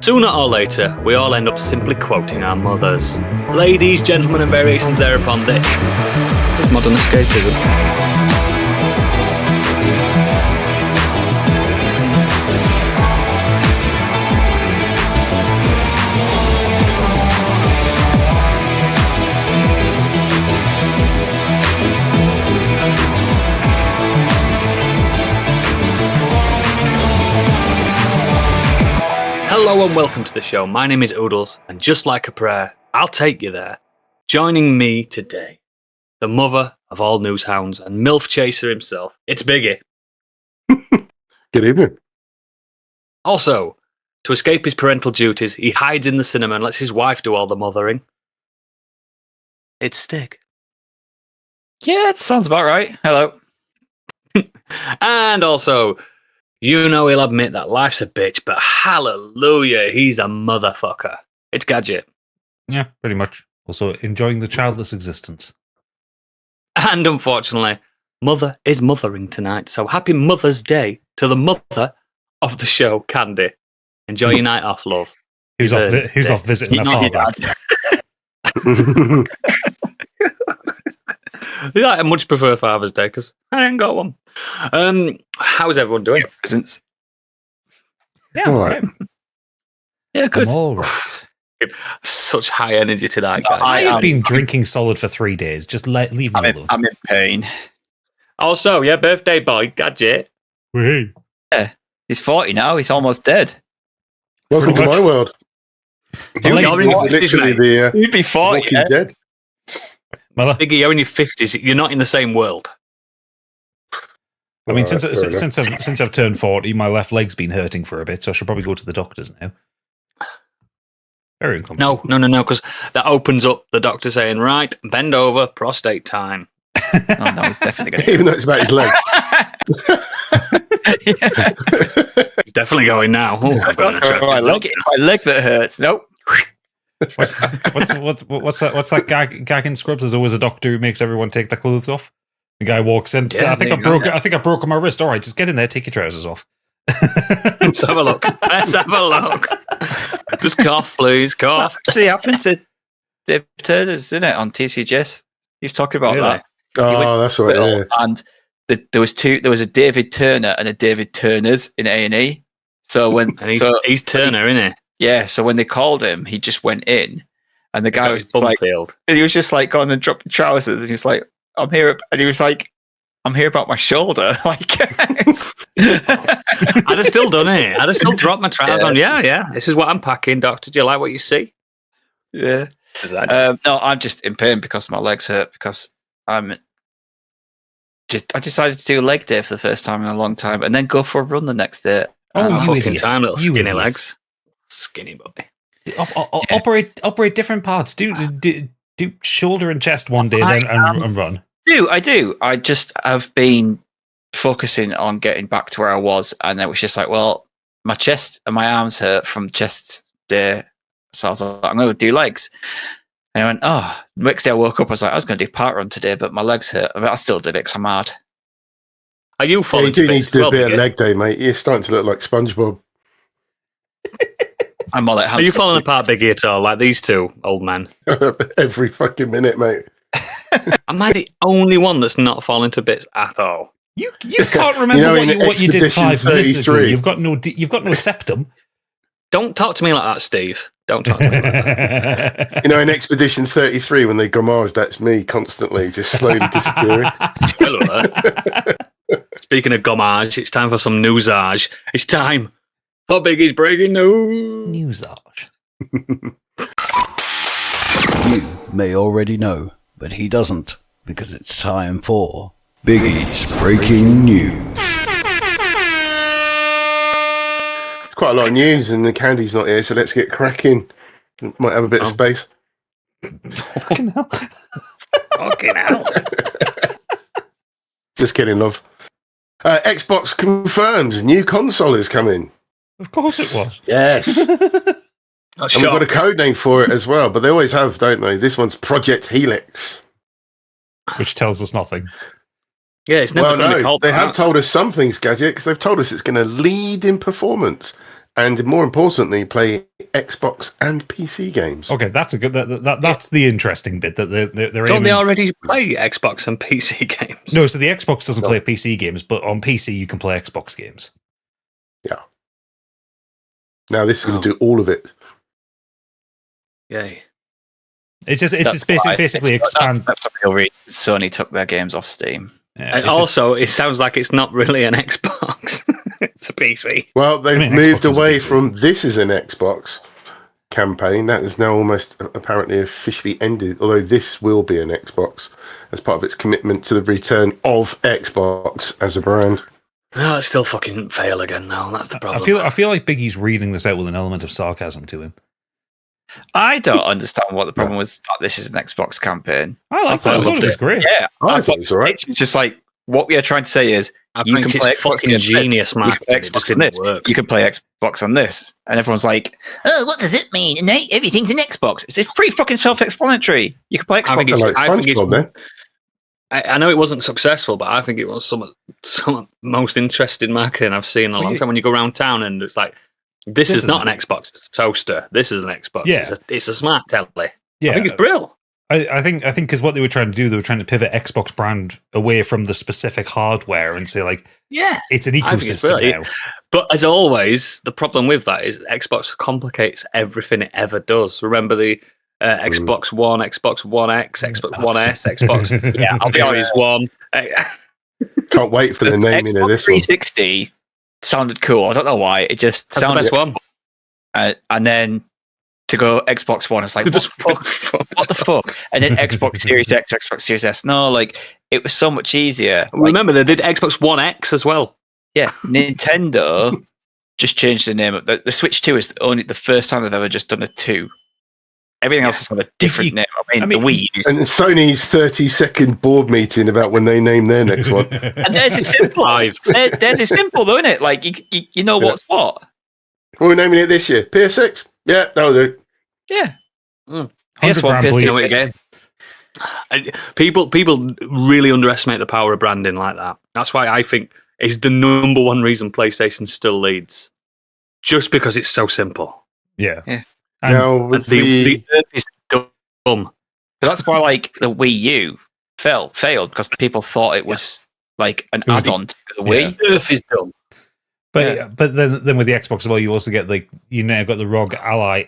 Sooner or later, we all end up simply quoting our mothers. Ladies, gentlemen, and variations thereupon, this is modern escapism. Hello and welcome to the show. My name is Oodles, and just like a prayer, I'll take you there. Joining me today, the mother of all news hounds and MILF chaser himself, it's Biggie. Good evening. Also, to escape his parental duties, he hides in the cinema and lets his wife do all the mothering. It's Stig. Yeah, it sounds about right. Hello. And also, you know he'll admit that life's a bitch, but hallelujah, he's a motherfucker. It's Gadget. Yeah, pretty much. Also enjoying the childless existence. And unfortunately, Mother is mothering tonight, so happy Mother's Day to the mother of the show, Candy. Enjoy your night off, love. Who's off visiting her father? Yeah, I much prefer Father's Day because I ain't got one. How's everyone doing? Presents. Yeah, all right. Yeah, good. I'm all right. Such high energy tonight, guys. I have been drinking solid for 3 days. Just leave me alone. I'm in pain. Also, yeah, birthday boy, Gadget. Hey. Yeah, he's 40 now. He's almost dead. Welcome to my world. You're in your 50s, Literally mate. the You'd be 40. Walking Yeah? Dead. Mother. Biggie, you're in your 50s. You're not in the same world. I mean, All right, since I've turned 40, my left leg's been hurting for a bit, so I should probably go to the doctors now. Very uncomfortable. No, because that opens up the doctor saying, right, bend over, prostate time. Oh, no, he's definitely going to. Even though it's about his leg. He's definitely going now. Oh, I've got an attractive my leg that hurts. Nope. What's that gag in Scrubs? There's always a doctor who makes everyone take their clothes off. The guy walks in. Yeah, I think I broke my wrist. All right, just get in there, take your trousers off. Let's have a look. Just cough, please. Cough. Actually happened to Dave Turner's, didn't it, on TCGS? He was talking about Really? that. Oh, that's right. Yeah. And there was a David Turner and a David Turner's in A&E. So when And he's Turner, isn't he? yeah, so when they called him, he just went in, and the guy was like, Bumfield. and he was just like going and dropping trousers, and he was like, "I'm here," and he was like, "I'm here about my shoulder." Like, I'd have still done it. I'd have still dropped my trousers Yeah. on. Yeah. This is what I'm packing, doctor. Do you like what you see? yeah. 'Cause I don't. No, I'm just in pain because my legs hurt because I decided to do a leg day for the first time in a long time, and then go for a run the next day. Oh, Oh, you fucking idiot. time, little You skinny idiot. legs. Skinny boy. Operate different parts. Do shoulder and chest one day, then and run. I do. I just have been focusing on getting back to where I was, and it was just like, well, my chest and my arms hurt from chest day, so I was like, I'm going to do legs. And I went, oh, the next day I woke up, I was like, I was going to do a park run today, but my legs hurt. I mean, I still did it because I'm hard. Are you Yeah, falling you do to need bits to do as a bit well, of Biggie? leg day, mate. You're starting to look like SpongeBob. I'm all like, Are you falling apart, Biggie, at all? Like these two old men? Every fucking minute, mate. Am I the only one that's not falling to bits at all? You can't remember You know, in what you did Expedition 5 minutes ago. 33. You've got no septum. Don't talk to me like that, Steve. Don't talk to me like that. You know, in Expedition 33, when they gomage, that's me constantly just slowly disappearing. Hello there. Speaking of gommage, it's time for some newsage. It's time for Biggie's breaking news. Newsage. You may already know, but he doesn't, because it's time for Biggie's Breaking News. It's quite a lot of news, and the Candy's not here, so let's get cracking. Might have a bit of space. Fucking hell. Fucking hell. Just kidding, love. Xbox confirms new console is coming. Of course it was. Yes. And we've got a code name for it as well, but they always have, don't they? This one's Project Helix. Which tells us nothing. Yeah, it's never Well, going to be no, called they that. have told us some things, Gadget, because they've told us it's going to lead in performance and more importantly, play Xbox and PC games. Okay, that's a good. That's the interesting bit. That they're Don't they aiming- already play Xbox and PC games? No, so the Xbox doesn't play PC games, but on PC you can play Xbox games. Yeah. Now this is going to do all of it. Yay. It's just That's basically expand. That's the real reason Sony took their games off Steam. Yeah, And it's also, it sounds like it's not really an Xbox. It's a PC. Well, they've I mean, moved Xbox is a away PC. from this is an Xbox campaign. That is now almost apparently officially ended, although this will be an Xbox as part of its commitment to the return of Xbox as a brand. No, it's still fucking fail again, though. That's the problem. I feel like Biggie's reading this out with an element of sarcasm to him. I don't understand what the problem was. That this is an Xbox campaign. I liked it. I thought loved it was it. great. Yeah, I thought it was all right. It's just like what we are trying to say is I you think can it's play Xbox fucking on this. genius, You Mark. can play It just Xbox on didn't this. work. You can play Xbox on this, and everyone's like, "Oh, what does it mean? No, everything's an Xbox." It's pretty fucking self-explanatory. You can play Xbox. I think Like I think it's SpongeBob, then. I know it wasn't successful, but I think it was some of the most interesting marketing I've seen in a long time. When you go around town and it's like, this is not an Xbox, it's a toaster. This is an Xbox. Yeah. It's a smart telly. Yeah, I think it's brilliant. I think because what they were trying to do, they were trying to pivot Xbox brand away from the specific hardware and say like, Yeah. it's an I think it's ecosystem brilliant. now. But as always, the problem with that is Xbox complicates everything it ever does. Remember the Xbox One, Xbox One X, Xbox One S, Xbox Yeah, I'll be Series honest. One. Can't wait for the naming of Xbox this one. 360 sounded cool. I don't know why. It just That's the sounded. best one. And then to go Xbox One, it's like Just- what the fuck? And then Xbox Series X, Xbox Series S. No, like it was so much easier. Like, Remember, they did Xbox One X as well. yeah, Nintendo just changed the name. The Switch 2 is only the first time they've ever just done a 2. Everything else has got a different name. I mean, the Wii. And Sony's 30-second board meeting about when they name their next one. And theirs is simple. Five. Theirs is simple, though, isn't it? Like you know what's what. What are we naming it this year? PS6? Yeah, that'll do. Yeah. Mm. PS1, 100 grand, PS2. please. You know it again. People really underestimate the power of branding like that. That's why I think it's the number one reason PlayStation still leads, just because it's so simple. Yeah. Yeah. And Now, And with the Earth is dumb. But that's why, like, the Wii U failed because people thought it was like an It was add-on to the Wii. The Earth is dumb. But then with the Xbox as well, you also get like you now got the ROG Ally,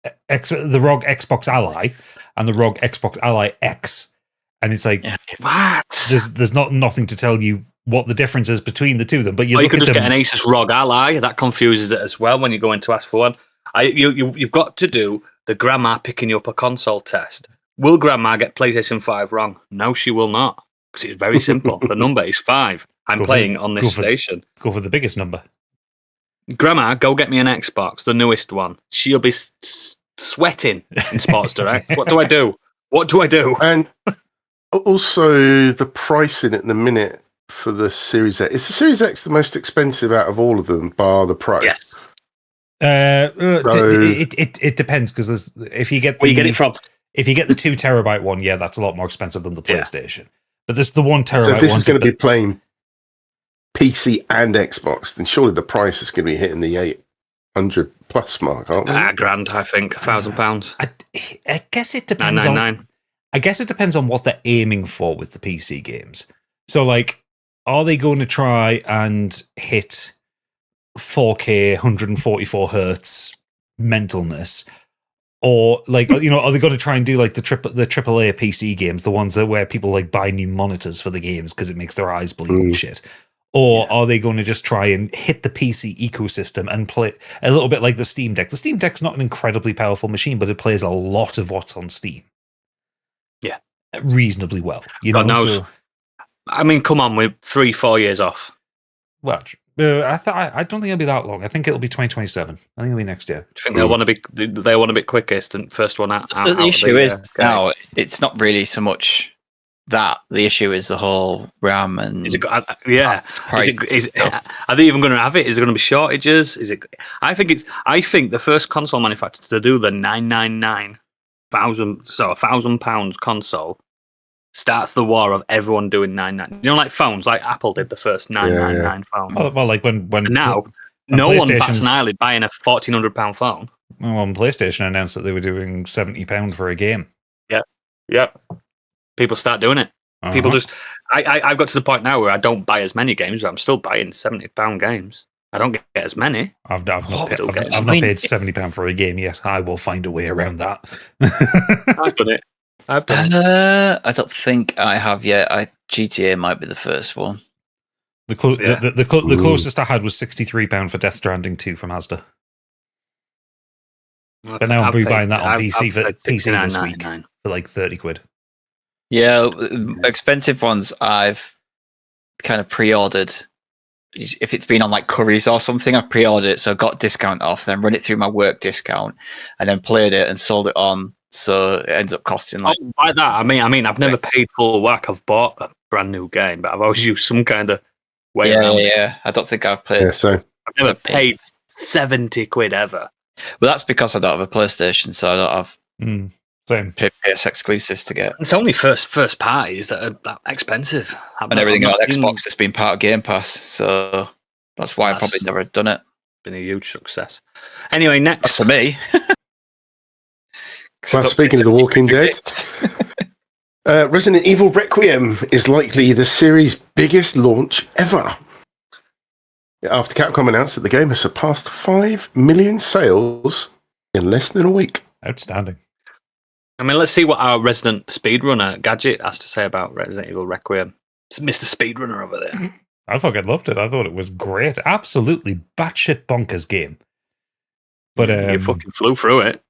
the ROG Xbox Ally, and the ROG Xbox Ally X, and it's like What? there's nothing to tell you what the difference is between the two of them. But you Or you look could at just them, get an Asus ROG Ally. That confuses it as well when you go in to ask for one. You've got to do the grandma picking you up a console test. Will grandma get PlayStation 5 wrong? No, she will not. Because it's very simple. The number is 5. I'm Go for playing it. on Go this for it. station. go for the biggest number. Grandma, go get me an Xbox, the newest one. She'll be sweating in Sports Direct. What do I do? What do I do? And also the pricing at the minute for the Series X. Is the Series X the most expensive out of all of them, bar the price? Yes. It depends because if you get Where you get it from? if you get the 2 terabyte one, yeah, that's a lot more expensive than the Yeah. PlayStation. But this the 1 terabyte So if this one's is going a to be bit- playing PC and Xbox, then surely the price is going to be hitting the 800 plus mark, aren't we? Grand, I think. £1,000. I guess it depends on 999. I guess it depends on what they're aiming for with the PC games. So, like, are they going to try and hit 4K, 144 hertz mentalness, or like, you know, are they going to try and do like the AAA PC games, the ones that where people like buy new monitors for the games because it makes their eyes bleed and shit? Or are they going to just try and hit the PC ecosystem and play a little bit like the Steam Deck? The Steam Deck's not an incredibly powerful machine, but it plays a lot of what's on Steam. Yeah. Reasonably well. You God know, knows. so, I mean, come on, we're 3-4 years off. well, I don't think it'll be that long. I think it'll be 2027. I think it'll be next year. Do you think they want to be quickest and first one out? The issue is now it's not really so much that. The issue is the whole RAM and Is it? Yeah. price. Are they even going to have it? Is there going to be shortages? Is it? I think the first console manufacturer to do the £1,000 console starts the war of everyone doing 999. You know, like phones, like Apple did the first 999 phone. Well, like when And now No one bats PlayStation's- an eyelid buying a £1,400 phone. Well, PlayStation announced that they were doing £70 for a game. Yep. People start doing it. People Uh-huh. just. I've got to the point now where I don't buy as many games, but I'm still buying £70 games. I don't get as many. I've not paid £70 for a game yet. I will find a way around that. I've done it. I don't think I have yet. GTA might be the first one. The closest I had was £63 for Death Stranding 2 from Asda. But now I'm rebuying that on PC for PC this week for like 30 quid. Yeah, expensive ones I've kind of pre-ordered. If it's been on like Currys or something, I've pre-ordered it, so I got discount off, then run it through my work discount, and then played it and sold it on. So it ends up costing like. Oh, by that I mean I've never paid full whack. I've bought a brand new game, but I've always used some kind of way around. Yeah. I don't think I've played. Yeah, so I've never paid 70 quid ever. Well, that's because I don't have a PlayStation, so I don't have Same. PS exclusives to get. It's only first parties that are that expensive. And everything on Xbox has been part of Game Pass, so that's why I've probably never done it. Been a huge success. Anyway, next. That's for me. well, speaking of The Walking Dead, Resident Evil Requiem is likely the series' biggest launch ever. After Capcom announced that the game has surpassed 5 million sales in less than a week. Outstanding. I mean, let's see what our resident speedrunner Gadget has to say about Resident Evil Requiem. It's Mr. Speedrunner over there. I fucking loved it. I thought it was great. Absolutely batshit bonkers game. But You fucking flew through it.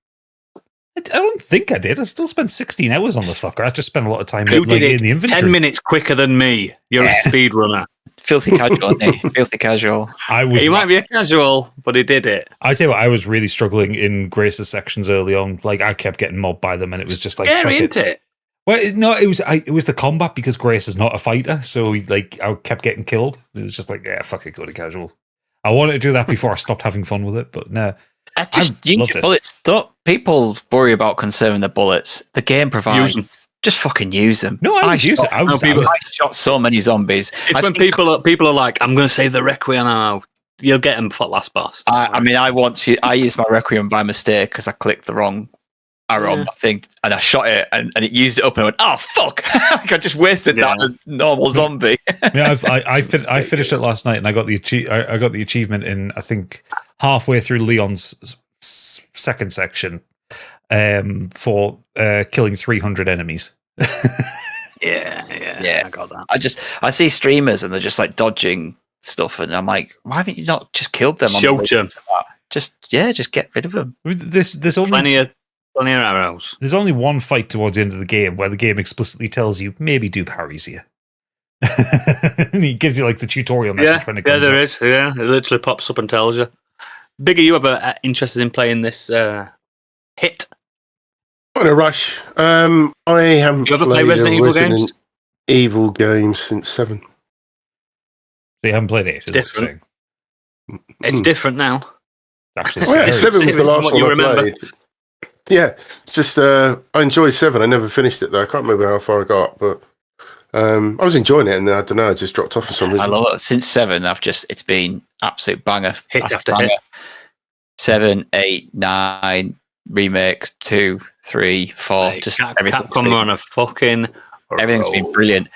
I don't think I did. I still spent 16 hours on the fucker. I just spent a lot of time You did in it the inventory. 10 minutes quicker than me. You're a speedrunner. Filthy casual, isn't he? Filthy casual. He might be a casual, but he did it. I tell you what, I was really struggling in Grace's sections early on. Like, I kept getting mobbed by them, and it was just like Scary, isn't it? Well, no, it was the combat because Grace is not a fighter, so I kept getting killed. It was just like, yeah, fuck it, go to casual. I wanted to do that before I stopped having fun with it, but no. Just use your bullets. Don't people worry about conserving the bullets? The game provides. Use them. Just fucking use them. No, I use it. I shot so many zombies. It's when people are like, I'm going to save the Requiem now. You'll get them for last boss. I mean, I used my Requiem by mistake because I clicked the wrong arrow on my thing and I shot it and it used it up and I went, oh, fuck. I just wasted that normal zombie. Yeah, I finished it last night and I got the achievement in, I think, halfway through Leon's second section for killing 300 enemies. Yeah, I got that. I see streamers and they're just like dodging stuff and I'm like, why haven't you not just killed them? Shoot them. Just get rid of them. There's only plenty of arrows. There's only one fight towards the end of the game where the game explicitly tells you maybe do parries here. And he gives you like the tutorial message when it comes there up. is. Yeah, it literally pops up and tells you. Big, are you ever interested in playing this hit? Not in a rush. I haven't You ever played play Resident Evil Resident games? Evil games since 7. So you haven't played 8. It's different. It's different now. Actually, Oh, yeah, 7 was the last what one you I remember. played. Yeah, it's just I enjoyed 7. I never finished it though. I can't remember how far I got, but I was enjoying it, and then I don't know, I just dropped off for some reason. I love it. Since 7, it's been absolute banger. Hit after banger. hit. 7, 8, 9 remakes, 2, 3, 4. Just Capcom on a fucking. Everything's been brilliant.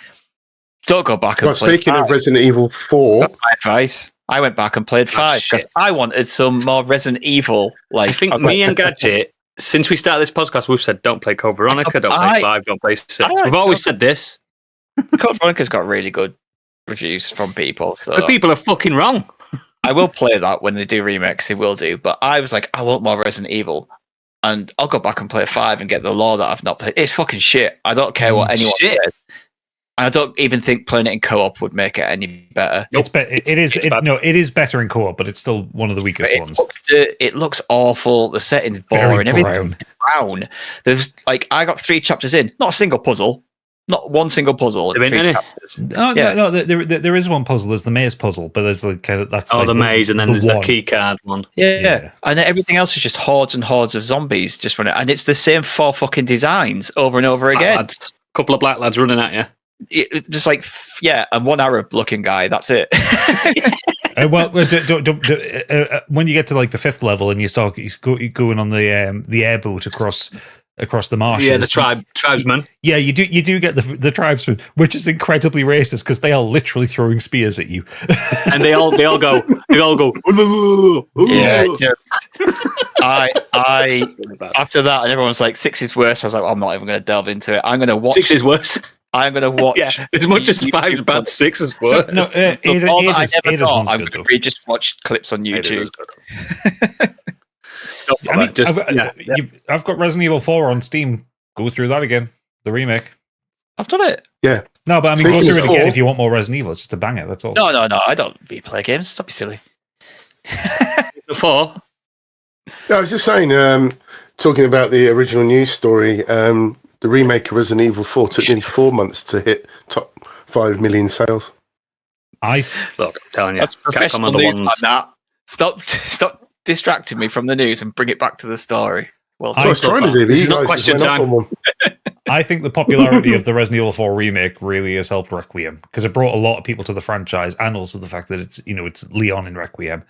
Don't go back and Well, play. speaking of Resident Evil 4, That's my advice. I went back and played 5 shit. because I wanted some more Resident Evil. Like I think me and Gadget, since we started this podcast, we've said don't play Code Veronica, don't play 5, don't play 6. We've always said this. Code Veronica's got really good reviews from people. So Because people are fucking wrong. I will play that when they do remakes. They will do. But I was like, I want more Resident Evil. And I'll go back and play 5 and get the lore that I've not played. It's fucking shit. I don't care what anyone Shit. says. I don't even think playing it in co-op would make it any better. It is better in co-op, but it's still one of the weakest ones. It looks awful. The setting's boring. Everything's brown. There's like I got 3 chapters in, not a single puzzle, not one single puzzle. There ain't 3 any? chapters. No. There is one puzzle. There's the maze puzzle, but there's like kind of that's. Oh, like the maze, and then there's the one. key card one. Yeah. And then everything else is just hordes and hordes of zombies just running, and it's the same 4 fucking designs over and over again. Lads, couple of black lads running at you. It's just like and one Arab looking guy. That's it. When you get to like the 5th level and you start going on the airboat across the marshes. Yeah, the tribesmen. Yeah, you do get the tribesmen, which is incredibly racist because they are literally throwing spears at you, and they all go. Yeah, I after that, and everyone's like 6 is worse. I was like, I'm not even going to delve into it. I'm going to watch 6 is worse. I'm going to watch. Yeah, as much as 5 is bad, 6 is worse. No, I'm going to just watch clips on YouTube. I mean, I've got Resident Evil 4 on Steam. Go through that again, the remake. I've done it. Yeah. No, but I mean, Speaking go through of it again 4, if you want more Resident Evil. It's just a banger, that's all. No, I don't replay games. Don't be silly. The 4. I was just saying, talking about the original news story, the remake of Resident Evil 4 took nearly 4 months to hit top 5 million sales. Look, I'm telling you, That's professional Capcom are the news, ones. man, that. Stop distracting me from the news and bring it back to the story. Well, I was trying to do, but This you is not guys question just went time. up on one. I think the popularity of the Resident Evil 4 remake really has helped Requiem because it brought a lot of people to the franchise, and also the fact that it's Leon in Requiem.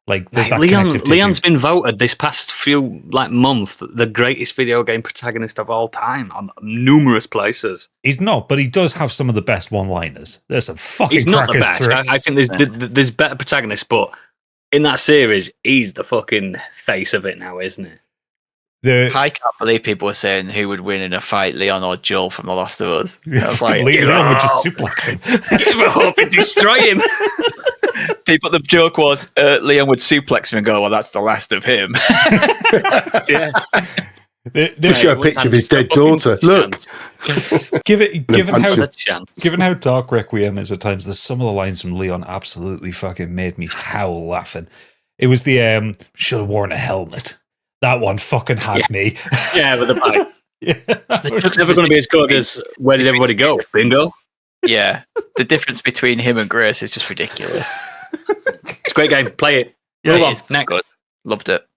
Like there's that connective tissue. Leon's been voted this past few month the greatest video game protagonist of all time on numerous places. He's not, but he does have some of the best one-liners. There's some fucking He's not the crackers best. I think there's better protagonists, but in that series, he's the fucking face of it now, isn't it? I can't believe people were saying who would win in a fight, Leon or Joel from The Last of Us. I was like, Leon would just suplex him. Give him a hope and destroy him. The joke was Leon would suplex him and go, well, that's the last of him. Yeah. Just show a picture of his dead daughter. Look. Given how dark Requiem is at times, there's some of the lines from Leon absolutely fucking made me howl laughing. It was the should have worn a helmet. That one fucking had me. Yeah, with the bike. Yeah. It's never going to be as good as Where Did Everybody Go? Bingo. Yeah. The difference between him and Grace is just ridiculous. It's a great game. Play it. Yeah, Move on. it is. Good. Loved it.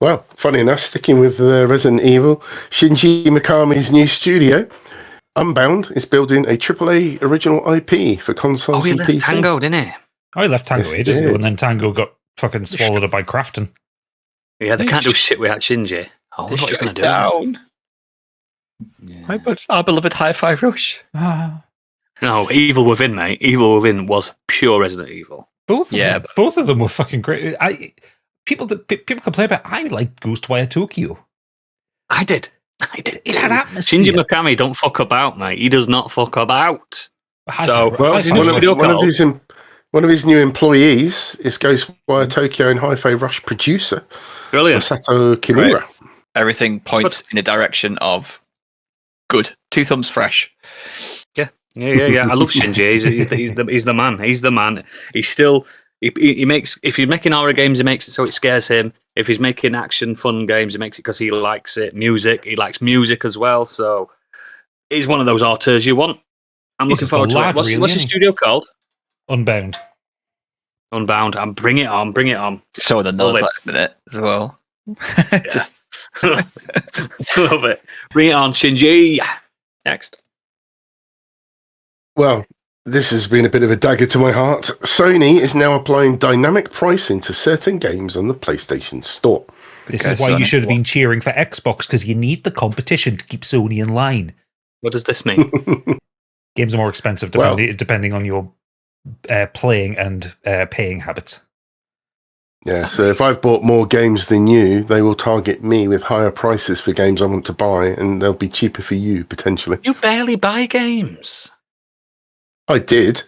Well, funny enough, sticking with Resident Evil, Shinji Mikami's new studio, Unbound, is building a AAA original IP for consoles He and left PC. Tango, didn't he? Oh, he left Tango Yes, ages he ago, did. and then Tango got fucking swallowed up by Crafton. Yeah, they can't do shit without Shinji. I wonder what he's going to do. Down. Yeah. Our beloved Hi-Fi Rush. No, Evil Within, mate. Evil Within was pure Resident Evil. Both of them were fucking great. People complain about. I like Ghostwire Tokyo. I did. It had atmosphere. Shinji Mikami don't fuck about, mate. He does not fuck about. Well, Hi-Fi one of his new employees is Ghostwire Tokyo and Hi-Fi Rush producer, Brilliant. Masato Kimura. Right. Everything points in a direction of good. 2 thumbs fresh. Yeah. I love Shinji. He's the man. He's the man. He's still. He makes. If you're making horror games, he makes it so it scares him. If he's making action, fun games, he makes it because he likes it. Music, he likes music as well. So he's one of those auteurs you want. I'm looking forward to it. What's your studio called? Unbound. And bring it on. Bring it on. So the nose last minute as well. Just love it. Bring it on, Shinji. Next. Well, this has been a bit of a dagger to my heart. Sony is now applying dynamic pricing to certain games on the PlayStation Store. This is why you should have been cheering for Xbox, because you need the competition to keep Sony in line. What does this mean? Games are more expensive depending on your playing and paying habits. Yeah, so if I've bought more games than you, they will target me with higher prices for games I want to buy, and they'll be cheaper for you, potentially. You barely buy games. I did.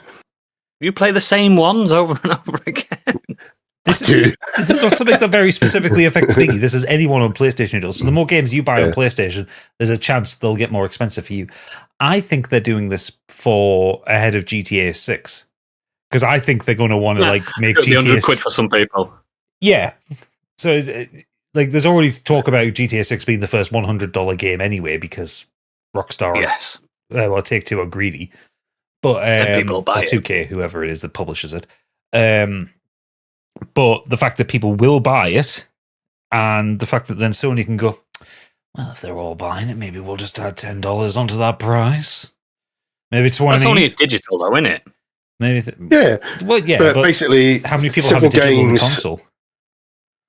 You play the same ones over and over again. This is not something that very specifically affects Biggie. This is anyone on PlayStation does. So the more games you buy on PlayStation, there's a chance they'll get more expensive for you. I think they're doing this for ahead of GTA 6. Because I think they're going to want to make GTA 100 quid for some people. Yeah. So there's already talk about GTA 6 being the first $100 game anyway, because Rockstar, Take-Two are greedy. But people buy it. 2K, whoever it is that publishes it. But the fact that people will buy it, and the fact that then Sony can go, well, if they're all buying it, maybe we'll just add $10 onto that price. Maybe 20. That's only digital, though, isn't it? Maybe Yeah, well, yeah, but but basically, how many people have a digital console?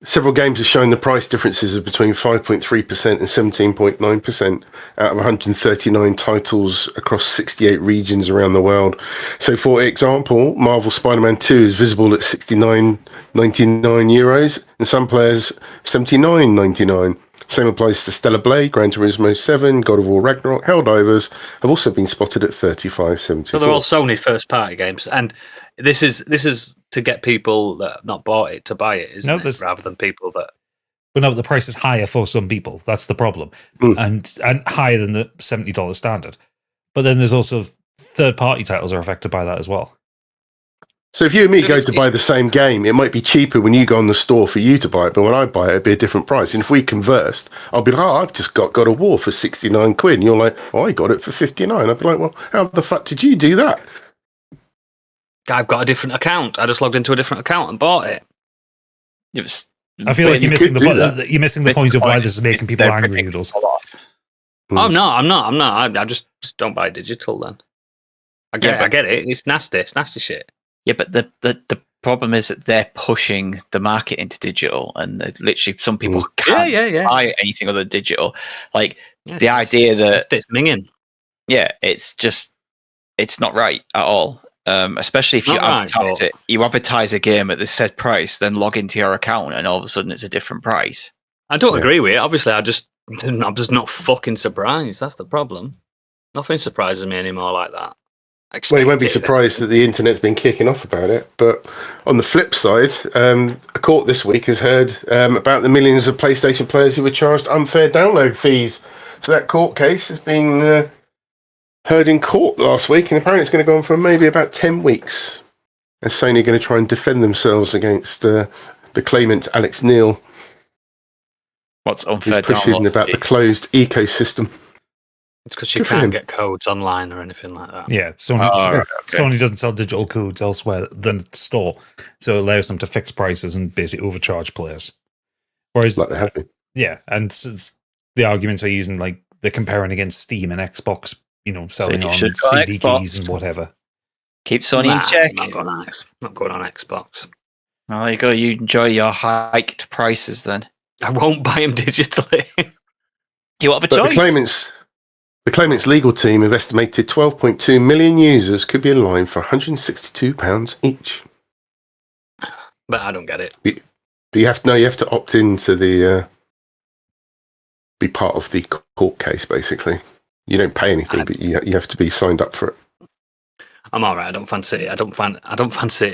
Several games have shown the price differences of between 5.3% and 17.9% out of 139 titles across 68 regions around the world. So, for example, Marvel Spider-Man 2 is visible at €69.99, and some players $79.99. Same applies to Stellar Blade, Gran Turismo 7, God of War Ragnarok, Helldivers have also been spotted at $35.74. So they're all Sony first-party games, and this is to get people that have not bought it to buy it, isn't it? Rather than people that. But no, the price is higher for some people. That's the problem, and higher than the $70 standard. But then there's also third-party titles are affected by that as well. So if you and me go to buy the same game, it might be cheaper when you go on the store for you to buy it, but when I buy it, it'd be a different price. And if we conversed, I'll be like, oh, I've just got God of War for 69 quid. And you're like, oh, I got it for 59. I'd be like, well, how the fuck did you do that? I've got a different account. I just logged into a different account and bought it. I feel like you're missing the point of why this is making people angry, Noodles. Oh, no, I'm not. I just don't buy digital then. I get it. It's nasty. It's nasty shit. Yeah, but the problem is that they're pushing the market into digital, and literally some people can't buy anything other than digital. Like the idea that it's minging. Yeah, it's not right at all. Especially if you advertise it, you advertise a game at the said price, then log into your account, and all of a sudden it's a different price. I don't agree with it. Obviously, I'm just not fucking surprised. That's the problem. Nothing surprises me anymore like that. Well, you won't be surprised that the internet's been kicking off about it. But on the flip side, a court this week has heard about the millions of PlayStation players who were charged unfair download fees. So that court case has been heard in court last week, and apparently it's going to go on for maybe about 10 weeks. As Sony are going to try and defend themselves against the claimant, Alex Neil. What's unfair download? Pushing about the closed ecosystem. It's because you can't get codes online or anything like that. Yeah, Sony doesn't sell digital codes elsewhere than its store, so it allows them to fix prices and basically overcharge players. Whereas, like they have been. Yeah, and the arguments are using, like, they're comparing against Steam and Xbox, selling on CD keys and whatever. Keep Sony in check. Not going on Xbox. Well, there you go. You enjoy your hiked prices then. I won't buy them digitally. You have a choice. The claimant's legal team have estimated 12.2 million users could be in line for £162 each. But I don't get it. But you have to opt into the be part of the court case. Basically, you don't pay anything, but you have to be signed up for it. I'm all right. I don't fancy it. I don't fancy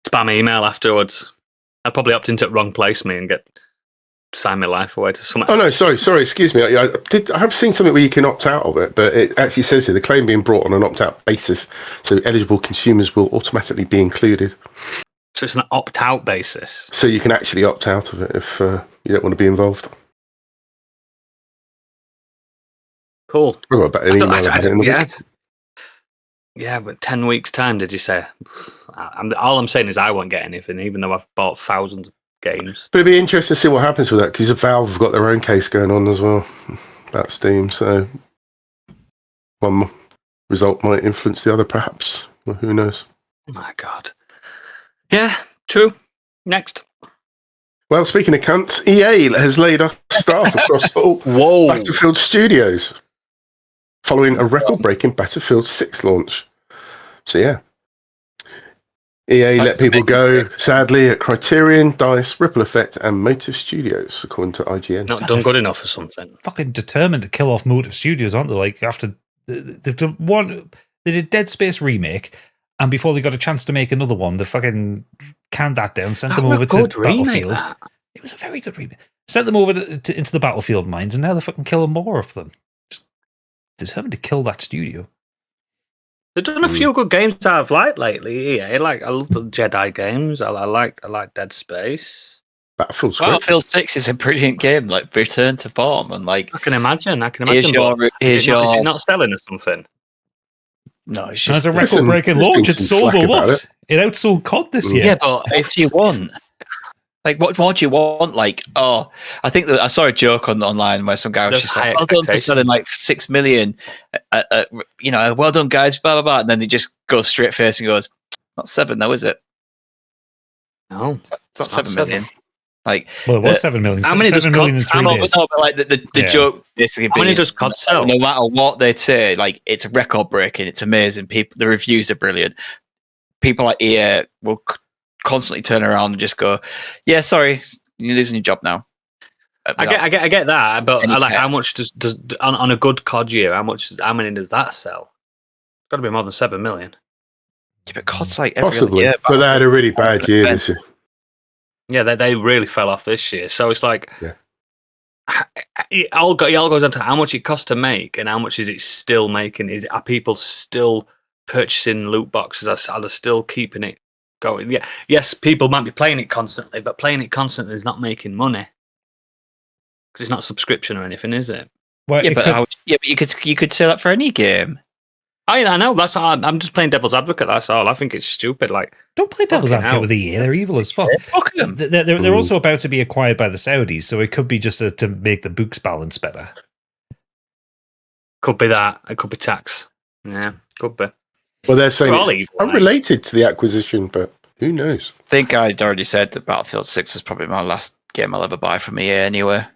spam email afterwards. I'd probably opt into the wrong place, and sign my life away to someone. Oh no, sorry, excuse me. I have seen something where you can opt out of it, but it actually says here the claim being brought on an opt-out basis, so eligible consumers will automatically be included. So it's an opt-out basis. So you can actually opt out of it if you don't want to be involved. Cool. Yeah, but 10 weeks' time, did you say? All I'm saying is I won't get anything, even though I've bought thousands of games. But it'd be interesting to see what happens with that, because Valve have got their own case going on as well about Steam, so one result might influence the other, perhaps. Well, who knows? Oh my God. Yeah, true. Next. Well, speaking of cunts, EA has laid off staff across all Battlefield studios following a record-breaking Battlefield 6 launch. So yeah. EA let people go, sadly, at Criterion, DICE, Ripple Effect, and Motive Studios, according to IGN. Not done good enough or something. Fucking determined to kill off Motive Studios, aren't they? Like, after they've done they did Dead Space remake, and before they got a chance to make another one, they fucking canned that down, sent them over to Battlefield. It was a very good remake. Sent them over into the Battlefield mines, and now they're fucking killing more of them. Just determined to kill that studio. They've done a few good games that I've liked lately. Yeah, I love the Jedi games. I like Dead Space. Battlefield 6 is a brilliant game. Like, return to form, and like I can imagine. Is it not selling or something? No, it's just as a record-breaking launch. It sold a lot. It outsold COD this year. Yeah, but if you want, Like, what more do you want? Like, I think that I saw a joke online where some guy was just like, "Well done for selling like 6 million." Well done, guys. Blah blah blah. And then he just goes straight face and goes, "Not 7, though, is it? No, it's not 7 million." Like, well, it was 7 million. How many 7 million in 3 days. No, but like the joke basically. How many does COD sell? No matter what they say, like it's record breaking. It's amazing. The reviews are brilliant. People like EA will constantly turn around and just go, "Yeah, sorry, you're losing your job now." I get that, but I like how much does on a good COD year? How many does that sell? It's got to be more than 7 million. Yeah, but COD's like every Possibly, year, but they had a really bad year this year. Yeah, they really fell off this year. So it's like, it all goes down to how much it costs to make and how much is it still making. Are people still purchasing loot boxes? Are they still keeping it going? Yeah, yes, people might be playing it constantly, but playing it constantly is not making money because it's not subscription or anything, is it? Well, but you could say that for any game. I know. That's all. I'm just playing devil's advocate. That's all. I think it's stupid. Like, don't play devil's advocate with EA. They're evil as fuck. Fuck them. They're also about to be acquired by the Saudis, so it could be just to make the books balance better. Could be that. It could be tax. Yeah, could be. Well, they're saying it's unrelated to the acquisition, but who knows? I think I'd already said that Battlefield 6 is probably my last game I'll ever buy from EA anyway.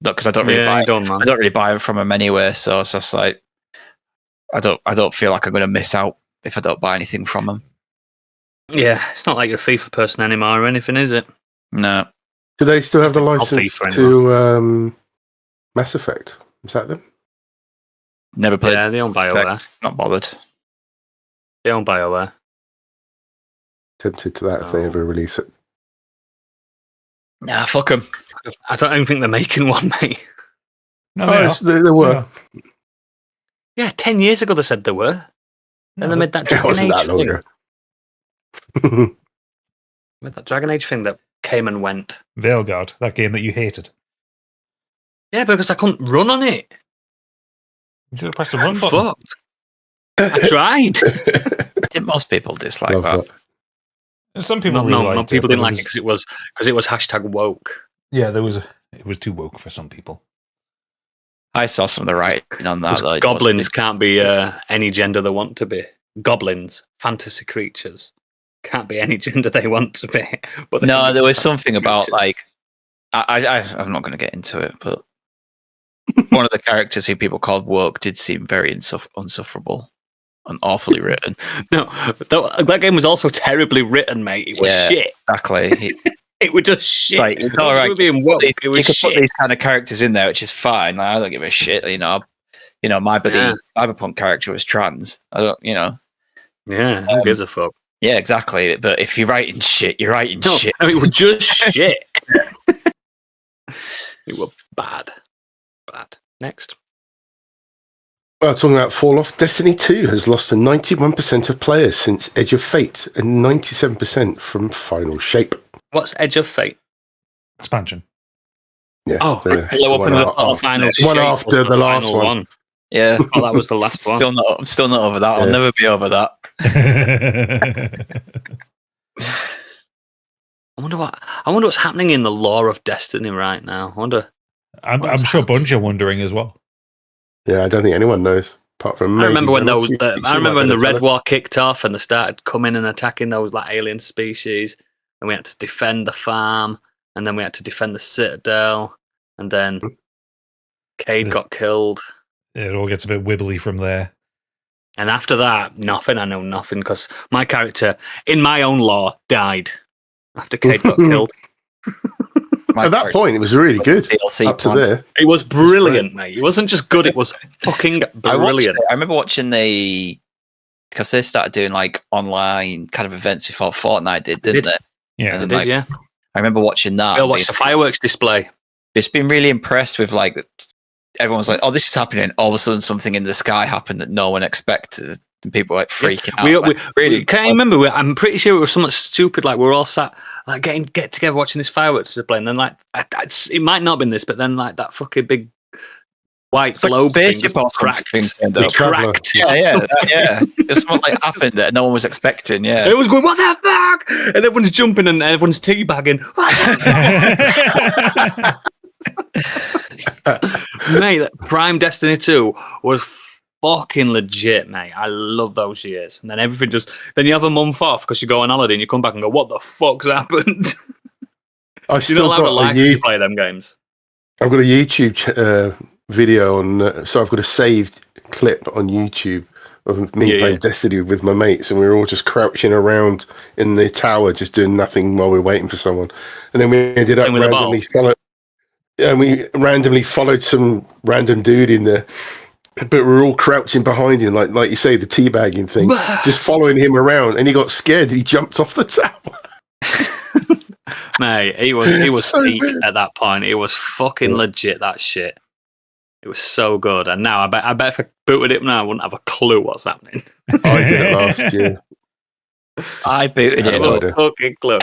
Not because I don't really buy them from them anyway. So it's just like I don't feel like I'm going to miss out if I don't buy anything from them. Yeah, it's not like you're a FIFA person anymore or anything, is it? No. Do they still have the license to Mass Effect? Is that them? Never played. Yeah, they own BioWare. Not bothered. They own BioWare. Tempted to that if they ever release it. Nah, fuck them. I don't even think they're making one, mate. No, they were. Yeah, 10 years ago they said they were. Then they made that Dragon Age thing. With that Dragon Age thing that came and went. Veilguard, that game that you hated. Yeah, because I couldn't run on it. You should have pressed the run button. Fucked. I tried. Didn't most people dislike that? Some people people didn't like it because it was hashtag woke. Yeah, it was too woke for some people. I saw some of the writing on that. Like, goblins can't be any gender they want to be. Goblins, fantasy creatures, can't be any gender they want to be. But no, there was something about like I'm not going to get into it, but one of the characters who people called woke did seem very unsufferable and awfully written. No, that game was also terribly written, mate. It was shit. Exactly. It was just shit. Like, it's all right. Being woke. It was you could shit. put these kind of characters in there, which is fine. Like, I don't give a shit. My buddy Cyberpunk character was trans. I don't. Yeah, who gives a fuck? Yeah, exactly. But if you're writing shit, you're writing shit. No, it was just shit. It was bad. Next. Well, talking about fall off, Destiny 2 has lost 91% of players since Edge of Fate and 97% from Final Shape. What's Edge of Fate? Expansion. Yeah. Oh, one after the last one. Yeah. Oh, that was the last one. I'm still not over that. I'll never be over that. I wonder what's happening in the lore of Destiny right now. I'm sure Bungie are wondering as well. Yeah, I don't think anyone knows. Apart from I remember when the Red War kicked off and they started coming and attacking those like alien species, and we had to defend the farm, and then we had to defend the Citadel, and then Cade got killed. It all gets a bit wibbly from there. And after that, nothing. I know nothing because my character in my own lore died after Cade got killed. At that point, it was really good. Up to there. It was brilliant, mate. It wasn't just good, it was fucking brilliant. I remember watching because they started doing like online kind of events before Fortnite didn't they? Yeah, they did, yeah. I remember watching that. I watched the fireworks display. Just been really impressed with like, everyone was like, oh, this is happening. All of a sudden something in the sky happened that no one expected. And people were like freaking out. Really? Can I remember? I'm pretty sure it was something stupid. Like we're all sat, like get together watching this fireworks display, and then like it might not have been this, but then like that fucking big white It's like globe thing spaceship just or cracked. something turned It up. Traveller. cracked. Yeah. There's something like happened that no one was expecting. Yeah. It was going, what the fuck? And everyone's jumping and everyone's teabagging. Mate, Prime Destiny 2 was fucking legit, mate. I love those years. And then everything then you have a month off because you go on holiday and you come back and go, what the fuck's happened? I You're still not allowed to got life a if you play them games. I've got a YouTube video on, so I've got a saved clip on YouTube of me playing Destiny with my mates, and we were all just crouching around in the tower, just doing nothing while we were waiting for someone. And then we ended up randomly followed some random dude in there, but we were all crouching behind him, like you say, the teabagging thing, just following him around, and he got scared and he jumped off the tower. Mate, he was So peak good. at that point. It was fucking legit, that shit. It was so good. And now I bet if I booted it now, I wouldn't have a clue what's happening. I did it last year. I booted Yeah, it I up. did. Fucking clue.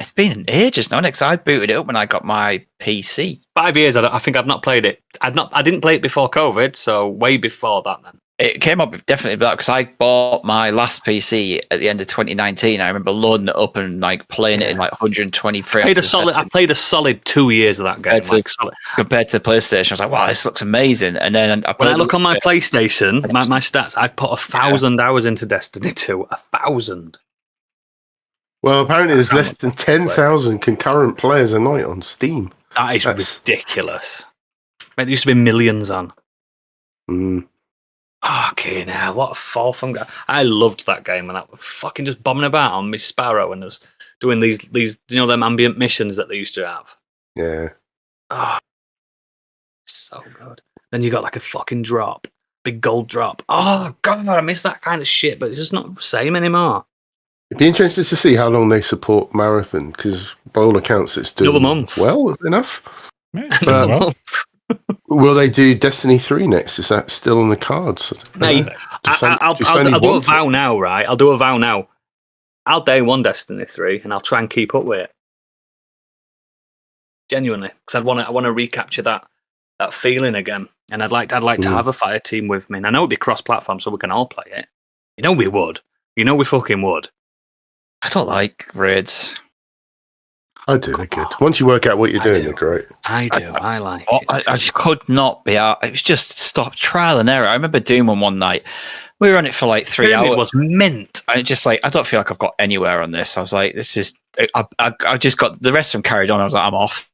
It's been ages now, because I booted it up when I got my PC. 5 years. I think I've not played it. I didn't play it before COVID, so way before that. Then It came up definitely because I bought my last PC at the end of 2019. I remember loading it up and like playing it in like 120 frames. I played a solid 2 years of that game. Compared to the PlayStation, I was like, "Wow, this looks amazing!" And then When I look on my PlayStation, my stats, I've put 1,000 hours into Destiny 2. 1,000. Well, apparently there's less than 10,000 concurrent players a night on Steam. That's ridiculous. Mate, there used to be millions on. Okay, now what a fall from God. I loved that game, and that was fucking just bombing about on Miss Sparrow and was doing these them ambient missions that they used to have. Yeah. Oh, so good. Then you got like a fucking drop, big gold drop. Oh God, I miss that kind of shit, but it's just not the same anymore. It'd be interesting to see how long they support Marathon, because by all accounts it's doing Another month. well enough. Yeah, it's doing well. Will they do Destiny 3 next? Is that still on the cards? Mate, I'll do a vow now, right? I'll do a vow now. I'll day one Destiny 3, and I'll try and keep up with it. Genuinely, because I want to recapture that feeling again, and I'd like to have a fire team with me. And I know it'd be cross-platform, so we can all play it. You know we would. You know we fucking would. I don't like raids. I do, they're good. Once you work out what you're doing, they're great. I do. I like I it. just could not be out. It was just stop trial and error. I remember doing one night. We were on it for like 3 hours. It was mint. I just I don't feel like I've got anywhere on this. I was like, this is. I just got the rest of them carried on. I was like, I'm off.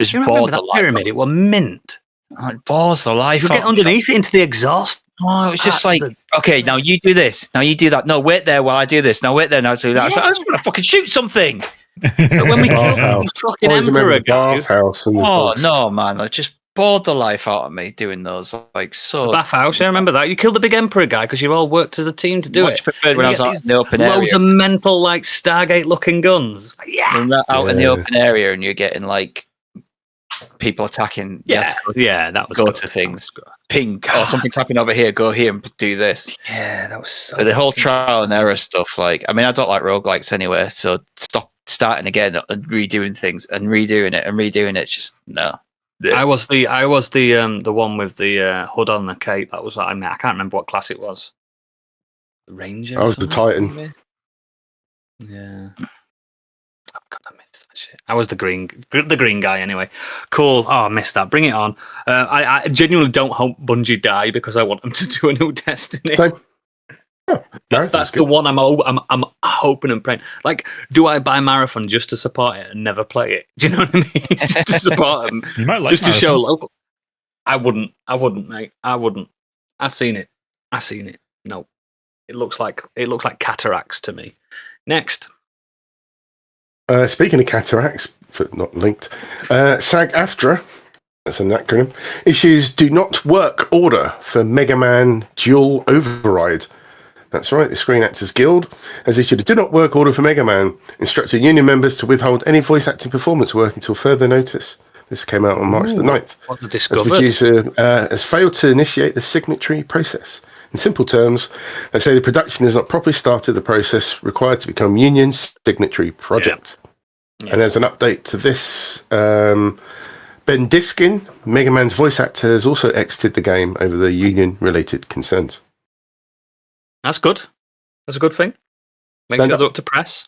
Just Do you remember that pyramid? It was mint. It balls the life. You get underneath it into the exhaust. Oh, it was just like, okay, now you do this. Now you do that. No, wait there while I do this. Now wait there. Now do that. Yeah. I just want to fucking shoot something. But when we killed the Bathhouse. fucking Always remember Emperor the guy, bathhouse and the Oh dogs. no, man! I just bored the life out of me doing those. Like so. the bathhouse, I remember that. You killed the big Emperor guy because you all worked as a team to do Much it. preferred when I was You out get in the open loads area. of mental, like, Stargate-looking guns. It's like, yeah! When you're out in the Yeah. open area and you're getting like people attacking. you have to That was go good. to things. That was good. Ping. Oh, something's happening over here. Go here and do this. Yeah, that was so But the whole fucking- trial and error stuff. Like, I mean, I don't like roguelikes anyway. So stop starting again and redoing things and redoing it and redoing it. Just no. I was the one with the hood on the cape. That was I can't remember what class it was. The Ranger. I was the Titan. maybe? Yeah. Oh God, I missed that shit. I was the green guy anyway. Cool. Oh, I missed that. Bring it on. I genuinely don't hope Bungie die because I want them to do a new Destiny. Same. Oh, That's the one I'm hoping and praying. Like, do I buy Marathon just to support it and never play it? Do you know what I mean? Just to support them. You might like Just to show Marathon. local. I wouldn't, mate. I wouldn't. I seen it. No, it looks like cataracts to me. Next, Speaking of cataracts, but not linked, SAG-AFTRA, that's an acronym, issues do not work order for Mega Man Dual Override. That's right, the Screen Actors Guild has issued a do not work order for Mega Man, instructing union members to withhold any voice acting performance work until further notice. This came out on March the 9th. what the As discovered. producer has failed to initiate the signatory process. In simple terms, they say the production has not properly started the process required to become union signatory project. Yeah. And there's an update to this. Ben Diskin, Mega Man's voice actor, has also exited the game over the union-related concerns. That's good. That's a good thing. Make Stand sure up. they're up to press.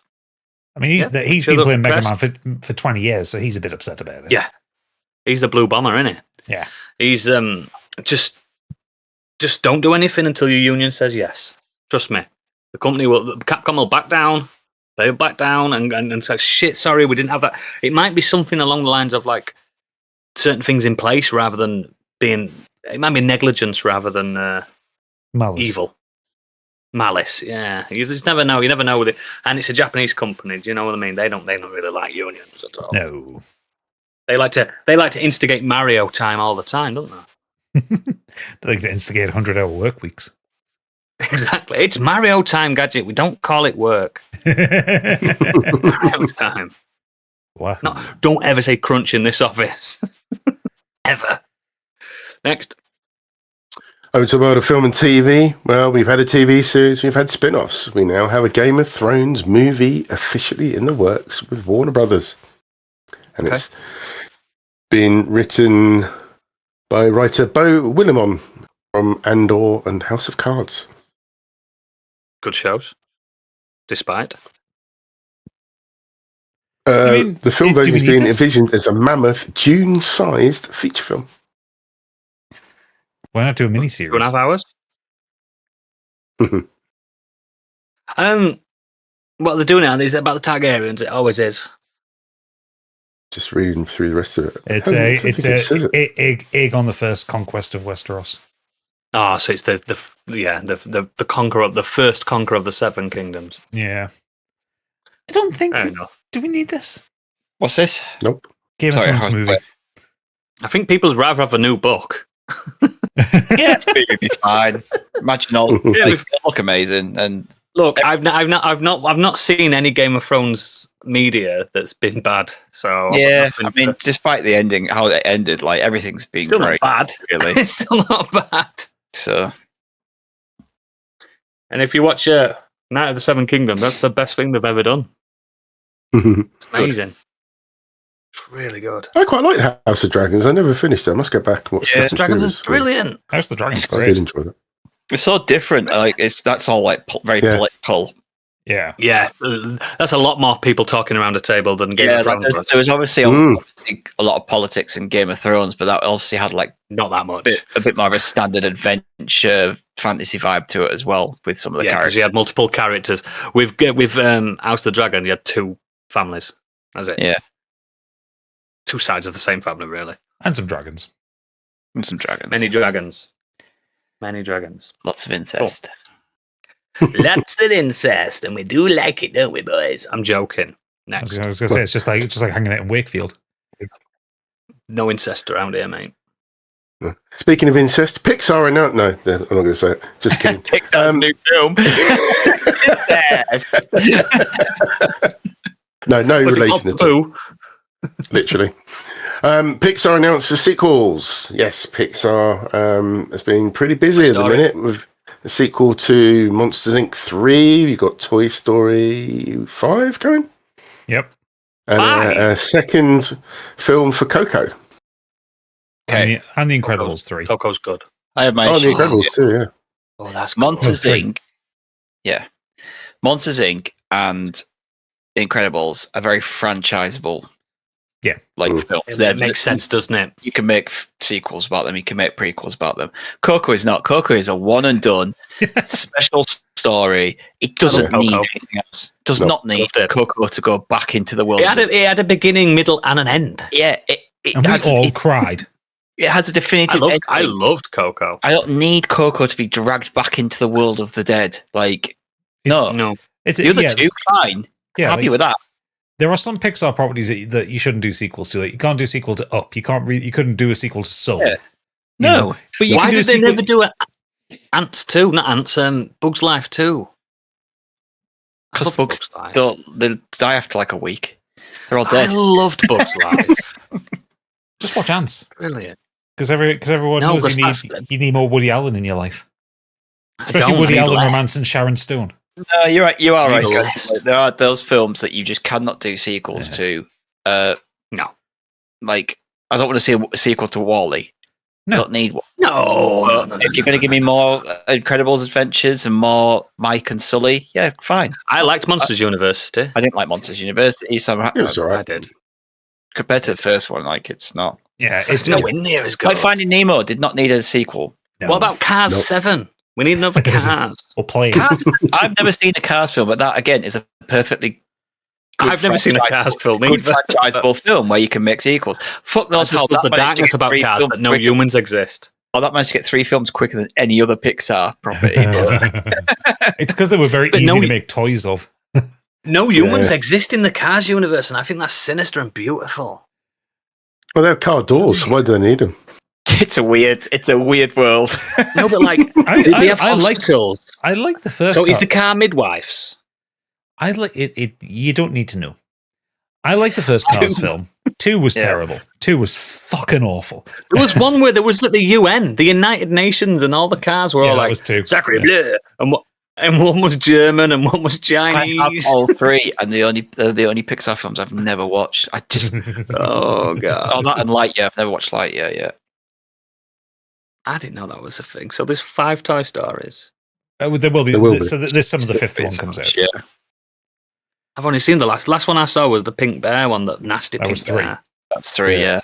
I mean, he's Sure been look playing Mega Man impressed. for 20 years, so he's a bit upset about it. Yeah. He's the blue bomber, isn't he? Yeah. He's just don't do anything until your union says yes. Trust me. The Capcom will back down. They'll back down and say, shit, sorry, we didn't have that. It might be something along the lines of like certain things in place rather than it might be negligence rather than Malice. evil. Malice, yeah. You just never know. You never know with it. And it's a Japanese company, do you know what I mean? They don't really like unions at all. No. They like to instigate Mario time all the time, don't they? They like to instigate 100-hour work weeks. Exactly. It's Mario time, Gadget. We don't call it work. Mario time. Wow. No, don't ever say crunch in this office. Ever. Next. Over to the world of film and TV. Well, we've had a TV series, we've had spin-offs. We now have a Game of Thrones movie officially in the works with Warner Brothers. And Okay. it's been written by writer Bo Willimon from Andor and House of Cards. Good shows. Despite. mean, The film do version we is need being this? envisioned as a mammoth, Dune-sized feature film. Why not do a miniseries? 2.5 hours. What they're doing now is about the Targaryens. It always is. Just reading through the rest of it. It's I don't think it says it. Aegon the First conquest of Westeros. Oh, so it's the conqueror, the first conqueror of the Seven Kingdoms. Yeah. I don't think. Fair enough. Do we need this? What's this? Nope. Game Sorry, of I Thrones was- movie. I think people'd rather have a new book. Yeah, it's fine. Imagine all. Yeah, They look amazing, and Look, I've not seen any Game of Thrones media that's been bad. So I've got yeah, nothing I mean, to- despite the ending, how it ended, like everything's been still not great, bad. really. It's still not bad. So And if you watch Night of the Seven Kingdoms, that's the best thing they've ever done. It's amazing. It's really good. I quite like House of Dragons. I never finished it. I must go back and watch Yeah, the second Dragons series. is brilliant. House of the Dragon's I did great. enjoy that. it's so different. Like that's all like very Yeah. political. Yeah. Yeah, that's a lot more people talking around a table than Game Yeah, of like, Thrones. there was obviously Mm. a lot of politics in Game of Thrones, but that obviously had like Not that much. a bit more of a standard adventure fantasy vibe to it as well, with some of the Yeah, because characters. you had multiple characters. With House of the Dragon, you had two families. That's it. Yeah. Two sides of the same family, really. And some dragons. And some dragons. Many dragons. Many dragons. Lots of incest. Lots of incest, and we do like it, don't we, boys? I'm joking. I was Next. going to say, it's just like hanging out in Wakefield. No incest around here, mate. Speaking of incest, Pixar announced. No, I'm not going to say it. Just kidding. Pixar's new film. No Was it relation called at all. Boo? Literally. Pixar announced the sequels. Yes, Pixar has been pretty busy at the Story. minute with the sequel to Monsters Inc. 3. You've got Toy Story 5 going. Yep. And Five? a second film for Coco. Okay. And the Incredibles 3. Coco's good. I have my Oh, The Incredibles too, yeah. Oh, that's Monsters Oh, three. Inc. Yeah. Monsters Inc. and Incredibles are very franchisable. Yeah. Like Mm. films. It They're- makes sense, doesn't it? You can make sequels about them. You can make prequels about them. Coco is not. Coco is a one and done special story. It doesn't love need Coco. anything else. Does No, not need loved it. Coco to go back into the world. It had a beginning, middle, and an end. Yeah, it And we has, all cried. it has a definitive ending. I loved Coco. I don't need Coco to be dragged back into the world of the dead. Like, no. No, It's, The other yeah, two, fine. yeah, Happy like, with that. there are some Pixar properties that you shouldn't do sequels to. Like, you can't do a sequel to Up. You couldn't do a sequel to Soul. Yeah. You No. know? But you why can do a did they sequel- never do it? Ants 2, not Ants. Bugs Life 2. I Because loved bugs Life. they die after like a week. They're all I dead. loved Bugs Life. Just watch Ants. Brilliant. Because everyone No, knows 'cause you need more Woody Allen in your life. I Especially don't Woody need Allen less. romancing Sharon Stone. No, you're right. You are Need right. a guys. list. Like, there are those films that you just cannot do sequels Yeah. to. No. Like I don't want to see a sequel to Wall-E. No. Don't need one. No. If you're going to give me more Incredibles adventures and more Mike and Sully, yeah, fine. I liked Monsters University. I didn't like Monsters University, so It was all I right. did. compared to the first one, like it's not. Yeah, It's nowhere near as good. Like Finding Nemo did not need a sequel. No. What about Cars Nope. 7? We need another Cars. or planes? Cars, I've never seen a Cars film, but that again is a perfectly. good I've never seen a Cars film Good either. franchisable film where you can make sequels. Fuck I knows just how love that the managed to darkness get about 3 Cars films that no quicker. humans exist. Oh, that managed to get 3 films quicker than any other Pixar property. It's because they were very But easy no- to make toys of. No humans Yeah. exist in the Cars universe, and I think that's sinister and beautiful. Well, they're car doors. Why do they need them? it's a weird world. No, but like, I- they have I like- hospitals. I like the first. So is car- the car midwives? I like it. You don't need to know. I like the first Cars film. 2 was Yeah. terrible. 2 was fucking awful. There was one where there was like the UN, the United Nations, and all the cars were Yeah, all that like was 2. Sacre Yeah. bleu, and one was German and one was I have Chinese. all 3, and they're the only Pixar films I've never watched. I just Oh god, that and Lightyear. I've never watched Lightyear yet. I didn't know that was a thing. So there's 5 Toy Stories. There will be. There will be. So there's some of the 5th one comes out. Yeah. I've only seen the last one I saw was the Pink Bear one, that nasty That Pink was 3. Bear. That's 3, Yeah. yeah.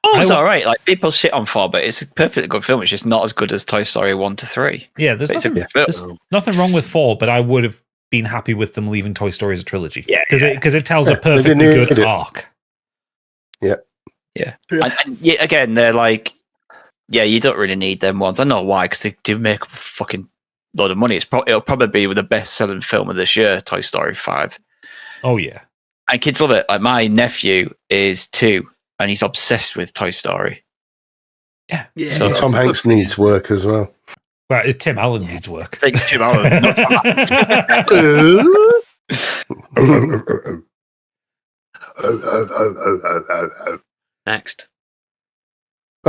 Oh, it's I w- all right. Like people shit on 4, but it's a perfectly good film. It's just not as good as Toy Story 1 to 3. Yeah, there's It's a nothing, good film. there's nothing wrong with 4, but I would have been happy with them leaving Toy Story as a trilogy. Yeah, because it tells Yeah, a they didn't perfectly need good it. arc. And yeah, again, they're like, yeah, you don't really need them ones. I know why, because they do make a fucking load of money. It'll probably be the best-selling film of this year, Toy Story 5. Oh yeah, And kids love it. Like my nephew is 2, and he's obsessed with Toy Story. yeah. Yeah. So- And Tom Hanks needs work as well. Well, Tim Allen needs work. Thanks to Alan. not Tom Hanks. Next.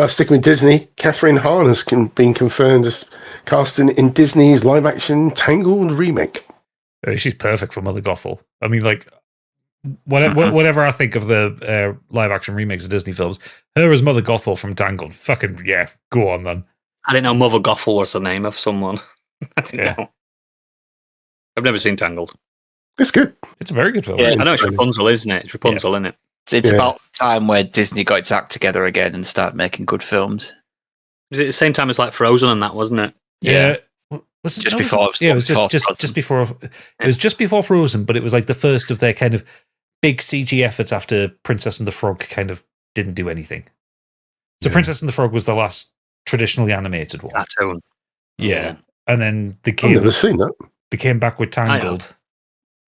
Sticking with Disney, Catherine Hahn has been confirmed as casting in Disney's live-action Tangled remake. She's perfect for Mother Gothel. I mean, like, whatever I think of the live action remakes of Disney films, her as Mother Gothel from Tangled, fucking yeah, go on then. I didn't know Mother Gothel was the name of someone. I didn't Yeah. know. I've never seen Tangled. It's good. It's a very good film. Yeah. I know it's Rapunzel, isn't it? It's Rapunzel, isn't it? It's Yeah. about time where Disney got its act together again and started making good films. Was it the same time as like Frozen and that, wasn't it? Yeah. Was it, Just no, before- Yeah, it was before just Frozen. before. It was just before Frozen, but it was like the first of their kind of big CG efforts after Princess and the Frog kind of didn't do anything. So Yeah. Princess and the Frog was the last traditionally animated one. Cartoon. Yeah, and then I've never seen that. they came back with I have. Tangled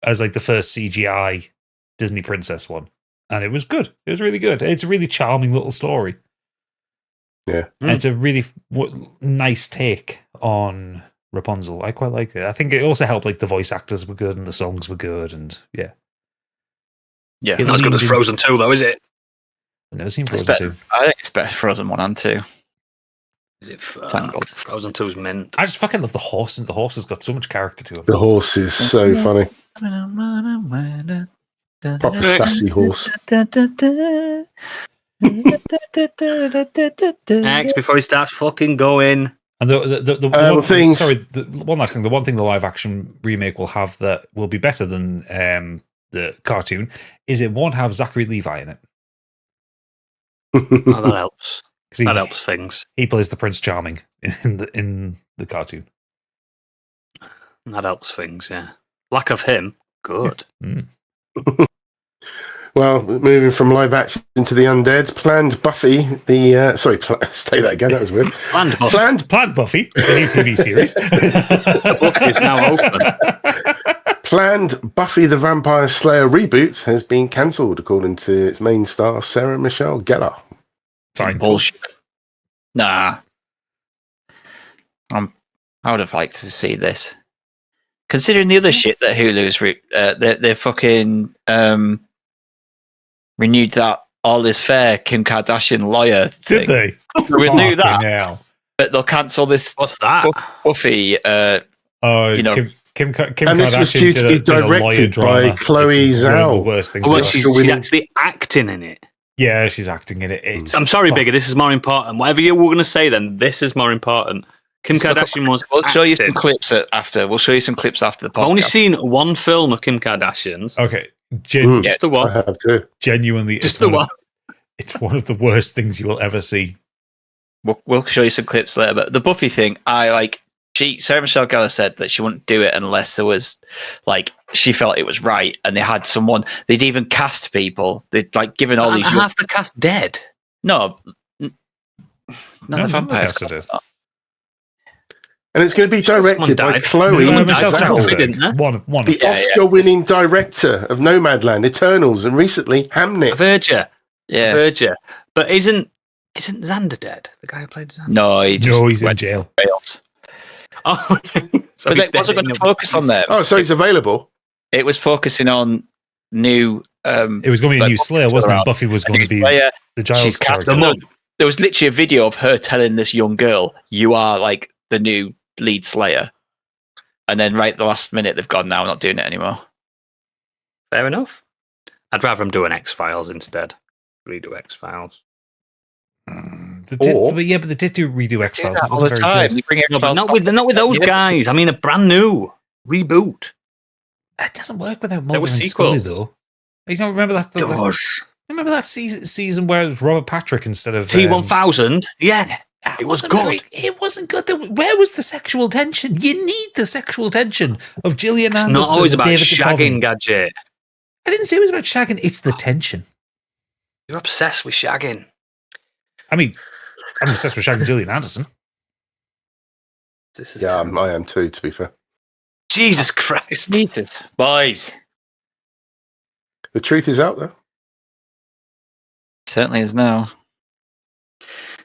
as like the first CGI Disney princess one, and it was good. It was really good. It's a really charming little story. Yeah. And it's a really nice take on Rapunzel. I quite like it. I think it also helped like the voice actors were good and the songs were good, and yeah, Yeah. It Not as good as leaned in- Frozen 2, though, is it? I've never seen It's Frozen better, 2. I think it's better Frozen 1 and 2. Is it Tangled. Frozen 2's mint. I just fucking love the horse, and the horse has got so much character to him. The horse is so funny. Proper sassy horse. Next, before he starts fucking going. And the well, one, things- one last thing. The one thing the live action remake will have that will be better than the cartoon is it won't have Zachary Levi in it. Oh, that helps. 'Cause That helps things. He plays the Prince Charming in the cartoon. That helps things, yeah. Lack of him, good. Mm. Well, moving from live action to the undead, planned Buffy, say that again, that was weird. And Buffy. Planned Buffy, the new TV series. Buffy is now open. Planned Buffy the Vampire Slayer reboot has been cancelled, according to its main star, Sarah Michelle Gellar. Fine. Bullshit. Nah. I would have liked to see this. Considering the other shit that Hulu's they fucking renewed that All Is Fair Kim Kardashian lawyer thing. Did they? Renew that, Fucking hell. but they'll cancel this What's that? Buffy. Oh, You know- Kim And this was Kardashian due to be did a lawyer directed drama. by Chloe It's one of the Zhao. worst things Oh, well, ever. she's Winning- actually acting in it. Yeah, she's acting in it. It's I'm sorry, fuck- Bigger. This is more important. Whatever you were going to say, then this is more important. Kim Kardashian was. We'll show you some acting. clips after. We'll show you some clips after the podcast. I've only seen one film of Kim Kardashian's. Okay, Just the I one. have too. genuinely, Just the one. It's one of the worst things you will ever see. We'll show you some clips later. But the Buffy thing, Sarah Michelle Gellar said that she wouldn't do it unless there was, she felt it was right, and they had someone. They'd even cast people. They'd given all And these. half the cast dead. No, not No, the vampires. the cast are dead. And it's going to be directed by died. Chloe No, Michelle Zhao. Zhao, didn't they? One of the Yeah, Oscar-winning director of Nomadland, Eternals, and recently Hamnet. I've heard you. Yeah. I've heard you. But isn't Xander dead? The guy who played Xander? No, he's in went jail. rails. Oh, so But it wasn't going to focus on them. Oh, so he's available. It was focusing on new. It was going to be a new Slayer, wasn't it? Buffy was going to be Slayer. the Giles She's cast character. there was literally a video of her telling this young girl, "You are the new lead Slayer," and then right at the last minute they've gone, "Now we're not doing it anymore." Fair enough. I'd rather them do an X-Files instead. Redo X-Files. But they did do redo X Files. That all the wasn't very time. good. They bring No, but X-Files not with those Yeah. guys. I mean, a brand new reboot. It doesn't work without There Mulder was and sequel. Scully, though. You don't remember that? Remember that season where it was Robert Patrick instead of T1000. Yeah, it was good. It wasn't good. Where was the sexual tension? You need the sexual tension of Gillian It's Anderson. not always and about David shagging, Duchovny. Gadget. I didn't say it was about shagging. It's the tension. You're obsessed with shagging. I mean, I'm obsessed with shagging Gillian Anderson. This is Yeah, terrible. I am too, to be fair. Jesus Christ. Needed. Boys. The truth is out there. Certainly is now.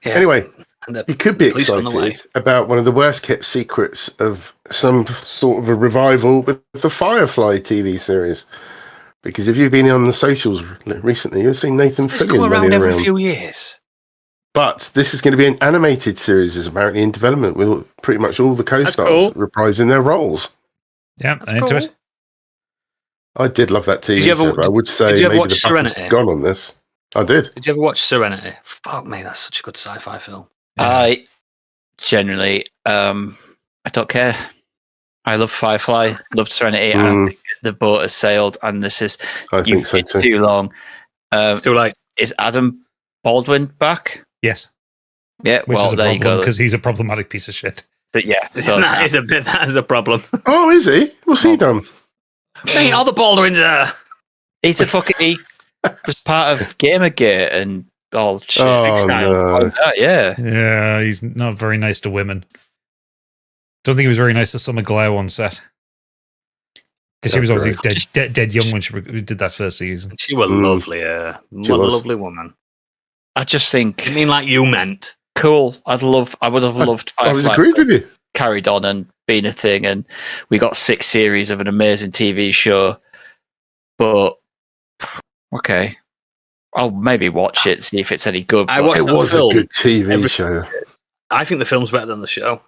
Yeah. Anyway, And the you could be police on the way. excited about one of the worst kept secrets of some sort of a revival with the Firefly TV series. Because if you've been on the socials recently, you've seen Nathan It's Fillion come around running every around. few years. But this is going to be an animated series, is apparently in development with pretty much all the co-stars cool. reprising their roles. Yeah, That's I'm into cool. it. I did love that TV Did you ever- show, but I would say did you ever maybe watch the battery's Serenity? gone on this. I did. Did you ever watch Serenity? Fuck me, that's such a good sci-fi film. I generally, I don't care. I love Firefly, love Serenity, and I think the boat has sailed, and this is I think so it's too. too long. It's too late. Is Adam Baldwin back? Yes, Yeah, which well, is a there you problem go. because he's a problematic piece of shit. But yeah, so That is a problem. Oh, is he? What's he done? Ain't all the Baldwins there. he's a fucking. He was part of Gamergate and all shit. Oh, no. Like that, yeah. Yeah, he's not very nice to women. Don't think he was very nice to Summer Glau on set. Because she was That's obviously dead young when she did that first season. She was lovely. What a was. lovely woman. I just think I mean, like you meant. cool. I would have loved I was Firefly agreed with you. carried on and been a thing, and we got 6 series of an amazing TV show. But okay, I'll maybe watch it, see if it's any good. I but- watched It that was a film. good TV Every- show. I think the film's better than the show.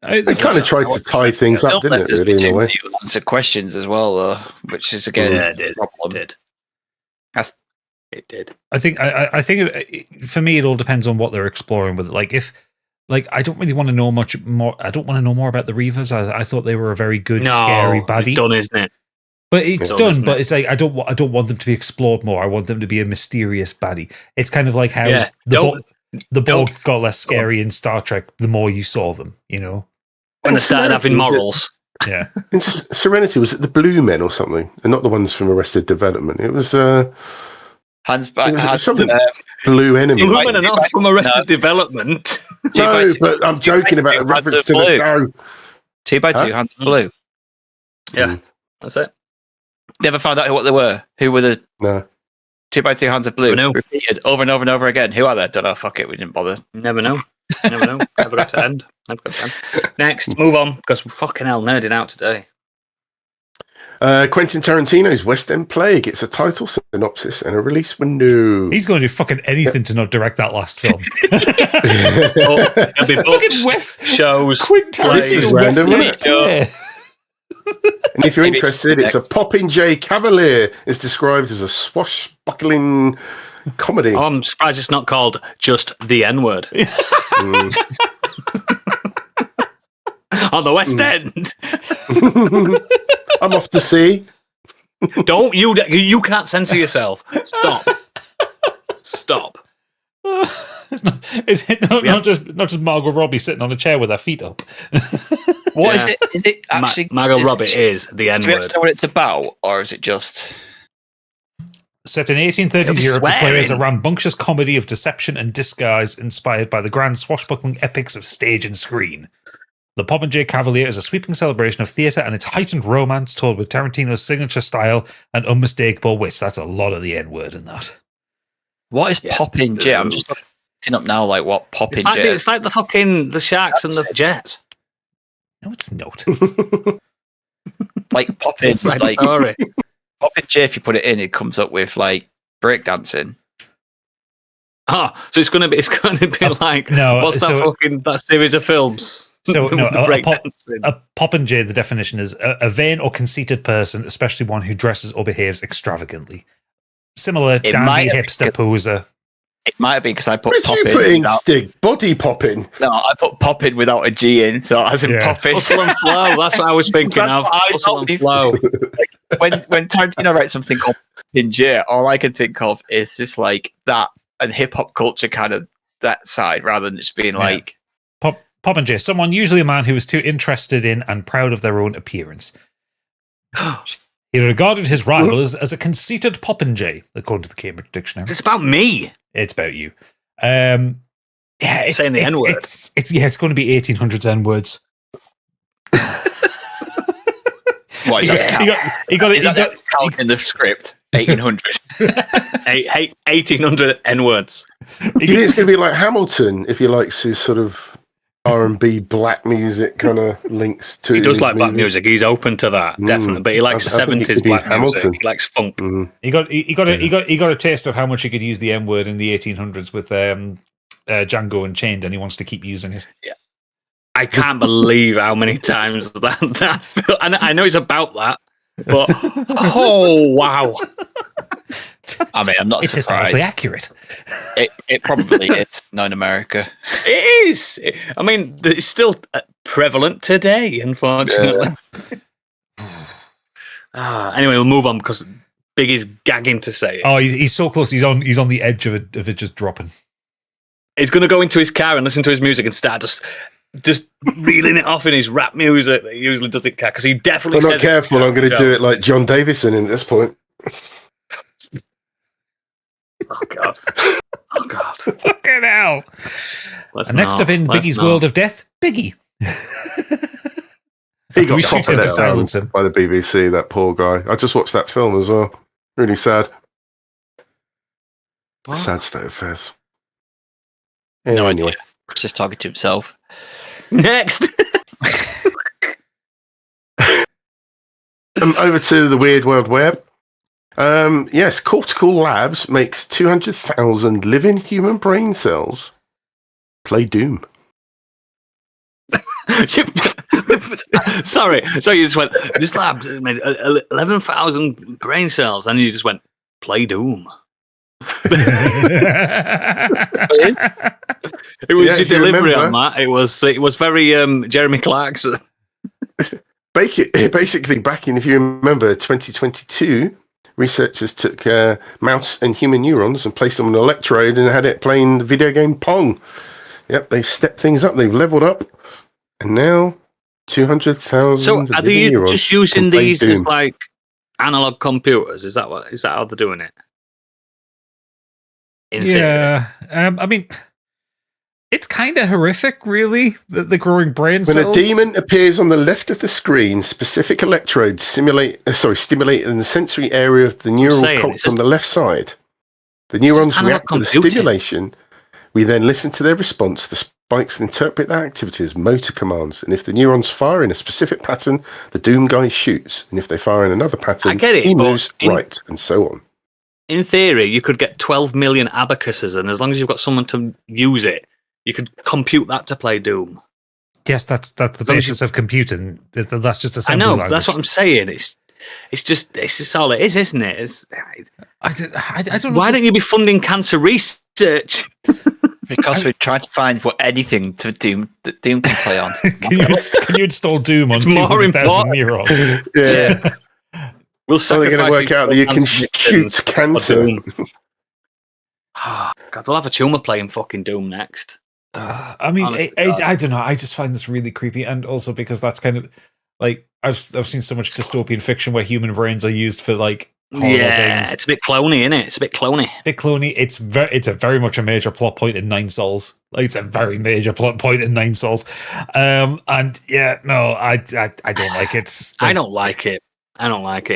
They kind of tried to tie things up, Don't didn't let it, us really, be in a too way? many unanswered questions as well, though, which is again Yeah, it did. a problem. It did. That's- It did. I think for me it all depends on what they're exploring with it. I don't really want to know much more. I don't want to know more about the Reavers. I thought they were a very good, scary baddie. It's done, isn't it? But it's Done, done. isn't But it? it's like I don't want them to be explored more. I want them to be a mysterious baddie. It's kind of like how Yeah. the Don't- Borg got less scary in Star Trek the more you saw them. You know. When they started having Serenity, was it- morals. Yeah. In Serenity, was it the Blue Men or something? And not the ones from Arrested Development. It was Hans, It was Hans something- Blue Enemy. You The might- women are you not might- from Arrested no. Development. No, but I'm joking about the Hands reference of to the Blue. show. 2x2, Huh? Hands of Blue. Yeah, that's it. Never found out what they were. Who were the No. 2x2 Hands of Blue? Never know. Repeated over and over and over again. Who are they? Don't know. Fuck it. We didn't bother. Never know. Never know. Never got to end. Never got to end. Next, move on, because we're fucking hell nerding out today. Quentin Tarantino's West End play gets a title, synopsis, and a release window. He's going to do fucking anything to not direct that last film. Oh, there'll be books, Fucking West shows. Quentin plays. Tarantino. Random, West isn't End. And if you're interested, it's a Popinjay Cavalier. It's described as a swashbuckling comedy. Oh, I'm surprised it's not called just the N-word. On the West End. I'm off to sea. Don't you can't censor yourself. Stop. Is it not just Margot Robbie sitting on a chair with her feet up? What is it? Is it actually Margot Robbie is the Do we have N-word. to know what it's about, or is it just? Set in 1830s It'll be Europe, the play is a swearing. rambunctious comedy of deception and disguise inspired by the grand swashbuckling epics of stage and screen. The Popinjay Cavalier is a sweeping celebration of theatre and its heightened romance told with Tarantino's signature style and unmistakable wit. That's a lot of the N-word in that. What is popping J? I'm just looking up now, like what popping J. It's like the fucking the Sharks and the Jets. No, it's not. Like popping, Side like story. popping J. If you put it in, it comes up with like breakdancing. Oh, so it's gonna be like No, what's that series of films? So no, With the breakdancing. a Popinjay, the definition is a vain or conceited person, especially one who dresses or behaves extravagantly. Similar It dandy might have hipster been- poser. It might have been because I put What did you popping. put in, without- Stig? Body popping. No, I put popping without a G in, so as in Yeah. popping. Hustle and Flow. That's what I was thinking That's of. what I Hustle thought and Flow. when Tarantino writes something called popping J, all I can think of is just like that and hip hop culture kind of that side, rather than just being like. Popinjay, someone, usually a man who is too interested in and proud of their own appearance. He regarded his rival as a conceited popinjay, according to the Cambridge Dictionary. It's about me. It's about you. Yeah, it's Saying the N-word. It's going to be 1800s N-words. What is that? Is that count in the script? 1800. 1800 N-words. Do you think it's going to be like Hamilton if he likes his sort of R&B black music kind of links to He does his like black movies? music. He's open to that, definitely. But he likes I think it 70s could be black Hamilton. music. He likes funk. Mm. He got a taste of how much he could use the N-word in the 1800s with Django Unchained, and he wants to keep using it. I can't believe how many times that I know it's about that, but oh wow. I mean, I'm not It's surprised. historically accurate. It probably is. Not in America. It is. I mean, it's still prevalent today, unfortunately. Anyway, we'll move on because Biggie's gagging to say it. Oh, he's so close. He's on the edge of it just dropping. He's going to go into his car and listen to his music and start just reeling it off in his rap music that he usually does it because he definitely If I'm says not careful, I'm going to do it like John Davison at this point. Oh god. Oh god. Fucking hell. Let's And next not. up in Let's Biggie's not. World of Death, Biggie. He We shoot him to proper let silence down him. by the BBC, that poor guy. I just watched that film as well. Really sad. What? Sad state of affairs. No Anyway. idea. Just talking to himself. Next. Over to the Weird World Web. Yes, Cortical Labs makes 200,000 living human brain cells play Doom. Sorry, you just went. This lab made 11,000 brain cells, and you just went play Doom. It was Yeah, your if you delivery on remember. that. It was very Jeremy Clarkson. Basically, back in, if you remember, 2022, researchers took mouse and human neurons and placed them on an electrode and had it playing the video game Pong. Yep, they've stepped things up. They've leveled up. And now, 200,000 So are they neurons just using can play these as Doom. like analog computers? Is that how they're doing it? In theory. Yeah. I mean, it's kind of horrific, really, the growing brain When cells. a demon appears on the left of the screen, specific electrodes stimulate in the sensory area of the neural saying, cortex it's just- on the left side. The just neurons analog react to the computing. stimulation. We then listen to their response. The spikes interpret that activity as motor commands. And if the neurons fire in a specific pattern, the Doom guy shoots. And if they fire in another pattern, I get it, he but moves right, and so on. In theory, you could get 12 million abacuses, and as long as you've got someone to use it, you could compute that to play Doom. Yes, that's the basis of computing. That's just I assembly know, language. that's what I'm saying. It's just all it is, isn't it? I don't know. Why don't you be funding cancer research? Because we're trying to find anything to Doom that Doom can play on. Can you install Doom on It's more 200,000 neurons? Yeah. We'll So they're going to work out that you can shoot cancer. Oh, God, they'll have a tumor playing fucking Doom next. I mean, I don't know. I just find this really creepy, and also because that's kind of like I've seen so much dystopian fiction where human brains are used for like horrible things. It's a bit clony, isn't it? It's a bit clony. It's a very much a major plot point in Nine Souls. Like it's a very major plot point in Nine Souls. And yeah, no, I don't like it. I don't like it. I don't like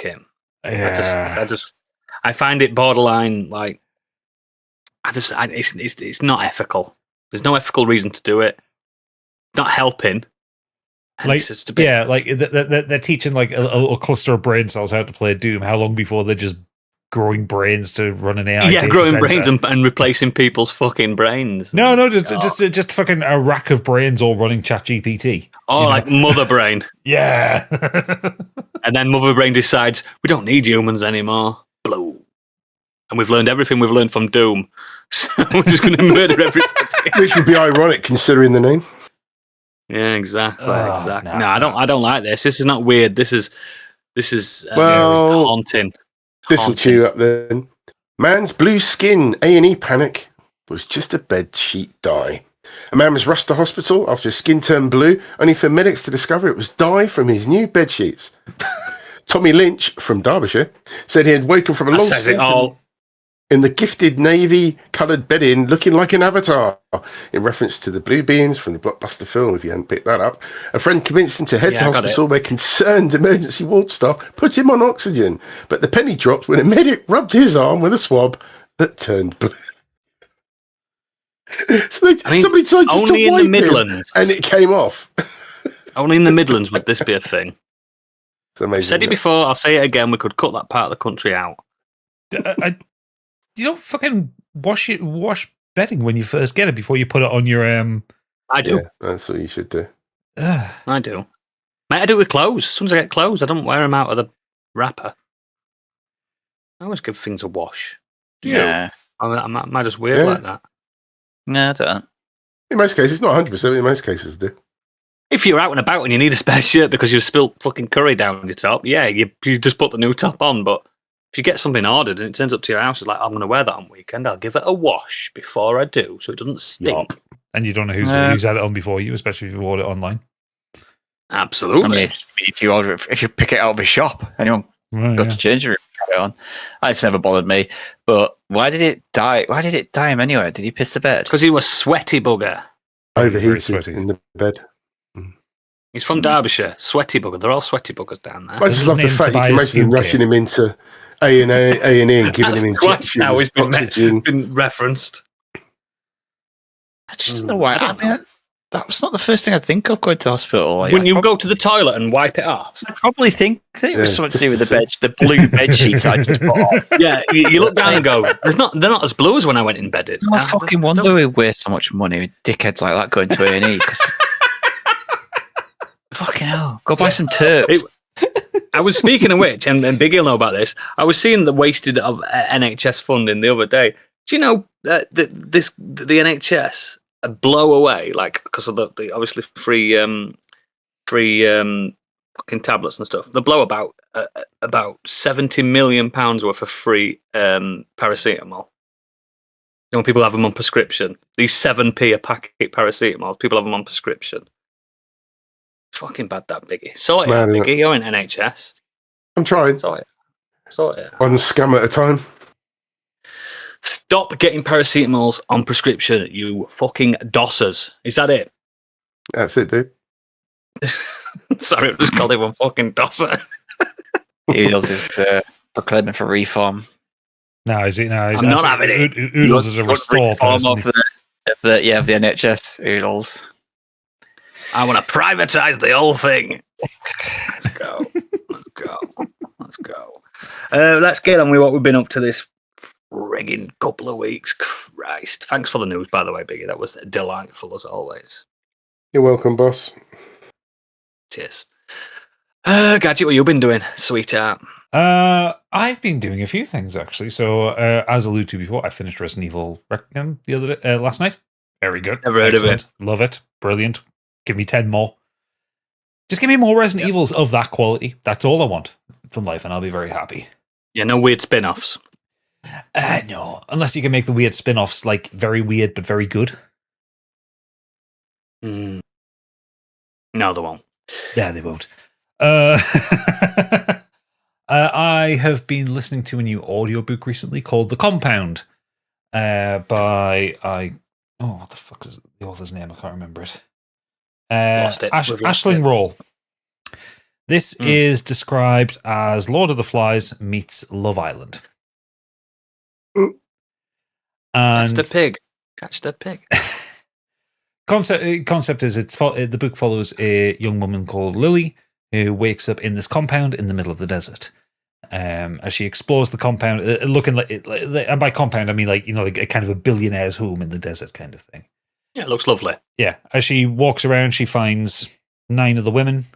it. Yeah. I find it borderline like. It's not ethical. There's no ethical reason to do it. Not helping. And Like, it's just a bit, yeah, like they're teaching like a little cluster of brain cells how to play Doom. How long before they're just growing brains to run an AI? Data growing center? brains and replacing people's fucking brains. No, just fucking a rack of brains all running ChatGPT. Oh, like Mother Brain. Yeah. And then Mother Brain decides we don't need humans anymore. Blow. And we've learned everything we've learned from Doom. So we're just going to murder everybody. Which would be ironic considering the name. Yeah, exactly. Oh, Exactly. no. No, I don't like this. This is not weird. This is Well, haunting. This will cheer you up then. Man's blue skin, A&E panic, was just a bed sheet dye. A man was rushed to hospital after his skin turned blue, only for medics to discover it was dye from his new bed sheets. Tommy Lynch from Derbyshire said he had woken from a That long says sleep it all. in the gifted navy-coloured bedding looking like an avatar, in reference to the blue beans from the blockbuster film, if you hadn't picked that up. A friend convinced him to head to I got hospital where concerned emergency ward staff put him on oxygen, but the penny dropped when a medic rubbed his arm with a swab that turned blue. So somebody decided just only to in wipe the him, Midlands. and it came off. Only in the Midlands would this be a thing. It's amazing. I've said it before, I'll say it again, we could cut that part of the country out. You don't fucking wash bedding when you first get it before you put it on your I do. Yeah, that's what you should do. I do. Mate, I do it with clothes. As soon as I get clothes, I don't wear them out of the wrapper. I always give things a wash. Do you? Yeah. Am I just weird like that? No, I don't. In most cases, not 100%, but in most cases, I do. If you're out and about and you need a spare shirt because you've spilt fucking curry down your top, yeah, you just put the new top on. But if you get something ordered and it turns up to your house, it's like, I'm going to wear that on weekend, I'll give it a wash before I do so it doesn't stink. Yep. And you don't know who's had it on before you, especially if you ordered it online. Absolutely. I mean, if you order it, if you pick it out of a shop, anyone go to change it, try it on. It's never bothered me. But why did it die? Why did it die him anyway? Did he piss the bed? Because he was sweaty bugger. Overheated sweaty. in the bed. He's from Derbyshire. Sweaty bugger. They're all sweaty buggers down there. I just love the name fact you can Tobias imagine him Fuke. rushing him into A&E and giving That's him twice injections now of he's oxygen. been referenced. I just don't know why. I mean, that was not the first thing I'd think of going to hospital. Like, Wouldn't you go to the toilet and wipe it off? I probably think it was Yeah, something to just do with to the blue bed sheets I just put on. Yeah, you look down and go, they're not as blue as when I went in bed. I fucking wonder we waste so much money with dickheads like that going to A&E. Fucking hell. Go buy some Turks. I was speaking of which, and Biggie will know about this, I was seeing the wasted of NHS funding the other day. Do you know the NHS blow away, like, because of the obviously free fucking tablets and stuff? They blow about £70 million worth of free paracetamol. You know, when people have them on prescription. These 7p a packet paracetamols, people have them on prescription. It's fucking bad, that Biggie. Sort it out, Man, Biggie. You're in NHS. I'm trying. Sort it out. One scam at a time. Stop getting paracetamols on prescription, you fucking dossers. Is that it? That's it, dude. Sorry, I just called him one fucking dosser. Oodles is proclaiming for reform. No, is it? No, I'm not having it. Oodles is a restore person. Of the NHS. Oodles. I want to privatize the whole thing. Let's go. Let's go. Let's get on with what we've been up to this frigging couple of weeks. Christ. Thanks for the news, by the way, Biggie. That was delightful as always. You're welcome, boss. Cheers. Gadget, what you been doing, sweetheart? I've been doing a few things actually. So, as alluded to before, I finished Resident Evil Requiem the other day, last night. Very good. Never heard of it. Love it. Brilliant. Give me 10 more. Just give me more Resident Evils of that quality. That's all I want from life, and I'll be very happy. Yeah, no weird spin-offs. No, unless you can make the weird spin-offs like very weird but very good. No, they won't. Yeah, they won't. I have been listening to a new audiobook recently called The Compound by what the fuck is the author's name? I can't remember it. Lost it. Aisling Rawle. This is described as Lord of the Flies meets Love Island. And Catch the pig. Concept is the book follows a young woman called Lily who wakes up in this compound in the middle of the desert. As she explores the compound, looking like, and by compound I mean like a kind of a billionaire's home in the desert kind of thing. Yeah, it looks lovely. Yeah, as she walks around, she finds 9 of the women,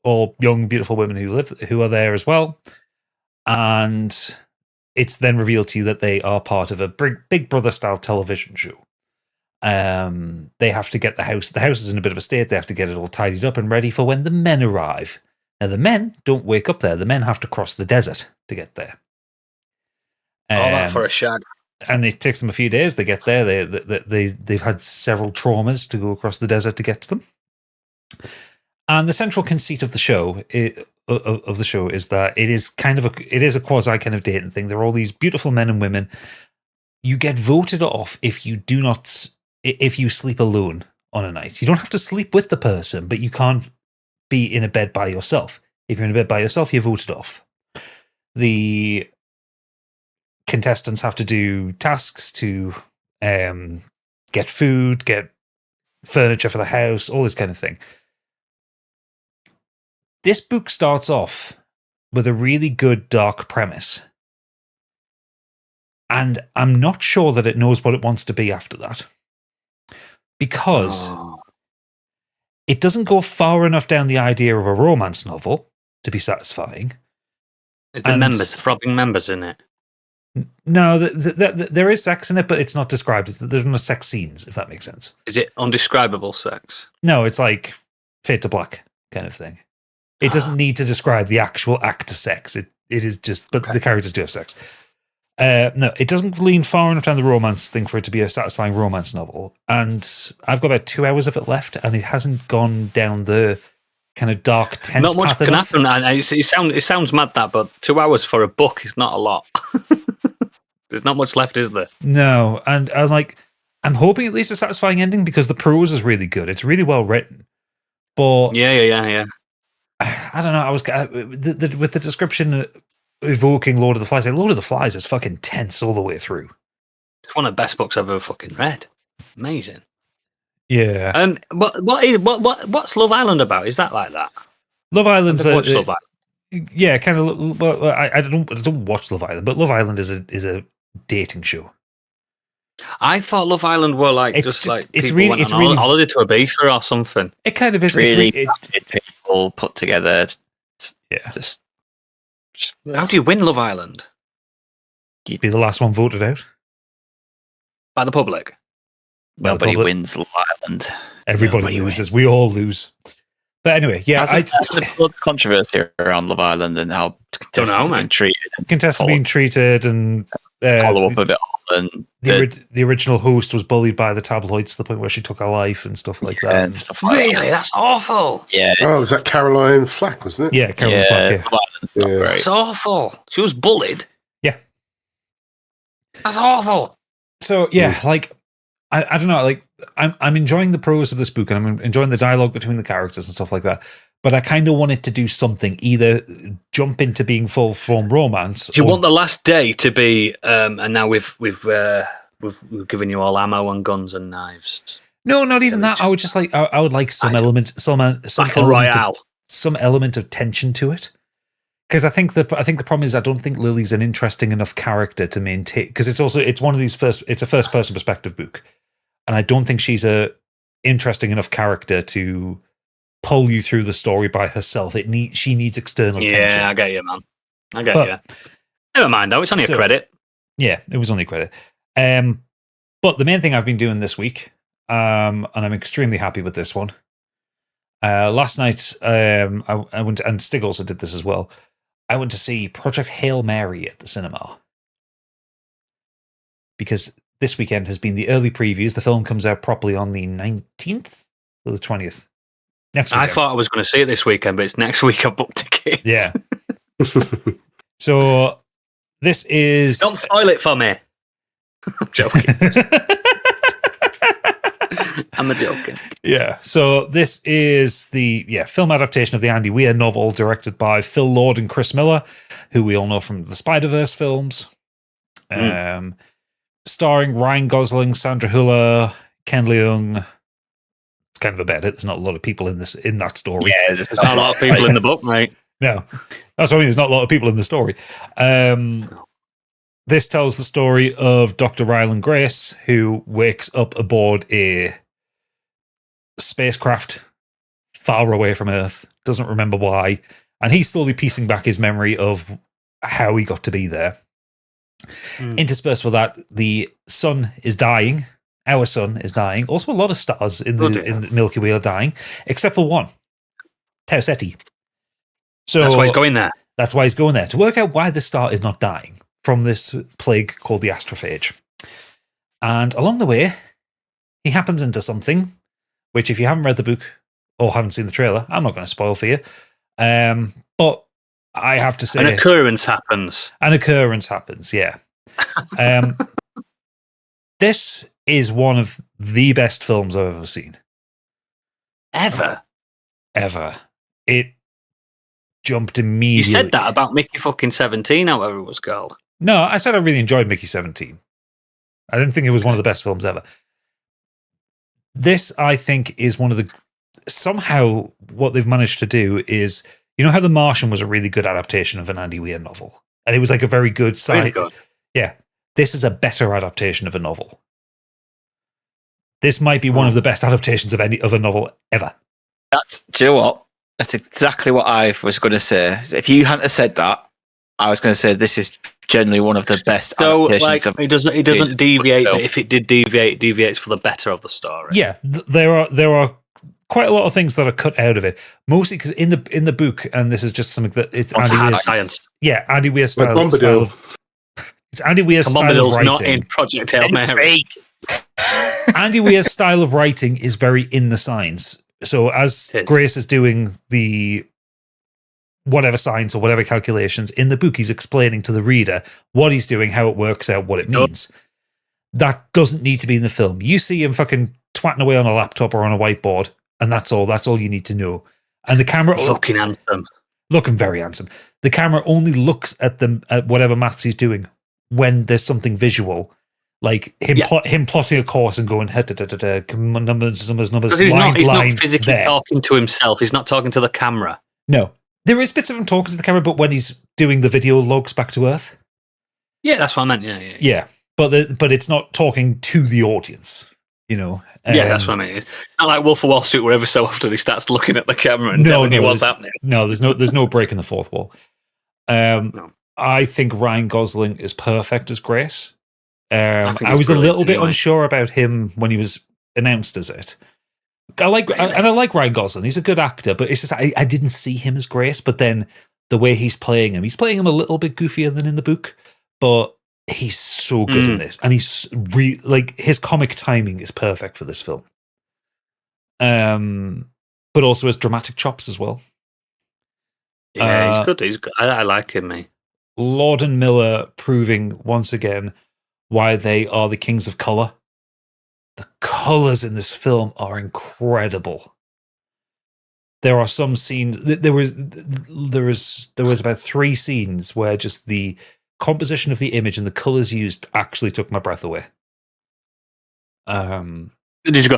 all young, beautiful women who are there as well, and it's then revealed to you that they are part of a Big Brother style television show. They have to get the house. The house is in a bit of a state. They have to get it all tidied up and ready for when the men arrive. Now, the men don't wake up there. The men have to cross the desert to get there. All that for a shag. And it takes them a few days. They get there. They've had several traumas to go across the desert to get to them. And the central conceit of the show is that it is a quasi kind of dating thing. There are all these beautiful men and women. You get voted off if you sleep alone on a night. You don't have to sleep with the person, but you can't be in a bed by yourself. If you're in a bed by yourself, you're voted off. The contestants have to do tasks to get food, get furniture for the house, all this kind of thing. This book starts off with a really good dark premise. And I'm not sure that it knows what it wants to be after that. Because it doesn't go far enough down the idea of a romance novel to be satisfying. Is the throbbing members in it? No, there is sex in it, but it's not described. There's no sex scenes, if that makes sense. Is it undescribable sex? No, it's like Fade to Black kind of thing. It doesn't need to describe the actual act of sex. It is just, but the characters do have sex. No, it doesn't lean far enough down the romance thing for it to be a satisfying romance novel. And I've got about 2 hours of it left, and it hasn't gone down the kind of dark, tense not much path can enough. happen. And it sounds mad that, but 2 hours for a book is not a lot. There's not much left, is there? No, and I'm hoping at least a satisfying ending because the prose is really good. It's really well written. But yeah. I don't know. I was with the description evoking Lord of the Flies. Like, Lord of the Flies is fucking tense all the way through. It's one of the best books I've ever fucking read. Amazing. Yeah. What's Love Island about? Is that like that? Love Island's Love Island. Yeah, kind of. Well, I don't watch Love Island, but Love Island is a dating show. I thought Love Island were like it's people really, went it's on really holiday to Ibiza or something. It kind of is Really people put together. Yeah. Just How do you win Love Island? You'd be the last one voted out By the public? nobody wins Love Island. Everybody Nobody loses. We all lose. But anyway, yeah, That's the controversy around Love Island and how contestants have been treated. Contestants being treated and Follow up a bit on the original host was bullied by the tabloids to the point where she took her life and stuff like that. and stuff like Really? That's awful. Yeah. Oh, was that Caroline Flack, wasn't it? Yeah, Caroline Flack, yeah. Love Island's not Yeah. great. That's awful. She was bullied? Yeah. That's awful. So yeah, like I don't know, like I'm enjoying the prose of this book and I'm enjoying the dialogue between the characters and stuff like that. But I kind of want it to do something, either jump into being full form romance. Do you want the last day to be? And now we've given you all ammo and guns and knives. No, not even that. I would just like I would like some Battle element, Royale. some element of tension to it. because I think the problem is I don't think Lily's an interesting enough character to maintain, because it's one of these it's a first person perspective book, and I don't think she's a interesting enough character to pull you through the story by herself. She needs external tension. Yeah, I get you, man. I get you. Never mind though, it's only a credit. Yeah, it was only a credit. But the main thing I've been doing this week, and I'm extremely happy with this one. Last night, I went, and Stig also did this as well. I went to see Project Hail Mary at the cinema because this weekend has been the early previews. The film comes out properly on the 19th or the 20th. Next weekend. I thought I was going to see it this weekend, but it's next week. I've booked tickets. Yeah. So this is. Don't spoil it for me. I'm joking. I'm a joking. Yeah. So this is the film adaptation of the Andy Weir novel, directed by Phil Lord and Chris Miller, who we all know from the Spider-Verse films. Starring Ryan Gosling, Sandra Hüller, Ken Leung. It's kind of about it. There's not a lot of people in that story. Yeah, there's not a lot of people in the book, mate. No, that's what I mean. There's not a lot of people in the story. This tells the story of Dr. Ryland Grace, who wakes up aboard a spacecraft far away from Earth, doesn't remember why, and he's slowly piecing back his memory of how he got to be there. Interspersed with that, the sun is dying. Our sun is dying. Also, a lot of stars in the Milky Way are dying, except for one, Tau Ceti. So that's why he's going there. That's why he's going there, to work out why the star is not dying from this plague called the astrophage. And along the way, he happens into something, which if you haven't read the book or haven't seen the trailer, I'm not going to spoil for you. But I have to say... An occurrence happens. Yeah. This is one of the best films I've ever seen. Ever. It jumped immediately. You said that about Mickey fucking 17, however it was called. No, I said I really enjoyed Mickey 17. I didn't think it was one of the best films ever. This, I think, is one of the... Somehow, what they've managed to do is... You know how The Martian was a really good adaptation of an Andy Weir novel? And it was like a very good side. Really good. Yeah. This is a better adaptation of a novel. This might be one of the best adaptations of a novel ever. Do you know what? That's exactly what I was going to say. If you hadn't said that, I was going to say this is generally one of the best adaptations of... It doesn't deviate, but if it did deviate, it deviates for the better of the story. Yeah, there are quite a lot of things that are cut out of it. Mostly because in the book, and this is just something that it's Andy Weir's science. Yeah, Andy Weir's style of... It's Andy Weir's style of writing. Not in Project Hail Mary. Andy Weir's style of writing is very in the science. So as Grace is doing the whatever science or whatever calculations, in the book he's explaining to the reader what he's doing, how it works out, what it means. That doesn't need to be in the film. You see him fucking twatting away on a laptop or on a whiteboard, and that's all. That's all you need to know. And the camera... Looking handsome. Looking very handsome. The camera only looks at whatever maths he's doing when there's something visual. Like him plotting a course and going numbers, he's not physically talking to himself. He's not talking to the camera. No, there is bits of him talking to the camera, but when he's doing the video logs back to Earth, yeah, that's what I meant. Yeah. But it's not talking to the audience. You know. Yeah, that's what I mean. It's not like Wolf of Wall Street, where every so often he starts looking at the camera and telling you what's happening. No, there's no breaking the fourth wall. No. I think Ryan Gosling is perfect as Grace. I was a little bit unsure about him when he was announced as it. I like Ryan Gosling. He's a good actor, but it's just I didn't see him as Grace. But then the way he's playing him a little bit goofier than in the book, but he's so good in this, and he's his comic timing is perfect for this film. But also his dramatic chops as well. Yeah, he's good. He's good. I like him, mate. Lord and Miller proving once again why they are the kings of colour. The colours in this film are incredible. There are some scenes. There was about 3 scenes where just the composition of the image and the colours used actually took my breath away. Did you go?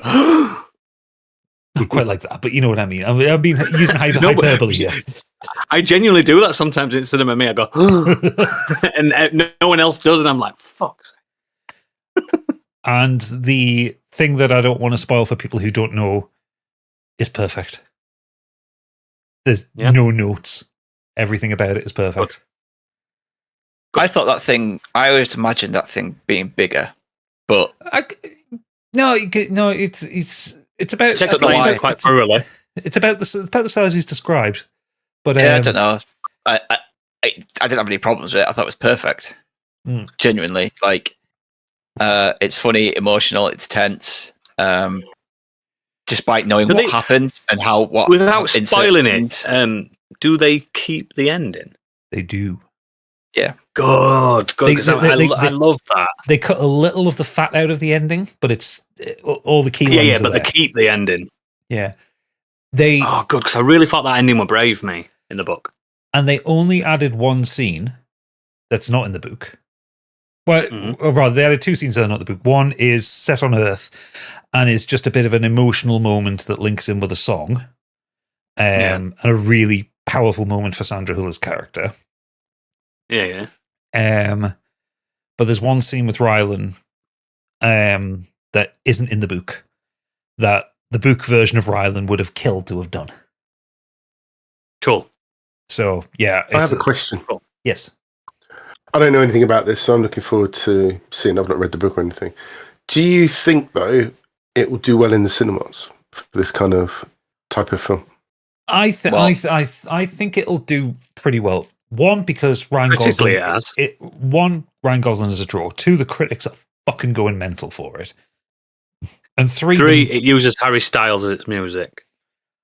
Not quite like that, but you know what I mean. I've been using hyperbole here. I genuinely do that sometimes in cinema. Me, I go, and no one else does, and I'm like, fuck. And the thing that I don't want to spoil for people who don't know is perfect. There's no notes. Everything about it is perfect. I thought that thing. I always imagined that thing being bigger, but no, it's about. Check out the wire quite thoroughly. It's about the size he's described. But yeah, I don't know. I didn't have any problems with it. I thought it was perfect. Genuinely, like, it's funny, emotional, it's tense. Despite knowing what happens and without spoiling it, do they keep the ending? They do. Yeah. Good. I love that. They cut a little of the fat out of the ending, but it's all the key. Yeah, but they keep the ending. Yeah. Good, because I really thought that ending would brave me in the book. And they only added one scene that's not in the book. Well, or rather, they added two scenes that are not in the book. One is set on Earth and is just a bit of an emotional moment that links in with a song. And a really powerful moment for Sandra Huller's character. Yeah. But there's one scene with Rylan that isn't in the book that the book version of Rylan would have killed to have done. Cool. So, yeah. I have a question. Cool. Yes. I don't know anything about this, so I'm looking forward to seeing. I've not read the book or anything. Do you think, though, it will do well in the cinemas for this kind of type of film? I think it'll do pretty well. One, because Ryan Gosling. Ryan Gosling is a draw. Two, the critics are fucking going mental for it. And three, it uses Harry Styles as its music.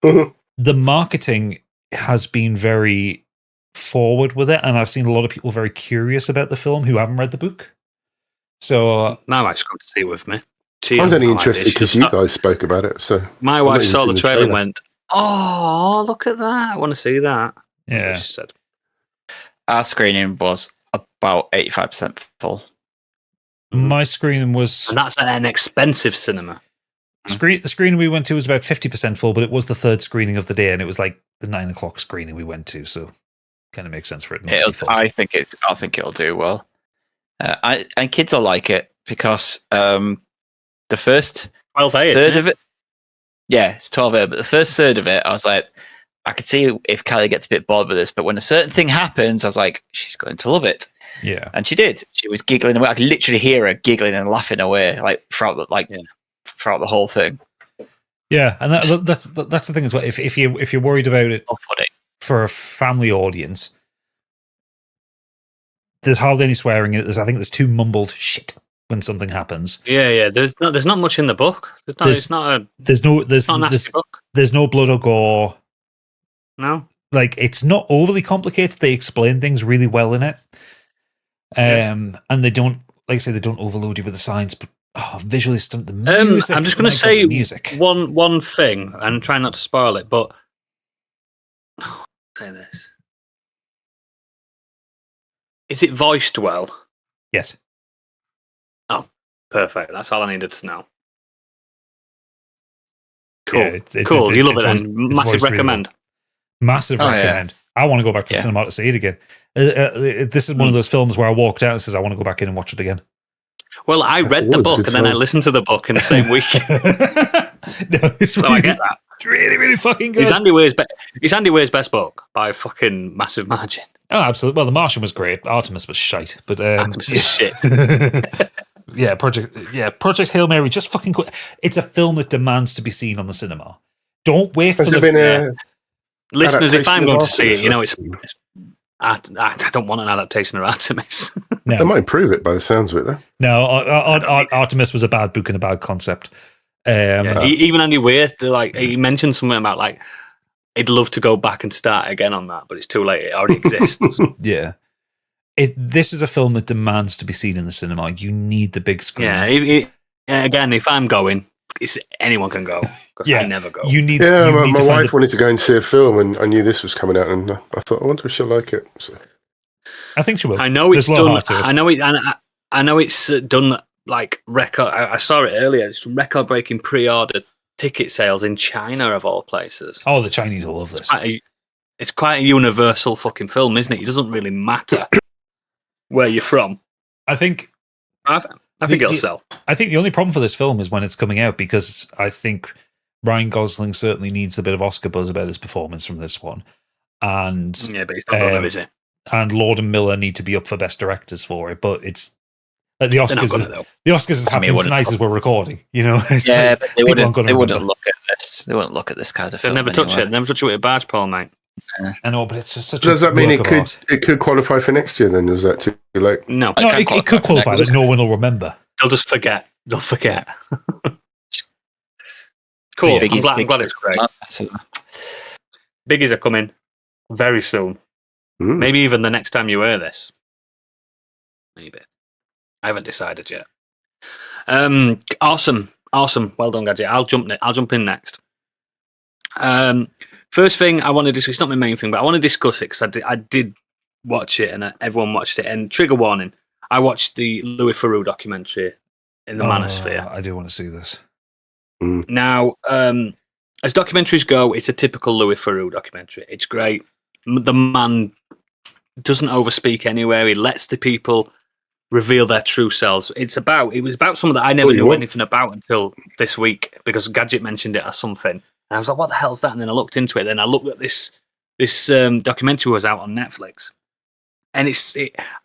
The marketing has been very forward with it, and I've seen a lot of people very curious about the film who haven't read the book. So my wife's come to see it with me. I was only interested because you guys spoke about it. So my wife saw the trailer and went, "Oh, look at that! I want to see that." Yeah, she said. Our screening was about 85% full. My screening was, and that's at an expensive cinema. The screening we went to was about 50% full, but it was the third screening of the day, and it was like the 9:00 screening we went to, so kind of makes sense for it not to be full. I think it'll do well, and kids will like it because the first 12A third of it, it's 12A, but the first third of it, I was like, I could see if Kelly gets a bit bored with this, but when a certain thing happens, I was like, she's going to love it. Yeah, and she did. She was giggling away. I could literally hear her giggling and laughing away, like throughout the whole thing. Yeah, and that's the thing as well. If you're worried about it for a family audience, there's hardly any swearing in it. I think there's too mumbled shit when something happens. Yeah. There's not much in the book. There's not a nasty book. There's no blood or gore. No. Like, it's not overly complicated. They explain things really well in it. And they don't, like I say, they don't overload you with the science, but visually stunning. The music. I'm just going to say one thing and try not to spoil it, but say this. Is it voiced well? Yes. Oh, perfect. That's all I needed to know. Cool. Yeah, cool. You love it then. Massive recommend. Really Massive recommend. Yeah. I want to go back to the cinema to see it again. This is one of those films where I walked out and says, I want to go back in and watch it again. Well, I read the book and then I listened to the book in the same week. I get that. It's really, really fucking good. It's Andy Weir's best book by a fucking massive margin. Oh, absolutely. Well, The Martian was great. Artemis was shite. But Artemis is shit. Project Hail Mary, just fucking cool. It's a film that demands to be seen on the cinema. Don't wait for the... Listeners, if I'm going to see it, I don't want an adaptation of Artemis. No. They might improve it by the sounds of it, though. No, Artemis was a bad book and a bad concept. Even Andy Weir, he mentioned something about he'd love to go back and start again on that, but it's too late. It already exists. Yeah. This is a film that demands to be seen in the cinema. You need the big screen. Yeah. Again, if I'm going, anyone can go. I never go. My wife wanted to go and see a film, and I knew this was coming out, and I thought, I wonder if she'll like it. So. I think she will. I know it's done. I know it's done like record. I saw it earlier. It's record-breaking pre-order ticket sales in China, of all places. Oh, the Chinese will love this. it's quite a universal fucking film, isn't it? It doesn't really matter where you're from. I think I think it'll sell. I think the only problem for this film is when it's coming out, because I think Ryan Gosling certainly needs a bit of Oscar buzz about his performance from this one, and Yeah, but he's not going to, is he? and Lord and Miller need to be up for best directors for it. But it's the Oscars. The Oscars is happening tonight as we're recording. You know, but they wouldn't look at this. They wouldn't look at this kind of film. They'll never touch it. Never touch it with a barge pole, mate. I know, but it's just such. Does a that mean work of art. it could qualify for next year? Then was that too late? No, it could qualify, but no one will remember. They'll just forget. They'll forget. Cool. Yeah, I'm glad it's great. Biggies are coming very soon. Maybe even the next time you hear this. Maybe. I haven't decided yet. Awesome. Well done, Gadget. I'll jump in next. First thing I want to discuss, it's not my main thing, but I want to discuss it because I did watch it and everyone watched it. And trigger warning, I watched the Louis Theroux documentary in the Manosphere. I do want to see this. Now, as documentaries go, it's a typical Louis Theroux documentary. It's great. The man doesn't overspeak anywhere. He lets the people reveal their true selves. It was about someone that I never knew anything about until this week because Gadget mentioned it as something. And I was like, what the hell's that? And then I looked into it. Then I looked at this documentary was out on Netflix. And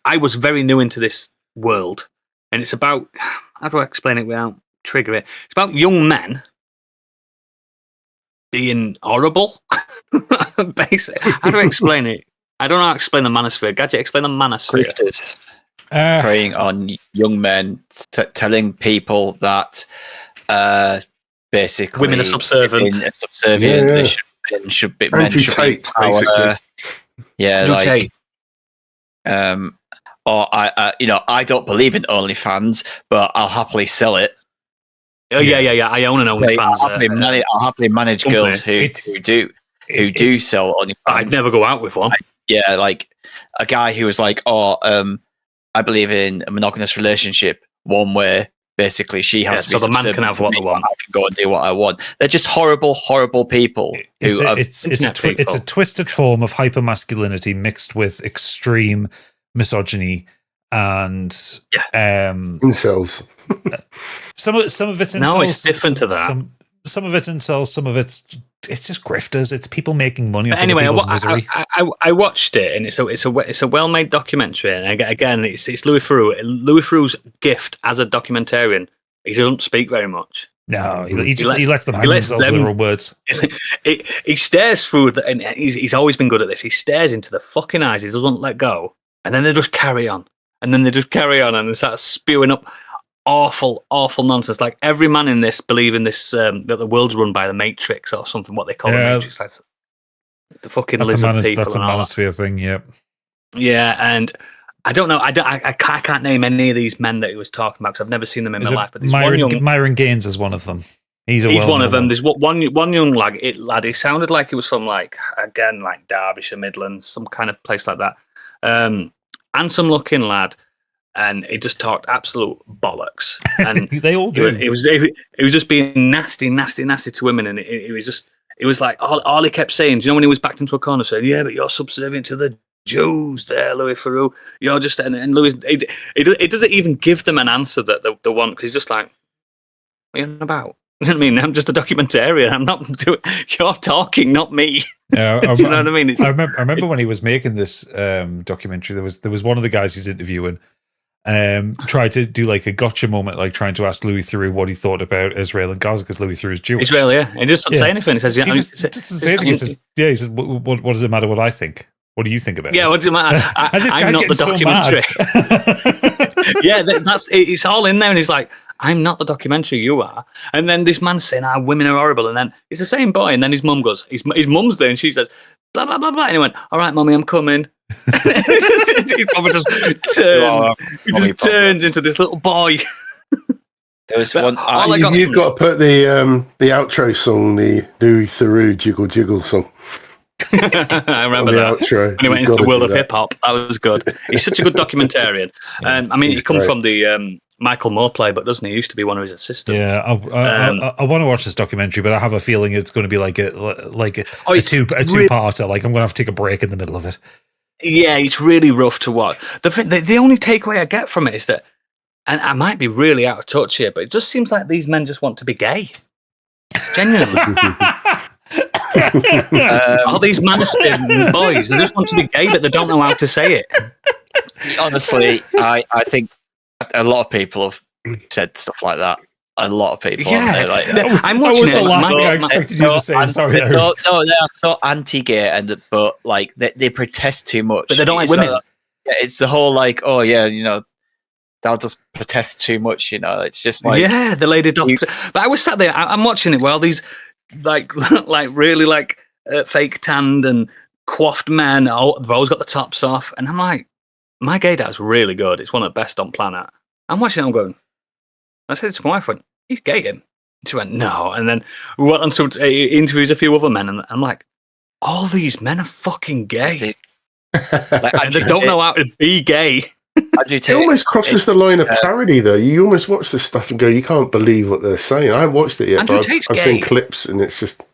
I was very new into this world. And it's about, how do I explain it without triggering it? It's about young men being horrible. Basically. How do I explain it? I don't know how to explain the Manosphere. Gadget, explain the Manosphere. Grifters. Preying on young men, telling people that basically women are subservient. They should be men should be in power. Basically. Yeah, Tate. Or I don't believe in OnlyFans, but I'll happily sell it. Oh yeah. I own an OnlyFans. I'll happily manage girls who do sell OnlyFans. I'd never go out with one. Like a guy who was like, I believe in a monogamous relationship, one where basically she has to be. So the man can have what they want. I can go and do what I want. They're just horrible, horrible people. It's a twisted form of hypermasculinity mixed with extreme misogyny and incels. Some of it's incels. No, it's different to that. Some of it's incels. Some of it's just grifters. It's people making money off anyway, people's misery. I watched it, and it's a well-made documentary. And again, it's Louis Theroux. Louis Theroux's gift as a documentarian. He doesn't speak very much. No, he lets them hang themselves with their own words. He stares through, and he's always been good at this. He stares into the fucking eyes. He doesn't let go, and then they just carry on, and they start spewing up awful nonsense. Like every man in this believe in this that the world's run by the Matrix or something. What they call the Matrix, like the fucking lizard people. That's a Manosphere thing. Yep. Yeah, and I don't know. I can't name any of these men that he was talking about because I've never seen them in my life. But Myron Gaines is one of them. He's one of them. There's one young lad. He sounded like he was from like Derbyshire Midlands, some kind of place like that. Handsome looking lad. And he just talked absolute bollocks. And they all do. It was just being nasty to women. And it was like, all he kept saying, do you know when he was backed into a corner saying, yeah, but you're subservient to the Jews there, Louis Theroux. You're just, and Louis, it doesn't even give them an answer that they want, because he's just like, what are you about? You know what I mean? I'm just a documentarian. I'm not doing, you're talking, not me. Yeah, do you know what I mean? I remember when he was making this documentary, there was one of the guys he's interviewing tried to do like a gotcha moment, like trying to ask Louis Theroux what he thought about Israel and Gaza, because Louis Theroux is Jewish. Israel, yeah. He just doesn't say anything. He says, he doesn't say anything. He says, what does it matter what I think? What do you think about it? Yeah, what does it matter? I'm not the documentary. Yeah, it's all in there, and he's like, I'm not the documentary, you are. And then this man's saying, women are horrible. And then it's the same boy. And then his mum goes, his mum's there, and she says, blah, blah, blah, blah. And he went, all right, mummy, I'm coming. He probably just turns into this little boy. There was one. You've got to put the outro song, the Louis Theroux Jiggle Jiggle song. I remember the that. outro. When he went You've into the gotta world do of that. hip hop, that was good. He's such a good documentarian. I mean, He's he comes great. from the Michael Moore play, but doesn't he? Used to be one of his assistants. Yeah, I want to watch this documentary, but I have a feeling it's going to be like a two-parter. Like I'm going to have to take a break in the middle of it. Yeah, it's really rough to watch. The only takeaway I get from it is that, and I might be really out of touch here, but it just seems like these men just want to be gay. Genuinely. All these Manosphere boys, they just want to be gay, but they don't know how to say it. Honestly, I think a lot of people have said stuff like that. A lot of people. Yeah, like, I'm That watching was the it. last thing I expected you to say. Sorry, they are so anti-gay, but like they protest too much. But they don't like women. It's the whole like, oh yeah, you know, they'll just protest too much. You know, it's just like yeah, the lady doctor. But I was sat there. I'm watching it while these like really like fake tanned and coiffed men. They've always got the tops off, and I'm like, my gay dad's really good. It's one of the best on planet. I'm watching it. I'm going. I said to my wife, "He's gay, him." She went, "No." And then we went on to interviews a few other men, and I'm like, all these men are fucking gay. And they don't know how to be gay. It almost crosses the line of parody, though. You almost watch this stuff and go, "You can't believe what they're saying." I haven't watched it yet, Andrew but Tate's I've gay. seen clips, and it's just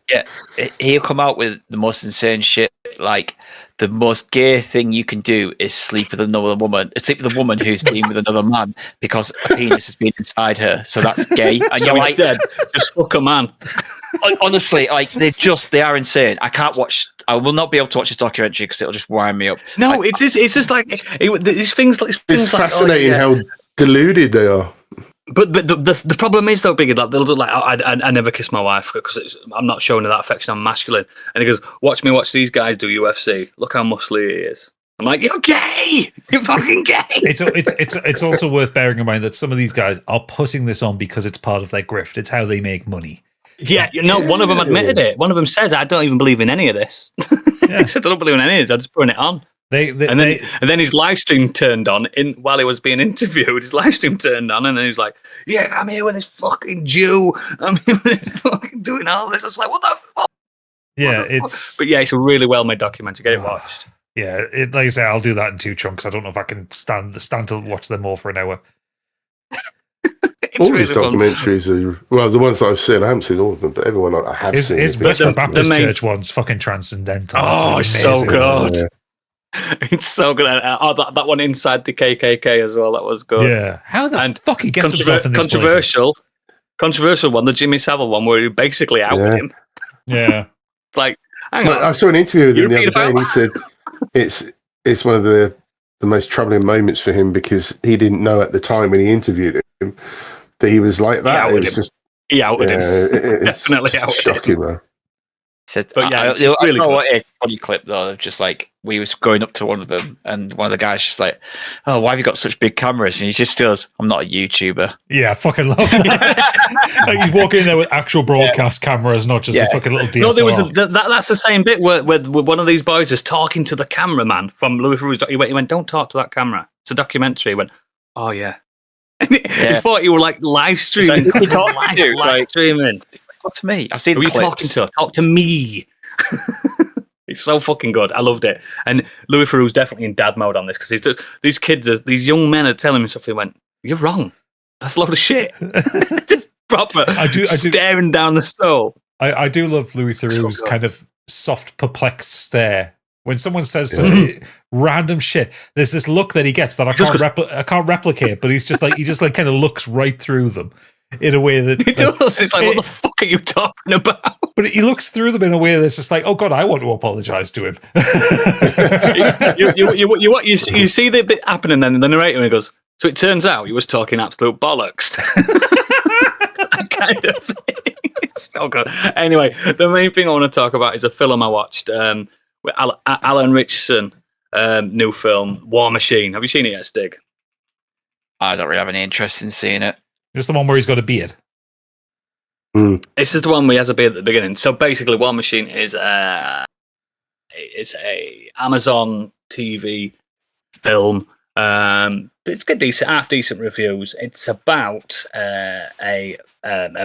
he'll come out with the most insane shit. Like the most gay thing you can do is sleep with another woman. Sleep with a woman who's been with another man because a penis has been inside her. So that's gay. And So you're like, instead, just fuck a man. honestly, like they are insane. I will not be able to watch this documentary because it'll just wind me up. No, it's just like these things. it's fascinating how deluded they are. But the problem is though, Biggie, that they'll do like I never kiss my wife because I'm not showing her that affection. I'm masculine, and he goes, watch these guys do UFC. Look how muscly he is. I'm like, you're gay. You're fucking gay. It's also worth bearing in mind that some of these guys are putting this on because it's part of their grift. It's how they make money. Yeah, one of them admitted it. One of them says, I don't even believe in any of this. He said, I don't believe in any of it. I'm just putting it on. And then his live stream turned on while he was being interviewed. His live stream turned on, and then he was like, "Yeah, I'm here with this fucking Jew. I'm here with this fucking doing all this." I was like, "What the fuck?" Yeah, But yeah, it's a really well made documentary. Get it watched. Yeah, like I say, I'll do that in 2 chunks. I don't know if I can stand to watch them all for an hour. All these documentaries are the ones that I've seen. I haven't seen all of them, but everyone I have seen. His Western Baptist Church one's fucking transcendental. Oh, it's so good. Yeah. It's so good. That one inside the KKK as well. That was good. Yeah. How the fuck he gets himself in this controversial one, the Jimmy Savile one, where he basically outed him. Yeah. Like, hang on. I saw an interview with him the other day, and he said it's one of the most troubling moments for him because he didn't know at the time when he interviewed him that he was like that. He outed him. It's Definitely outed shocking, him. man. But yeah, I really know what a funny clip though. Of just like we was going up to one of them, and one of the guys just like, "Oh, why have you got such big cameras?" And he just goes, "I'm not a YouTuber." Yeah, I fucking love that. Like he's walking in there with actual broadcast cameras, not just a fucking little DSLR. No, there was that's the same bit where one of these boys is talking to the cameraman from Louis Theroux's. He went, "Don't talk to that camera. It's a documentary." He went, "Oh yeah." He thought you were like live streaming. Live streaming. Talk to me. I've seen. Who are you talking to? Talk to me. It's so fucking good. I loved it. And Louis Theroux's definitely in dad mode on this because these kids, these young men are telling him stuff. He went, "You're wrong. That's a load of shit." Just proper. I do staring down the soul. I do love Louis Theroux's kind of soft, perplexed stare. When someone says random shit, there's this look that he gets that I can't replicate, but he just kind of looks right through them in a way that he does. It's like, what the fuck are you talking about? But he looks through them in a way that's just like, oh god, I want to apologize to him. you see the bit happening, then the narrator and he goes, "So it turns out he was talking absolute bollocks." That kind of thing. It's so good. Anyway, the main thing I want to talk about is a film I watched with Alan Richardson, new film, War Machine. Have you seen it yet, Stig? I don't really have any interest in seeing it. Just the one where he's got a beard. This is the one where he has a beard at the beginning. So basically, War Machine is it's a Amazon TV film. It's got half decent reviews. It's about a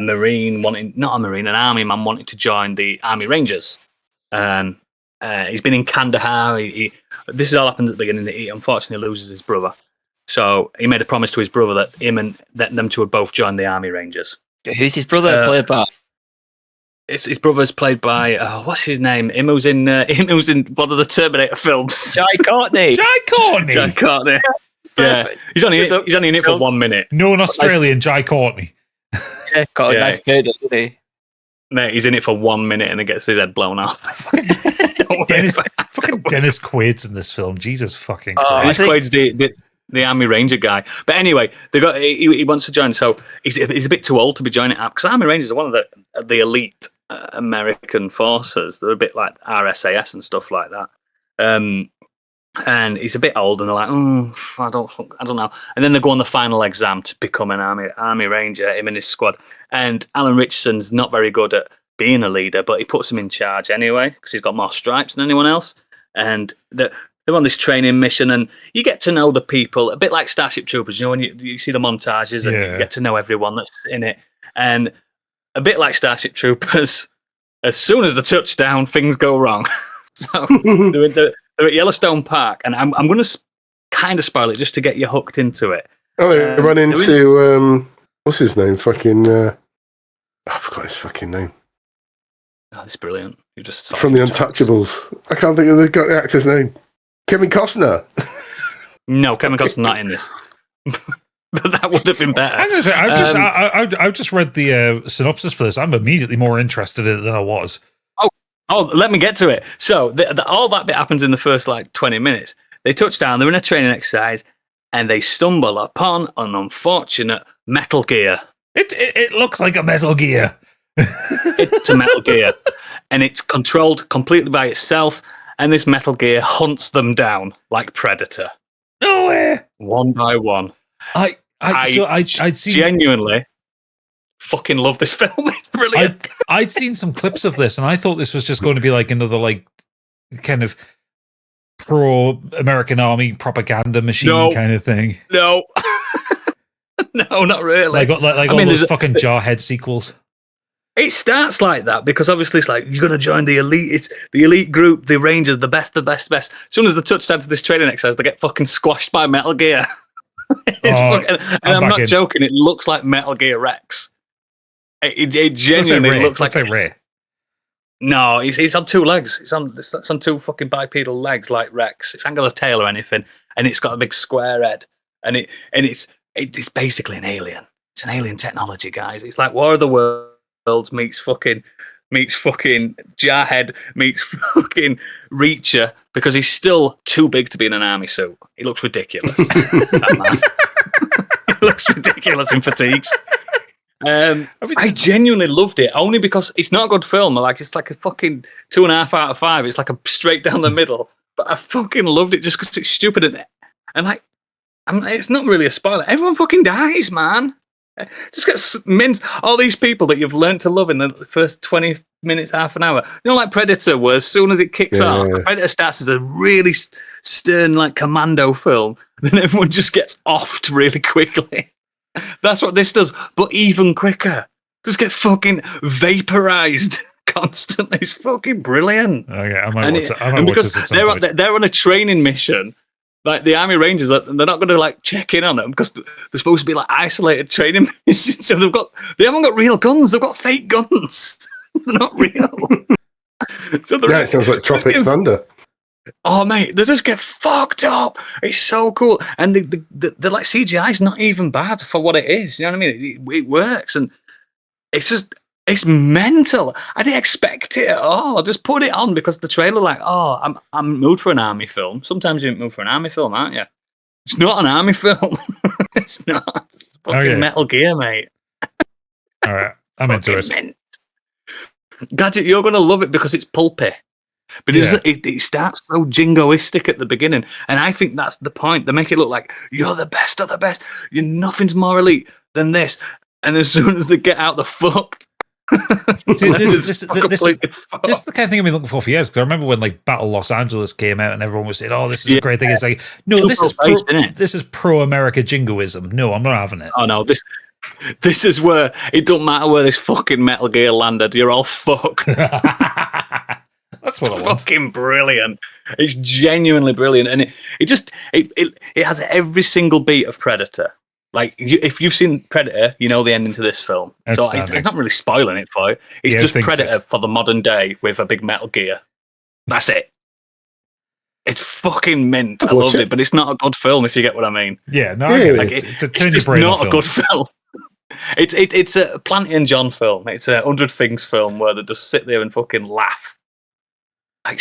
marine an army man wanting to join the Army Rangers. He's been in Kandahar. This all happens at the beginning. He unfortunately loses his brother. So he made a promise to his brother that them two would both join the Army Rangers. Who's his brother played by? His brother's played by what's his name? Him who's in one of the Terminator films. Jai Courtney. Jai Courtney. Yeah, he's only in it for 1 minute. Known Australian Jai Courtney. Yeah, got a nice beard, doesn't he? Mate, he's in it for 1 minute and he gets his head blown off. Dennis Quaid's in this film. Jesus fucking Christ. Dennis Quaid's the Army Ranger guy. But anyway, he wants to join, so he's a bit too old to be joining it up, because Army Rangers are one of the elite American forces. They're a bit like RSAS and stuff like that. And he's a bit old, and they're like, I don't know. And then they go on the final exam to become an Army Ranger, him and his squad. And Alan Richardson's not very good at being a leader, but he puts him in charge anyway, because he's got more stripes than anyone else. And they're on this training mission, and you get to know the people, a bit like Starship Troopers, when you see the montages, and you get to know everyone that's in it. And a bit like Starship Troopers, as soon as the touchdown, things go wrong. So they're at Yellowstone Park, and I'm going to kind of spoil it just to get you hooked into it. Oh, they run into what's his name? I forgot his fucking name. Oh, it's brilliant. You just from the Untouchables. I can't think of the actor's name. Kevin Costner. No, Kevin Costner's not in this. But that would have been better. I've just read the synopsis for this. I'm immediately more interested in it than I was. Oh, let me get to it. So all that bit happens in the first 20 minutes. They touch down, they're in a training exercise, and they stumble upon an unfortunate Metal Gear. It looks like a Metal Gear. It's a Metal Gear, and it's controlled completely by itself, and this Metal Gear hunts them down like Predator. No way! One by one. I'd seen genuinely fucking love this film. It's brilliant. I'd seen some clips of this, and I thought this was just going to be like another kind of pro-American Army propaganda machine kind of thing. No. No, not really. Like all those fucking Jarhead sequels. It starts like that because obviously it's like you're going to join the elite. It's the elite group, the Rangers, the best. As soon as the touchdown to this training exercise, they get fucking squashed by Metal Gear. I'm not joking. It looks like Metal Gear Rex. It genuinely looks like Ray. No, he's on two legs. It's on two fucking bipedal legs like Rex. It's ain't got a tail or anything, and it's got a big square head, and it's basically an alien. It's an alien technology, guys. It's like War of the Worlds meets fucking Jarhead meets fucking Reacher, because he's still too big to be in an army suit. He looks ridiculous. That man. He looks ridiculous in fatigues. I genuinely loved it, only because it's not a good film. It's like a fucking 2.5 out of 5. It's like a straight down the middle. But I fucking loved it just because it's stupid and it's not really a spoiler. Everyone fucking dies, man. Just get minced. All these people that you've learned to love in the first 20 minutes, half an hour. Like Predator, where as soon as it kicks off, Predator starts as a really stern, commando film. Then everyone just gets offed really quickly. That's what this does, but even quicker. Just get fucking vaporized constantly. It's fucking brilliant. Okay, I might watch this at some point. They're on a training mission. Like the Army Rangers, they're not going to check in on them because they're supposed to be isolated training missions. So they haven't got real guns. They've got fake guns. They're not real. It sounds like Tropic Thunder. Oh mate, they just get fucked up. It's so cool, and the CGI's not even bad for what it is. You know what I mean? It works, and it's mental. I didn't expect it at all. I just put it on because the trailer, I'm moved for an army film. Sometimes you're moved for an army film, aren't you? It's not an army film. It's not. It's fucking Metal Gear, mate. All right, I'm into it. Gadget, you're gonna love it because it's pulpy. But it starts so jingoistic at the beginning, and I think that's the point. They make it look like you're the best of the best. Nothing's more elite than this. And as soon as they get out, they're fucked. See, this is the kind of thing I've been looking for years. Because I remember when Battle Los Angeles came out, and everyone was saying, "Oh, this is a great thing." It's like, no, this is pro-America jingoism. No, I'm not having it. Oh no, this is where it don't matter where this fucking Metal Gear landed. You're all fucked. That's what I want. Fucking brilliant. It's genuinely brilliant, and it has every single beat of Predator. Like, if you've seen Predator, you know the ending to this film. So I'm not really spoiling it for you. It's just Predator for the modern day with a big Metal Gear. That's it. It's fucking mint. I love it, but it's not a good film, if you get what I mean. Yeah, no, I get it. Like, it's a turn your brain off film. It's not a good film. It's a Planty and John film. It's a 100 Things film where they just sit there and fucking laugh. I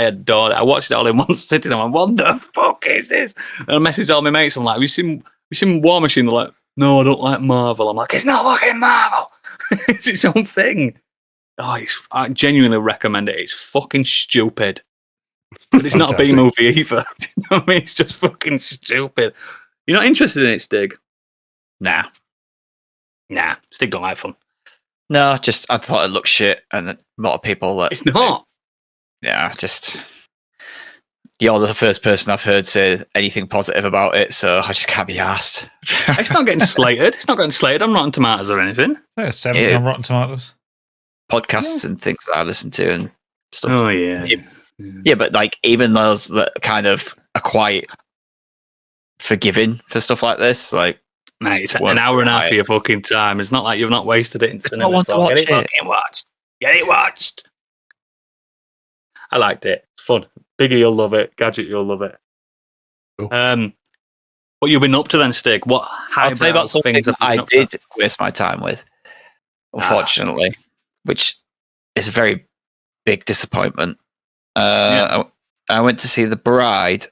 adore it. I watched it all in one sitting. I'm like, what the fuck is this? And I messaged all my mates. I'm like, have you seen War Machine? They're like, no, I don't like Marvel. I'm like, it's not fucking Marvel. It's its own thing. Oh, I genuinely recommend it. It's fucking stupid. But it's not a B movie either. Do you know what I mean? It's just fucking stupid. You're not interested in it, Stig? Nah. Stig don't like fun. No, just I thought it looked shit, and a lot of people that it's not. Yeah, just you're the first person I've heard say anything positive about it, so I just can't be asked. It's not getting slated. It's not getting slated on Rotten Tomatoes or anything. There's a 70 on Rotten Tomatoes. Podcasts and things that I listen to and stuff. Oh yeah. Yeah, but like even those that kind of are quite forgiving for stuff like this, like. Mate, it's an hour and a half of your fucking time. It's not like you've not wasted it in cinema. I want to watch Get it fucking watched. Get it watched. I liked it. It's fun. Biggie, you'll love it. Gadget, you'll love it. Cool. What you've been up to then, Stig? What I'll tell you about something that I did waste my time with, unfortunately, which is a very big disappointment. I went to see The Bride.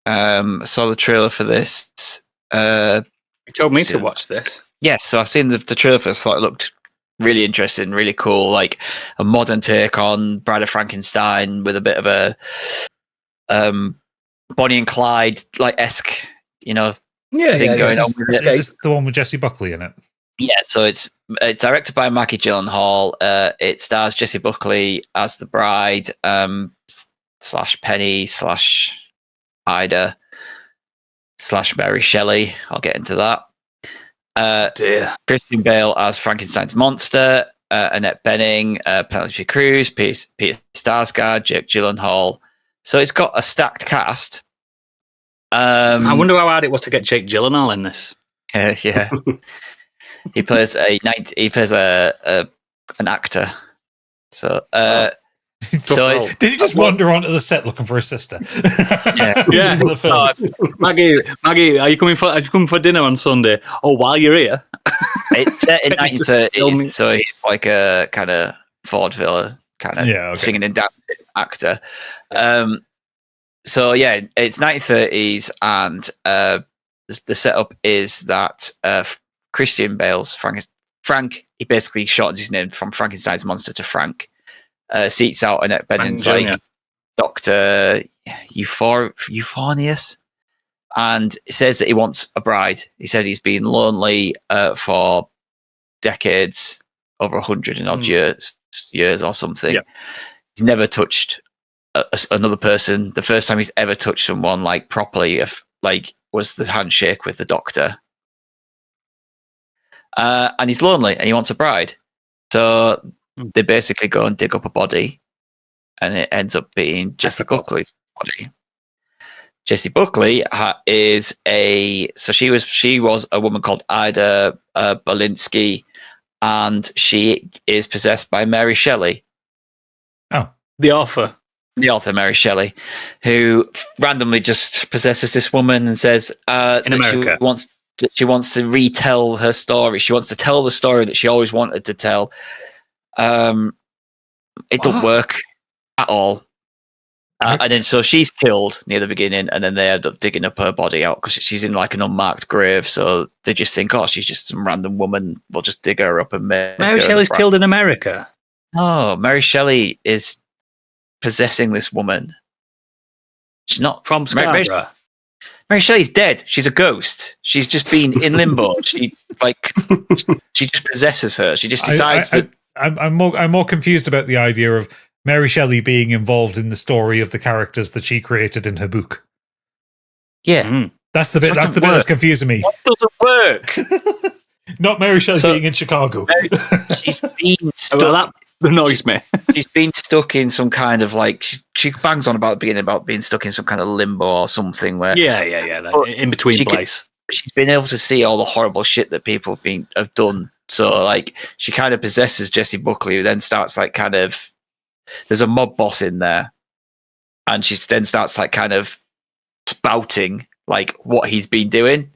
Saw the trailer for this. You told me to watch this. Yes, so I've seen the trailer for this. Thought it looked really interesting, really cool, like a modern take on Bride of Frankenstein with a bit of a Bonnie and Clyde like esque, thing going on with it. Is this the one with Jessie Buckley in it? Yeah, so it's directed by Maggie Gyllenhaal. It stars Jessie Buckley as the bride, / Penny / Ida / Mary Shelley. I'll get into that. Christian Bale as Frankenstein's monster, Annette Bening, Penelope Cruz, Peter Sarsgaard, Jake Gyllenhaal. So it's got a stacked cast. I wonder how hard it was to get Jake Gyllenhaal in this. Yeah, he plays an actor. So. Did he just wander onto the set looking for a sister? Yeah. The film. Maggie, are you coming for dinner on Sunday? Oh, while you're here, it's set in 1930s, so he's like a kind of vaudeville kind of singing and dancing actor. So yeah, it's 1930s, and the setup is that Christian Bale's Frank. He basically shortens his name from Frankenstein's monster to Frank. Seats out Annette Bening's like Dr. Euphonius, and says that he wants a bride. He said he's been lonely for decades, over 100 and odd years or something. Yeah. He's never touched another person. The first time he's ever touched someone like properly, was the handshake with the doctor. And he's lonely and he wants a bride. So they basically go and dig up a body, and it ends up being Jessie Buckley's body. Jessie Buckley she was a woman called Ida Bolinsky, and she is possessed by Mary Shelley. Oh, the author Mary Shelley, who randomly just possesses this woman and says in America she wants to retell her story. She wants to tell the story that she always wanted to tell. It doesn't work at all. And then so she's killed near the beginning, and then they end up digging up her body out because she's in like an unmarked grave. So they just think, oh, she's just some random woman. We'll just dig her up and make Mary Shelley's killed in America. No, Mary Shelley is possessing this woman. She's not from Scarborough. Mary Shelley's dead. She's a ghost. She's just been in limbo. She just possesses her. She just decides that. I'm more confused about the idea of Mary Shelley being involved in the story of the characters that she created in her book. Yeah, that's the bit that's confusing me. What doesn't work? Not Mary Shelley being in Chicago. She's been stuck annoys me. She's been stuck in some kind of like she bangs on about being stuck in some kind of limbo or something where Yeah. Like, in between place. She's been able to see all the horrible shit that people have done. So like she kind of possesses Jessie Buckley, who then starts like kind of there's a mob boss in there, and she then starts like kind of spouting like what he's been doing.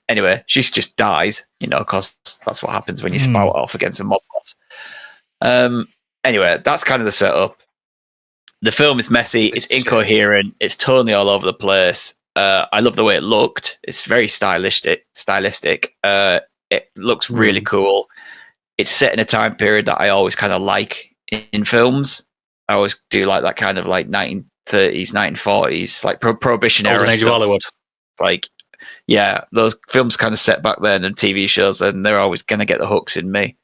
Anyway, she just dies, because that's what happens when you spout off against a mob boss. Anyway, that's kind of the setup. The film is messy, it's incoherent, it's totally all over the place. I love the way it looked. It's very stylistic. It looks really cool. It's set in a time period that I always kind of like in films. I always do like that kind of like 1930s, 1940s, like Prohibition era Age of stuff. Hollywood. Like, yeah, those films kind of set back then and TV shows, and they're always going to get the hooks in me.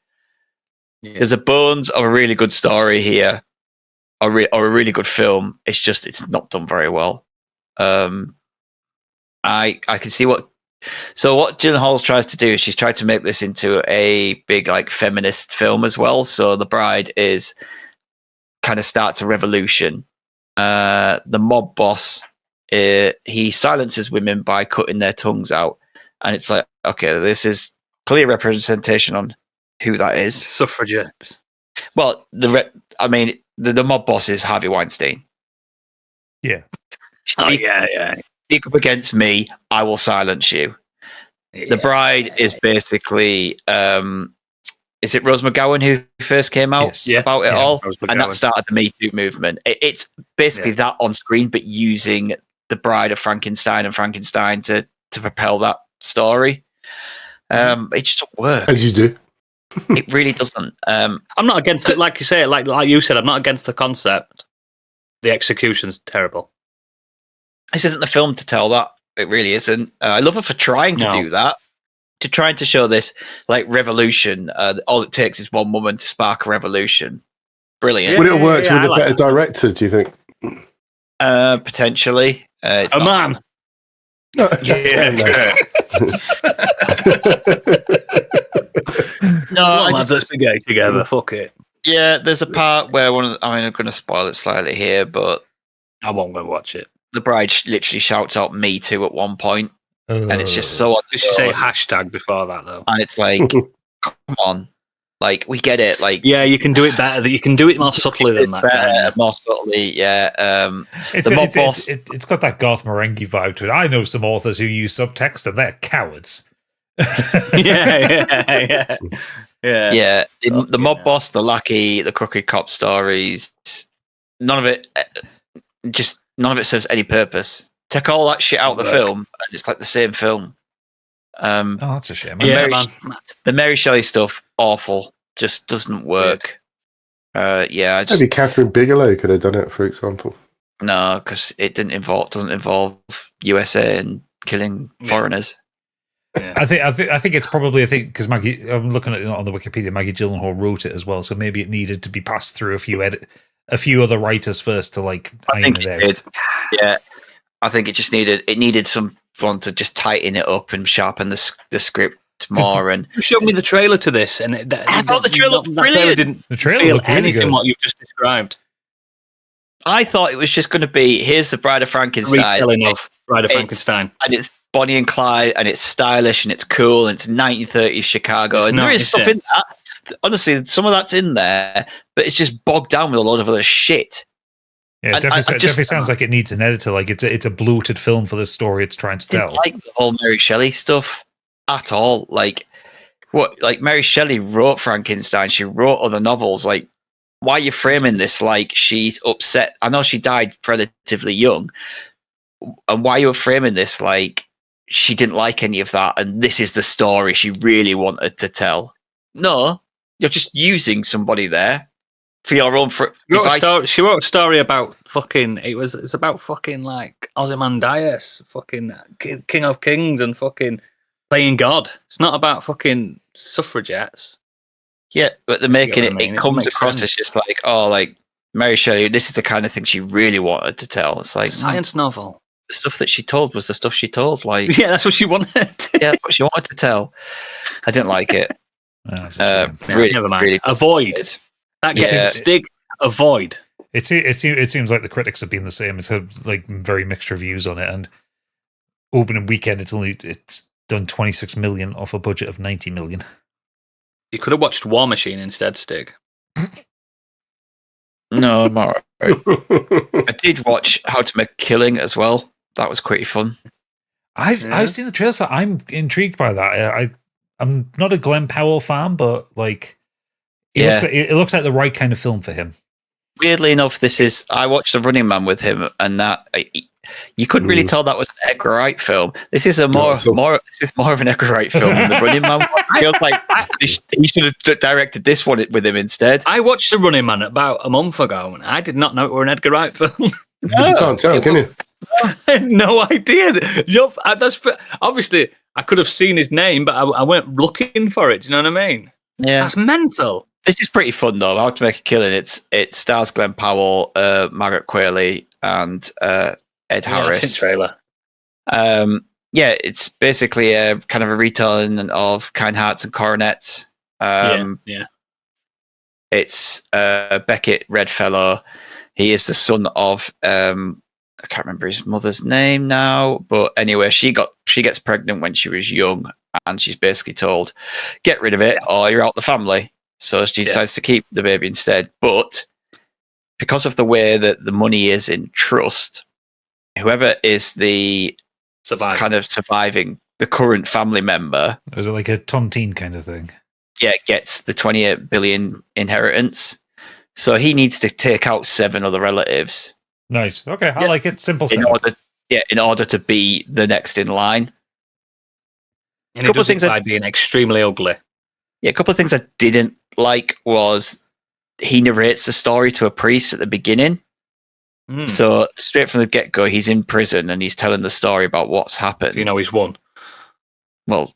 Yeah. There's a bones of a really good story here, or a really good film. It's not done very well. I can see what Gyllenhaal tries to do is she's tried to make this into a big like feminist film as well. So the bride kind of starts a revolution. The mob boss, he silences women by cutting their tongues out, and it's like, okay, this is clear representation on who that is. Suffragettes. Well, the mob boss is Harvey Weinstein. Yeah. Yeah. Speak up against me, I will silence you. Yeah. The bride is basically, is it Rose McGowan who first came out about it all? And that started the Me Too movement. It's basically that on screen, but using the bride of Frankenstein and Frankenstein to propel that story. It just doesn't work. As you do. It really doesn't. I'm not against it, like you say, like you said, I'm not against the concept. The execution's terrible. This isn't the film to tell that. It really isn't. I love her for trying to do that, to trying to show this like revolution. All it takes is one woman to spark a revolution. Brilliant. Would it have worked with a better director, do you think? Potentially. A man. Yeah. No, let's be gay together. Fuck it. Yeah, there's a part where I'm going to spoil it slightly here, but I won't go watch it. The bride literally shouts out "Me Too" at one point, and it's just so. Did she say hashtag before that though? And it's like, come on, like we get it. Like, yeah, you can do it better. You can do it more subtly than that. Better, more subtly, yeah. It's got that Garth Marenghi vibe to it. I know some authors who use subtext, and they're cowards. Yeah. The mob boss, the lackey, the crooked cop stories. None of it serves any purpose. Take all that shit out of the film, and it's like the same film. That's a shame. The Mary Shelley stuff, awful. Just doesn't work. Maybe Catherine Bigelow could have done it, for example. No, because it doesn't involve USA and killing foreigners. Yeah. I think it's probably because Maggie. I'm looking at it on the Wikipedia. Maggie Gyllenhaal wrote it as well, so maybe it needed to be passed through a few other writers first to like. I think it did. Yeah, I think it needed someone to just tighten it up and sharpen the script more. And you showed me the trailer to this, and I thought the trailer looked brilliant. The trailer looked really good. What you've just described. I thought it was just going to be here's the Bride of Frankenstein. Retelling of Bride of Frankenstein, and it's Bonnie and Clyde, and it's stylish, and it's cool, and it's 1930s Chicago, and there is stuff in that. Honestly, some of that's in there, but it's just bogged down with a lot of other shit. Yeah, it definitely sounds like it needs an editor. Like it's a bloated film for the story it's trying to tell. Like the whole Mary Shelley stuff at all. Like Mary Shelley wrote Frankenstein. She wrote other novels. Like, why are you framing this like she's upset? I know she died relatively young, and why are you framing this like she didn't like any of that, and this is the story she really wanted to tell? No, you're just using somebody there for your own. She wrote a story about fucking. It's about fucking like Ozymandias, fucking King of Kings, and fucking playing God. It's not about fucking suffragettes. Yeah, but they're making it comes across as just like, oh, like Mary Shelley. This is the kind of thing she really wanted to tell. It's like science novel. The stuff that she told was the stuff she told. Like, yeah, that's what she wanted. Yeah, what she wanted to tell. I didn't like it. Really, never mind. Really avoid That gets Yeah. Stig, avoid. It seems like the critics have been the same. It's like very mixed reviews on it, and opening weekend it's done 26 million off a budget of 90 million. You could have watched War Machine instead, Stig. No, I'm all right. I did watch How to Make a Killing as well. That was pretty fun. I've seen the trailer, so I'm intrigued by that. I'm not a Glenn Powell fan, but like, it looks like the right kind of film for him. Weirdly enough, I watched The Running Man with him, and you couldn't really tell that was an Edgar Wright film. This is more of an Edgar Wright film than The Running Man. I feel like he should have directed this one with him instead. I watched The Running Man about a month ago, and I did not know it were an Edgar Wright film. You can't tell, can you? I had no idea. Obviously, I could have seen his name, but I weren't looking for it. Do you know what I mean? Yeah, That's mental. this is pretty fun though. How to Make a Killing. It stars Glenn Powell, Margaret Qualley, and Ed Harris. I've seen trailer. Yeah, it's basically a kind of a retelling of Kind Hearts and Coronets. Yeah. It's Beckett Redfellow. He is the son of I can't remember his mother's name now, but anyway, she gets pregnant when she was young, and she's basically told, get rid of it or you're out the family. So she decides to keep the baby instead. But because of the way that the money is in trust, whoever is the kind of surviving the current family member, is it like a tontine kind of thing? Yeah, gets the 28 billion inheritance. So he needs to take out 7 other relatives. Nice. Okay, I like it. Simple. In order to be the next in line. And he does it by being extremely ugly. Yeah, a couple of things I didn't like was he narrates the story to a priest at the beginning. So straight from the get-go, he's in prison and he's telling the story about what's happened. So you know he's won. Well,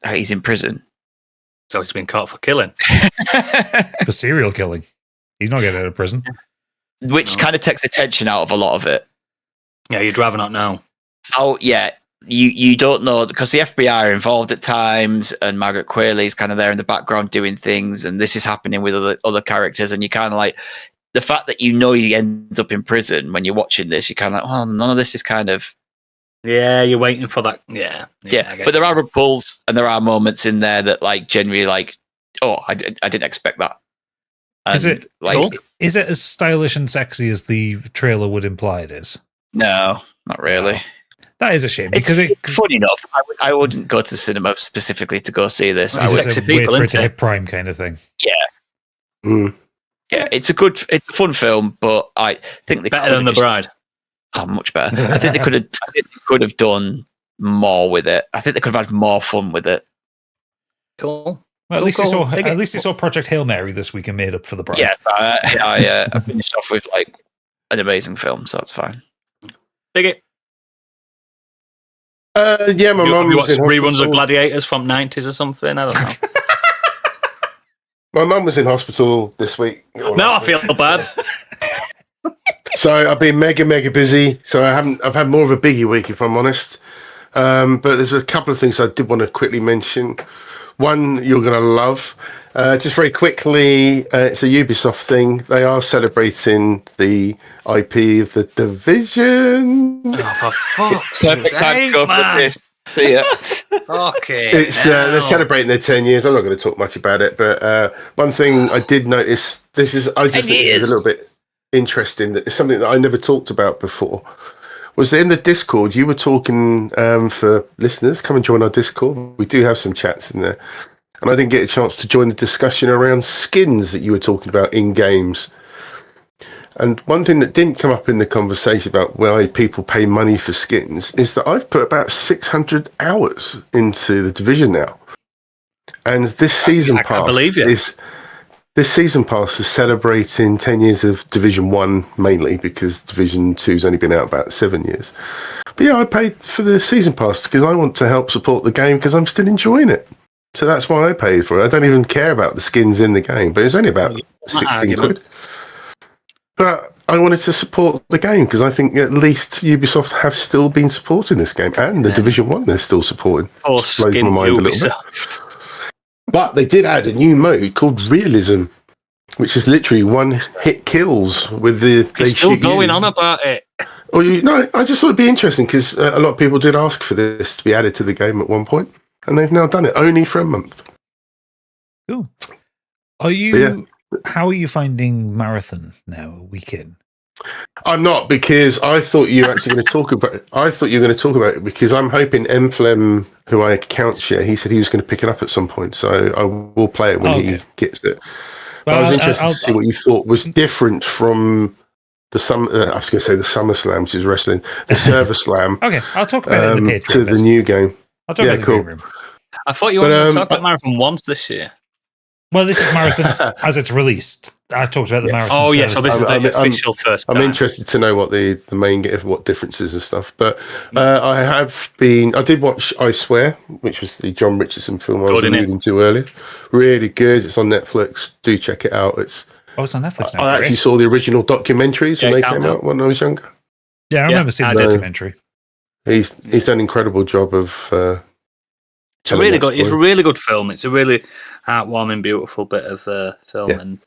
he's in prison. So he's been caught for killing. For serial killing. He's not getting out of prison. Which kind of takes the tension out of a lot of it. Yeah, you'd rather not know. Oh, yeah. You don't know, because the FBI are involved at times, and Margaret Qualley is kind of there in the background doing things, and this is happening with other characters, and you kind of like, the fact that you know he ends up in prison when you're watching this, you're kind of like, well, none of this is kind of... Yeah, you're waiting for that. Yeah. But there are pulls, and there are moments in there that like generally like, oh, I didn't expect that. And, is it like? Is it as stylish and sexy as the trailer would imply it is? No, not really. No. That is a shame it's because funny enough. I wouldn't go to the cinema specifically to go see this. I would wait for it to hit Prime kind of thing. Yeah. Yeah, it's a fun film, but I think they better than The Bride. Oh, much better. I think they could have done more with it. I think they could have had more fun with it. Cool. Well, at least they saw Project Hail Mary this week and made up for The Bride. Yeah, I finished off with like an amazing film, so that's fine. Dig it. Yeah, my mum was in reruns hospital. of Gladiators from 90s or something. I don't know. My mum was in hospital this week. Now I feel bad. So I've been mega busy. So I've had more of a biggie week, if I'm honest. But there's a couple of things I did want to quickly mention. One you're going to love. Just very quickly, it's a Ubisoft thing. They are celebrating the IP of The Division. Oh, for fuck's Perfect time to go for this. See ya. Okay. They're celebrating their 10 years. I'm not going to talk much about it, but one thing I did notice, I just think this is a little bit interesting. That it's something that I never talked about before. Was that in the Discord, you were talking, for listeners, come and join our Discord. We do have some chats in there. And I didn't get a chance to join the discussion around skins that you were talking about in games. And one thing that didn't come up in the conversation about why people pay money for skins is that I've put about 600 hours into the Division now. And this season pass is celebrating 10 years of Division 1 mainly, because Division 2's only been out about 7 years. But yeah, I paid for the season pass because I want to help support the game because I'm still enjoying it. So that's why I paid for it. I don't even care about the skins in the game, but it's only about 16 quid. But I wanted to support the game because I think at least Ubisoft have still been supporting this game, and the Division 1 they're still supporting. Or skin Ubisoft. But they did add a new mode called Realism. which is literally one hit kills with the. He's still going on about it. Oh, I just thought it'd be interesting because a lot of people did ask for this to be added to the game at one point, and they've now done it only for a month. Cool. Are you? How are you finding Marathon now, a week in? I'm not, because I thought you were actually going to talk about it. I thought you were going to talk about it because I'm hoping Flem, who I account share, he said he was going to pick it up at some point, so I will play it when he gets it. But I was interested to see what you thought was different from the I was going to say the Summer Slam, which is wrestling, the Server Slam. Okay, I'll talk about it in the Patreon. To the new game. I'll talk about it in the game room. I thought you wanted to talk about Marathon once this year. Well, this is Marathon as it's released. I talked about the Marathon. Oh, yes. So this is the official first time. I'm interested to know what the main what differences and stuff. But I did watch I Swear, which was the John Richardson film I was alluding to earlier. Really good. It's on Netflix. Do check it out. It's on Netflix now. I actually saw the original documentaries when they came out when I was younger. Yeah, I remember seeing the documentary. He's done an incredible job of. It's a really good. It's a really good film. It's a really heartwarming, beautiful bit of film and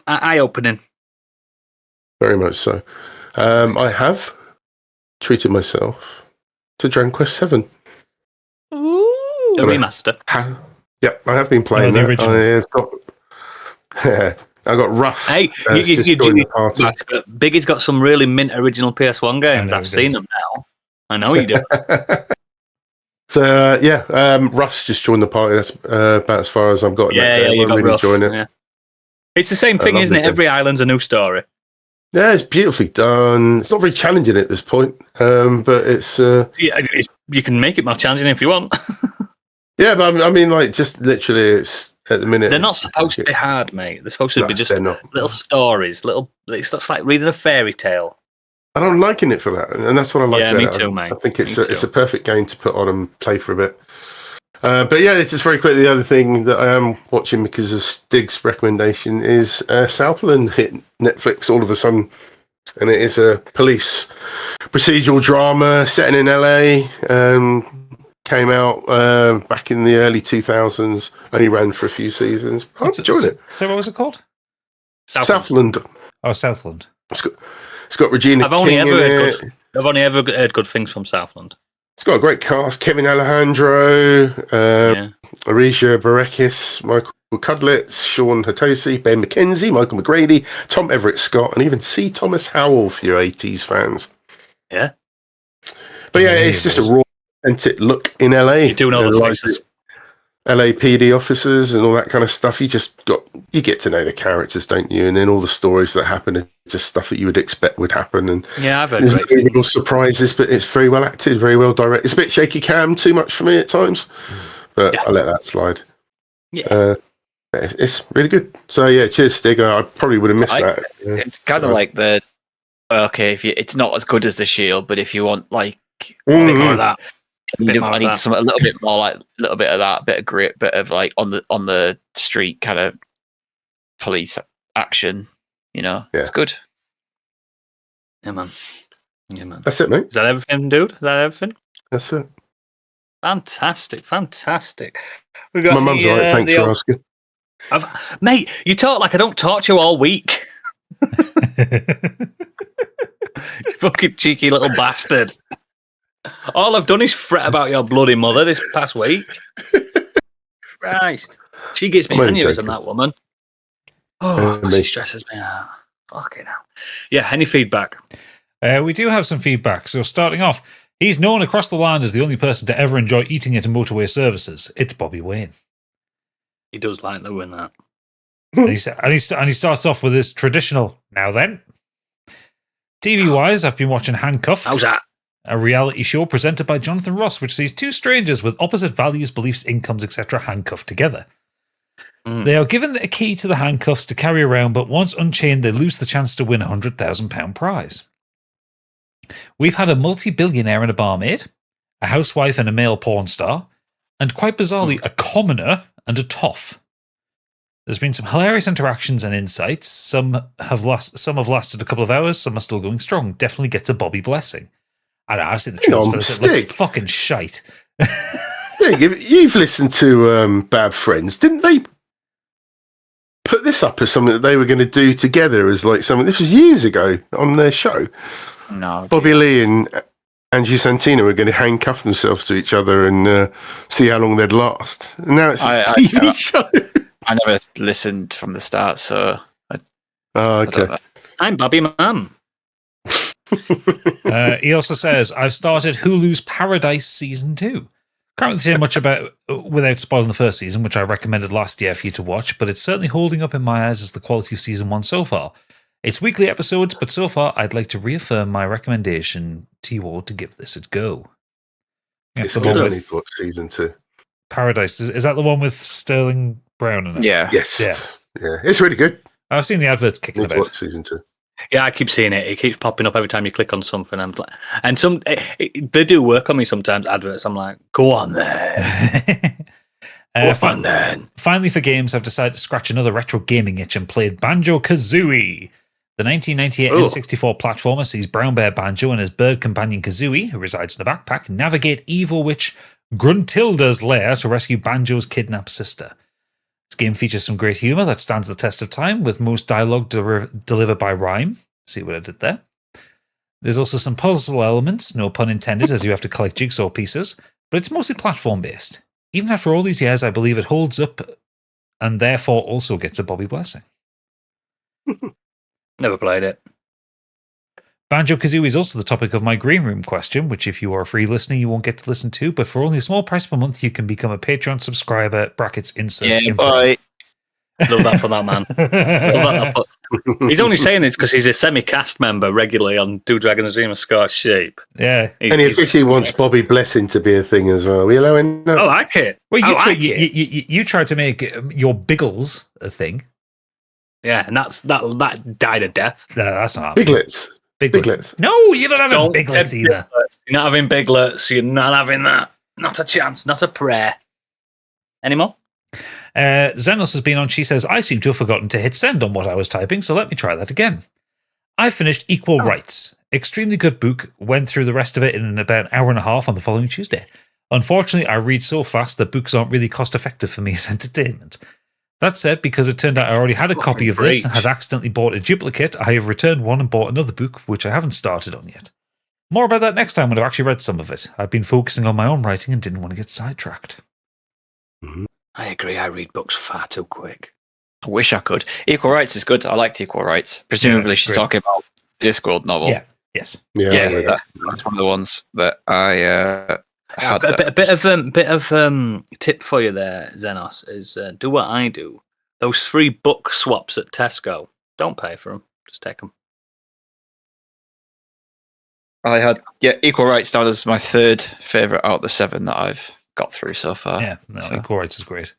eye-opening. Very much so. I have treated myself to Dragon Quest VII. Ooh, the remaster. I have been playing the that. original. I got rough. Hey, Biggie's got some really mint original PS1 games. I've seen them now. I know you do. So Ruff's just joined the party. That's about as far as I've got. You got really Ruff. Enjoying it. Yeah. It's the same thing, isn't it? Every island's a new story. Yeah, it's beautifully done. It's not very challenging at this point, but it's. You can make it more challenging if you want. Yeah, but I mean, like, just literally, it's at the minute. They're not supposed to be hard, mate. They're supposed to be just little stories. It's like reading a fairy tale. And I'm liking it for that, and that's what I like. Yeah, about me it. too, mate. I think it's a perfect game to put on and play for a bit. But yeah, just very quickly, the other thing that I am watching because of Stig's recommendation is Southland hit Netflix all of a sudden, and it is a police procedural drama set in LA. Came out back in the early 2000s. Only ran for a few seasons. I'm enjoying it. So what was it called? Southland. Oh, Southland. It's got Regina King I've only ever heard good things from Southland. It's got a great cast: Kevin Alejandro, Arisha Barekis, Michael Cudlitz, Sean Hatosi, Ben McKenzie, Michael McGrady, Tom Everett Scott, and even C. Thomas Howell for your 80s fans. Yeah. But yeah, it's just a raw, authentic look in LA. You do know the faces. LAPD officers and all that kind of stuff. You get to know the characters, don't you? And then all the stories that happen are just stuff that you would expect would happen. And I've heard there's no real surprises, but it's very well acted, very well directed. It's a bit shaky cam, too much for me at times, but I'll let that slide. Yeah. It's really good. So yeah, cheers, Stig. I probably would have missed that. It's kind of like it's not as good as the Shield, but if you want like a bit more of that. I need a little bit more, like a little bit of that, bit of grit, bit of like on the street kind of police action. It's good. Yeah, man. That's it, mate. Is that everything, dude? Is that everything? That's it. Fantastic. We got my mum's all right. Thanks for asking. Mate, you talk like I don't talk to you all week. You fucking cheeky little bastard. All I've done is fret about your bloody mother this past week. Christ. She gives me aneurysm, that woman. Oh, she stresses me out. Fucking hell. Yeah, any feedback? We do have some feedback. So starting off, he's known across the land as the only person to ever enjoy eating at a motorway services. It's Bobby Wayne. He does like doing that. And he starts off with his traditional, now then. TV-wise, I've been watching Handcuffed. How's that? A reality show presented by Jonathan Ross, which sees two strangers with opposite values, beliefs, incomes, etc. handcuffed together. They are given a key to the handcuffs to carry around, but once unchained, they lose the chance to win a £100,000 prize. We've had a multi-billionaire and a barmaid, a housewife and a male porn star, and quite bizarrely, a commoner and a toff. There's been some hilarious interactions and insights. Some have lasted a couple of hours, some are still going strong. Definitely gets a Bobby blessing. I don't know, I've seen the trailers for this. It looks fucking shite. You've listened to Bad Friends. Didn't they put this this up as something that they were going to do together as like something. This was years ago on their show. No, Bobby Lee and Angie Santino were going to handcuff themselves to each other and see how long they'd last. And now it's a TV show. I never listened from the start, so. Okay. I'm Bobby Mum. He also says, I've started Hulu's Paradise Season 2. Can't really say much about without spoiling the first season, which I recommended last year for you to watch, but it's certainly holding up in my eyes as the quality of Season 1 so far. It's weekly episodes, but so far I'd like to reaffirm my recommendation to you all to give this a go. It's good only for Season 2. Paradise, is that the one with Sterling Brown in it? Yeah. Yes. Yeah. It's really good. I've seen the adverts kicking Need to about. watch Season 2. Yeah, I keep seeing it. It keeps popping up every time you click on something. And they do work on me sometimes. Adverts. I'm like, go on then. Then. Finally, for games, I've decided to scratch another retro gaming itch and played Banjo-Kazooie. The 1998 N64 platformer sees Brown Bear Banjo and his bird companion Kazooie, who resides in a backpack, navigate evil witch Gruntilda's lair to rescue Banjo's kidnapped sister. This game features some great humour that stands the test of time, with most dialogue delivered by rhyme. See what I did there? There's also some puzzle elements, no pun intended, as you have to collect jigsaw pieces, but it's mostly platform-based. Even after all these years, I believe it holds up and therefore also gets a Bobby blessing. Never played it. Banjo-Kazooie is also the topic of my Green Room question, which if you are a free listener, you won't get to listen to, but for only a small price per month, you can become a Patreon subscriber, brackets insert. Yeah, improv. boy. Love that for that man. Love that. He's only saying this because he's a semi-cast member regularly on Do Dragons Dream of Scorched Sheep. Yeah. And he officially wants Bobby Blessing to be a thing as well. Are we allowing that? I like it. Well, you you tried to make your Biggles a thing. Yeah, and that died a death. No, that's not happening. Biglets. Biglets. No, you're not having Biglets either. You're not having Biglets. You're not having that. Not a chance. Not a prayer. Anymore? Zenos has been on. She says, I seem to have forgotten to hit send on what I was typing, so let me try that again. I finished Equal Rights. Extremely good book. Went through the rest of it in about an hour and a half on the following Tuesday. Unfortunately, I read so fast that books aren't really cost effective for me as entertainment. That said, because it turned out I already had a copy of this and had accidentally bought a duplicate, I have returned one and bought another book, which I haven't started on yet. More about that next time when I've actually read some of it. I've been focusing on my own writing and didn't want to get sidetracked. Mm-hmm. I agree. I read books far too quick. I wish I could. Equal Rights is good. I liked Equal Rights. Presumably, she's talking about the Discworld novel. Yeah. Yes. Yeah. That's one of the ones that I had. A bit of tip for you there, Zenos, is do what I do. Those free book swaps at Tesco. Don't pay for them. Just take them. I had Equal Rights down as my third favourite out of the 7 that I've got through so far. Yeah, no, Equal Rights is great.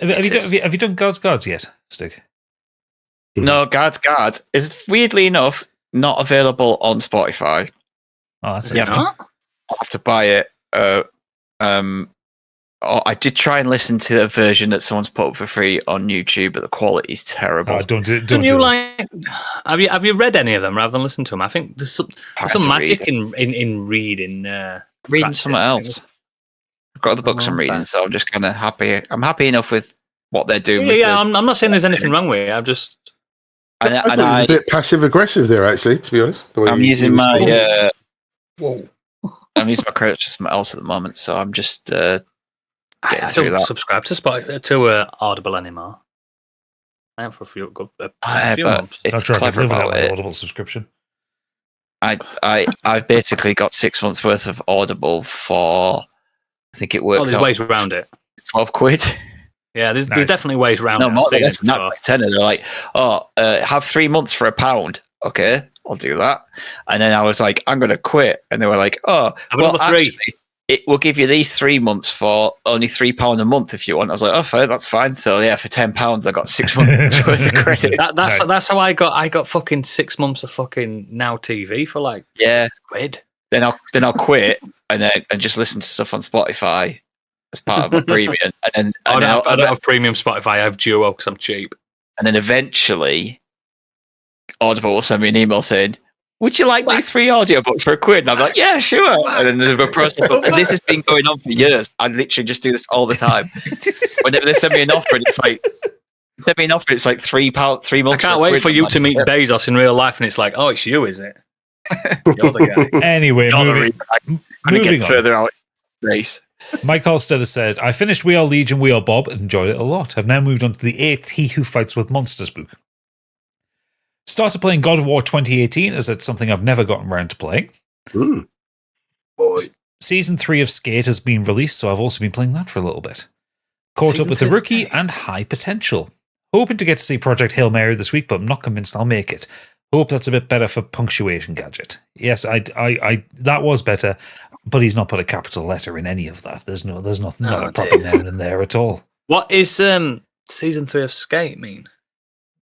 Have you done God's Gods yet, Stig? No, Guards is weirdly enough not available on Spotify. Oh, that's you have to buy it. I did try and listen to a version that someone's put up for free on YouTube, but the quality is terrible. Oh, don't do Have you read any of them rather than listen to them? I think there's some magic in reading. Reading something else. I've got other books I'm reading, so I'm just kind of happy. I'm happy enough with what they're doing. I'm not saying there's anything wrong with it. I'm just. I thought it was a bit passive aggressive there, actually. To be honest, I'm using my. I'm using my credits for something else at the moment, so I'm just. I don't subscribe to Audible anymore. I am for a few months. It's not sure I clever could live about without it. an Audible subscription. I've basically got 6 months worth of Audible for. I think it works. There's ways around it. £12. Yeah, there's definitely ways around it. No, more than that's like 10. They're like, have 3 months for £1. Okay, I'll do that. And then I was like, I'm going to quit. And they were like, actually, it will give you these 3 months for only £3 a month if you want. I was like, oh, fine, that's fine. So yeah, for £10, I got 6 months worth of credit. That's how I got fucking 6 months of fucking Now TV for like £6. Then I'll quit and just listen to stuff on Spotify as part of my premium. And then I don't have premium Spotify. I have Duo because I'm cheap. And then eventually, Audible will send me an email saying, would you like these 3 audiobooks for £1? And I'm like, yeah, sure. And then there's a process. And this has been going on for years. I literally just do this all the time. Whenever they send me an offer, and it's like, Sent me an offer. It's like £3 months. I can't wait for you to meet Bezos in real life, and it's like, oh, it's you, is it? You're the guy. Anyway, moving on. Further out race. Mike Halstead said, I finished We Are Legion, We Are Bob, and enjoyed it a lot. I've now moved on to the 8th He Who Fights with Monsters book. Started playing God of War 2018, as it's something I've never gotten around to playing. Boy. Season 3 of Skate has been released, so I've also been playing that for a little bit. Caught up with The Rookie and High Potential. Hoping to get to see Project Hail Mary this week, but I'm not convinced I'll make it. Hope that's a bit better for Punctuation Gadget. Yes, I that was better, but he's not put a capital letter in any of that. There's nothing, not a proper noun in there at all. What is season 3 of Skate mean?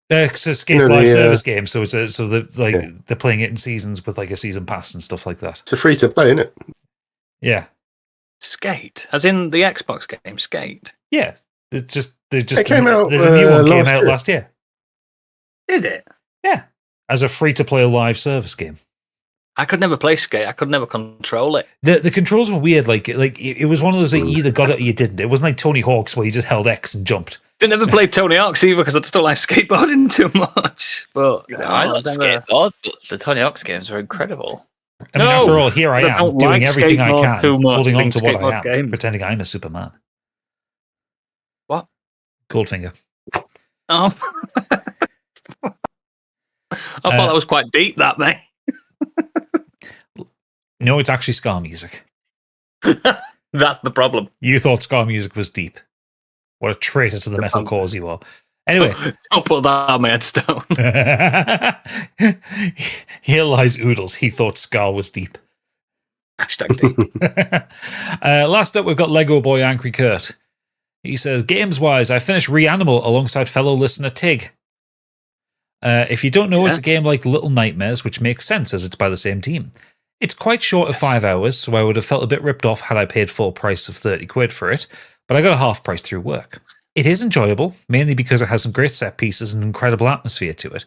So Skate's live service game, so it's they're playing it in seasons with like a season pass and stuff like that. It's a free to play, isn't it? Yeah. Skate, as in the Xbox game Skate. Yeah, it came out. There's a new one came out last year. Did it? Yeah, as a free to play live service game. I could never play Skate. I could never control it. The controls were weird. Like it was one of those that you either got it or you didn't. It wasn't like Tony Hawk's where you just held X and jumped. Didn't ever play Tony Hawk's either because I just don't like skateboarding too much. But I love skateboard, but the Tony Hawk's games are incredible. I mean, after all, here I am doing everything I can, holding on to what I am, game. pretending I'm a Superman. What? Goldfinger. Oh. I thought that was quite deep, that, mate. No, it's actually ska music. That's the problem. You thought ska music was deep. What a traitor to the metal cause you are. Anyway. Don't put that on my headstone. Here lies Oodles. He thought ska was deep. Hashtag deep. Last up, we've got Lego Boy Angry Kurt. He says, games-wise, I finished Reanimal alongside fellow listener Tig. If you don't know, it's a game like Little Nightmares, which makes sense as it's by the same team. It's quite short of 5 hours, so I would have felt a bit ripped off had I paid full price of £30 for it, but I got a half price through work. It is enjoyable, mainly because it has some great set pieces and incredible atmosphere to it.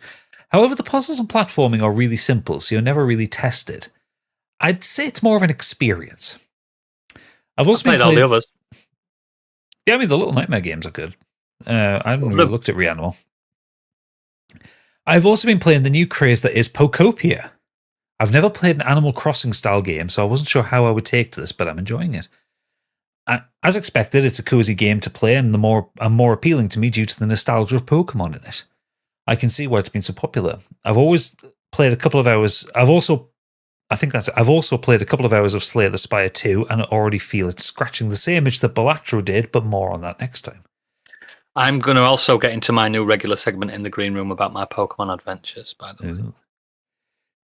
However, the puzzles and platforming are really simple, so you're never really tested. I'd say it's more of an experience. I've also played all the others. Yeah, I mean, the Little Nightmare games are good. I haven't really looked at Reanimal. I've also been playing the new craze that is Pokopia. I've never played an Animal Crossing style game, so I wasn't sure how I would take to this, but I'm enjoying it. As expected, it's a cozy game to play and more appealing to me due to the nostalgia of Pokemon in it. I can see why it's been so popular. I've always played a couple of hours. I've also played a couple of hours of Slay the Spire 2, and I already feel it's scratching the same itch that Balatro did, but more on that next time. I'm going to also get into my new regular segment in the green room about my Pokemon adventures, by the way.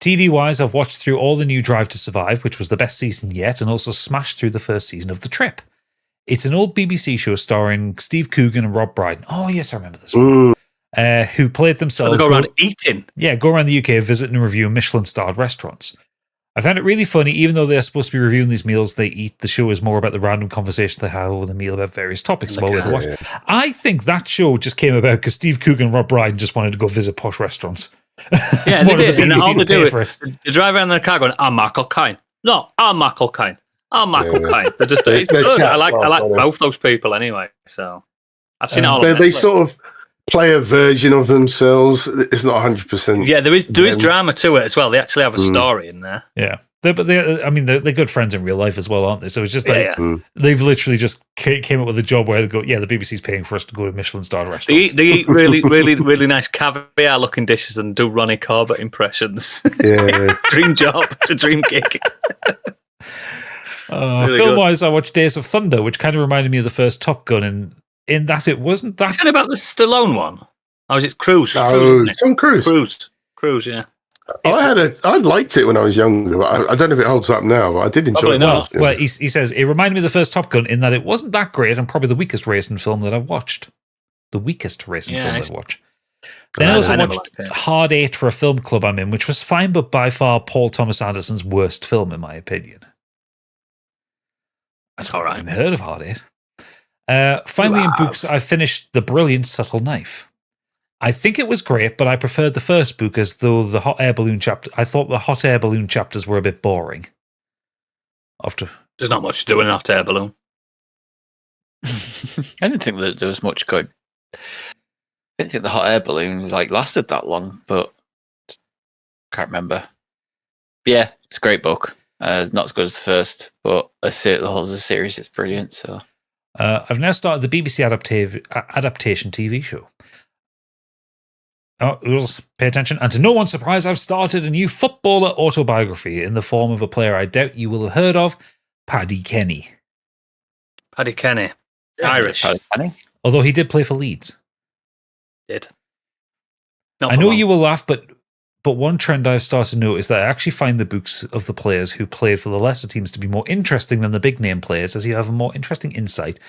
TV-wise, I've watched through all the new Drive to Survive, which was the best season yet, and also smashed through the first season of The Trip. It's an old BBC show starring Steve Coogan and Rob Brydon. Oh, yes, I remember this one. Who played themselves. So they go around eating. Yeah, go around the UK, visit and review Michelin-starred restaurants. I found it really funny, even though they're supposed to be reviewing these meals they eat, the show is more about the random conversation they have over the meal about various topics. I think that show just came about because Steve Coogan and Rob Brydon just wanted to go visit posh restaurants. Yeah, they did. And all they do is they drive around in their car going, I'm Michael Caine. No, I'm Michael Caine. I'm Michael Caine. They're just, it's good. I like both those people anyway. So I've seen it all. They sort of play a version of themselves. It's not 100%. Yeah, there is drama to it as well. They actually have a story in there. Yeah. They're good friends in real life as well, aren't they? So it's just they've literally just came up with a job where they go, the BBC's paying for us to go to Michelin-starred restaurants. They eat really, really, really nice caviar-looking dishes and do Ronnie Corbett impressions. Yeah. Dream job. It's a dream gig. Really film-wise, I watched Days of Thunder, which kind of reminded me of the first Top Gun, in that it wasn't that... Is it about the Stallone one? Or was it Cruise? No, Cruise, isn't it? It's on Cruise. Cruise, yeah. I liked it when I was younger, but I don't know if it holds up now, but I did enjoy it. Well, he says, it reminded me of the first Top Gun in that it wasn't that great and probably the weakest racing film that I've watched. The weakest racing film I've watched. Then I also watched Hard 8 for a film club I'm in, which was fine, but by far Paul Thomas Anderson's worst film, in my opinion. I haven't even heard of Hard 8. Finally, in books, I finished The Brilliant Subtle Knife. I think it was great, but I preferred the first book as though the hot air balloon chapter. I thought the hot air balloon chapters were a bit boring. There's not much to do in a hot air balloon. I didn't think that there was much good. didn't think the hot air balloon lasted that long, but can't remember. But yeah, it's a great book. Not as good as the first, but the whole of the series is brilliant. So I've now started the BBC adaptation TV show. Oh, Oodles, pay attention. And to no one's surprise, I've started a new footballer autobiography in the form of a player I doubt you will have heard of, Paddy Kenny. Paddy Kenny. Irish. Paddy Kenny. Although he did play for Leeds. Did. I know you will laugh, but one trend I've started to notice is that I actually find the books of the players who played for the lesser teams to be more interesting than the big name players, as you have a more interesting insight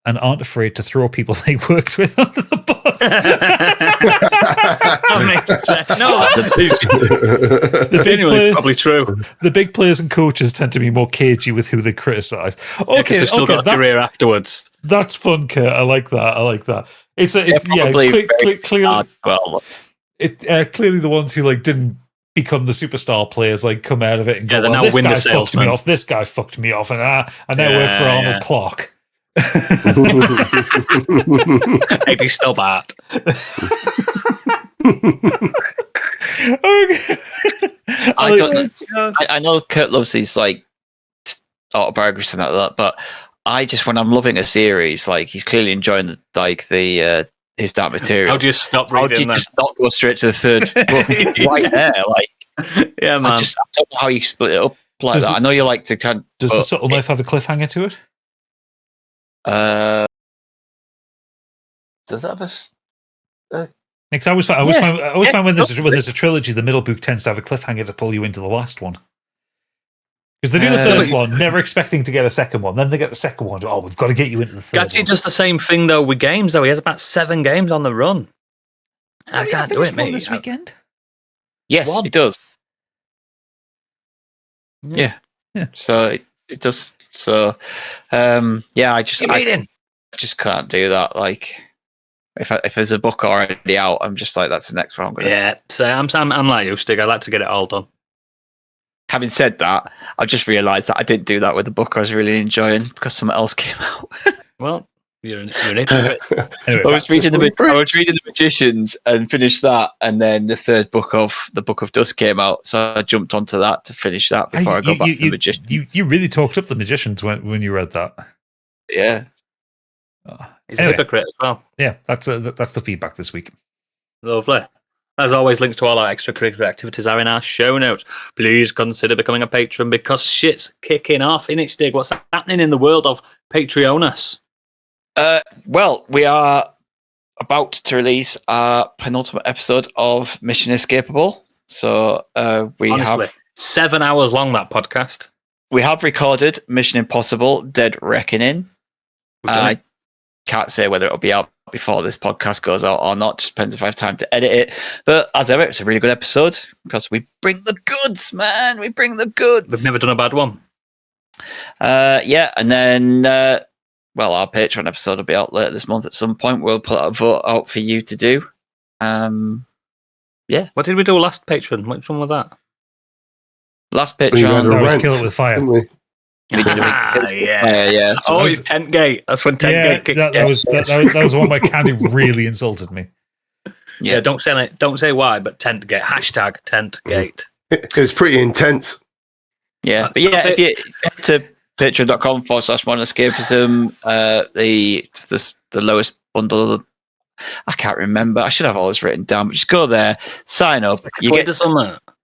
and aren't afraid to throw people they worked with under the bus. That makes sense. No, the big players, probably true. The big players and coaches tend to be more cagey with who they criticise. Okay, they've still got a career afterwards. That's fun, Kurt. I like that. It's clearly the ones who didn't become the superstar players come out of it and go, now this window guy fucked me salesmen. off, this guy fucked me off, and I now work for Arnold Clark. Eddie Stobart. Okay. I know Kurt loves these autobiographies and that, but when I'm loving a series, he's clearly enjoying his dark material. How do you stop How reading do you them? just not go straight to the third book right there? Yeah, man. I don't know how you split it up like that. I know you like to kind of... Does the Subtle Knife have a cliffhanger to it? Does that have a... Because I always find when there's a trilogy, the middle book tends to have a cliffhanger to pull you into the last one. Because they do the first one, never expecting to get a second one. Then they get the second one. Oh, we've got to get you into the third Gatchy one. does the same thing, though, with games, though. He has about 7 games on the run. I can't do it, mate. This weekend? Yes, One. it does. Yeah. So it does. So, I just can't do that. If there's a book already out, I'm just that's the next one I'm going to... Yeah, so I'm like you, Stig. I like to get it all done. Having said that, I just realised that I didn't do that with the book I was really enjoying because something else came out. Well, you're an idiot. Anyway, I was reading the Magicians and finished that, and then the third book of the Book of Dust came out, so I jumped onto that to finish that before I got back to the Magicians. You really talked up the Magicians when you read that. Yeah, He's a hypocrite as well. Yeah, that's the feedback this week. Lovely. As always, links to all our extracurricular activities are in our show notes. Please consider becoming a patron because shit's kicking off, innit, Stig? What's happening in the world of Patreonus? Well, we are about to release our penultimate episode of Mission Escapable. So Honestly, 7 hours long, that podcast. We have recorded Mission Impossible Dead Reckoning. I can't say whether it'll be out before this podcast goes out or not. Just depends if I have time to edit it. But as ever, it's a really good episode because we bring the goods, man. We bring the goods. We've never done a bad one. And then, our Patreon episode will be out later this month at some point. We'll put a vote out for you to do. What did we do last Patreon? Which one was that? Last We had Patreon. a That was rant, Kill It With Fire. didn't we? Yeah. Oh, it's Tentgate. That's when Tentgate kicked that was one where Candy really insulted me. Yeah, don't say why, but Tentgate. Hashtag Tentgate. It was pretty intense. Yeah, but if you head to patreon.com/modernescapism, the lowest bundle, I can't remember. I should have all this written down, but just go there, sign up.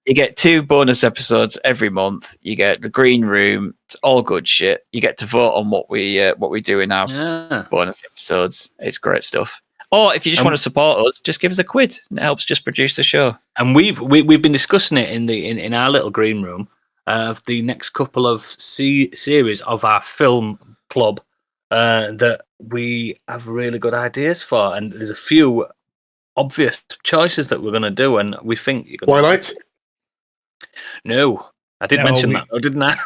You get 2 bonus episodes every month. You get the green room. It's all good shit. You get to vote on what we do in our bonus episodes. It's great stuff. Or if you just want to support us, just give us a quid. And it helps just produce the show. And we've been discussing it in our little green room of the next couple of series of our film club that we have really good ideas for. And there's a few obvious choices that we're going to do, and we think you're going Twilight? No, I did mention that, though, didn't I?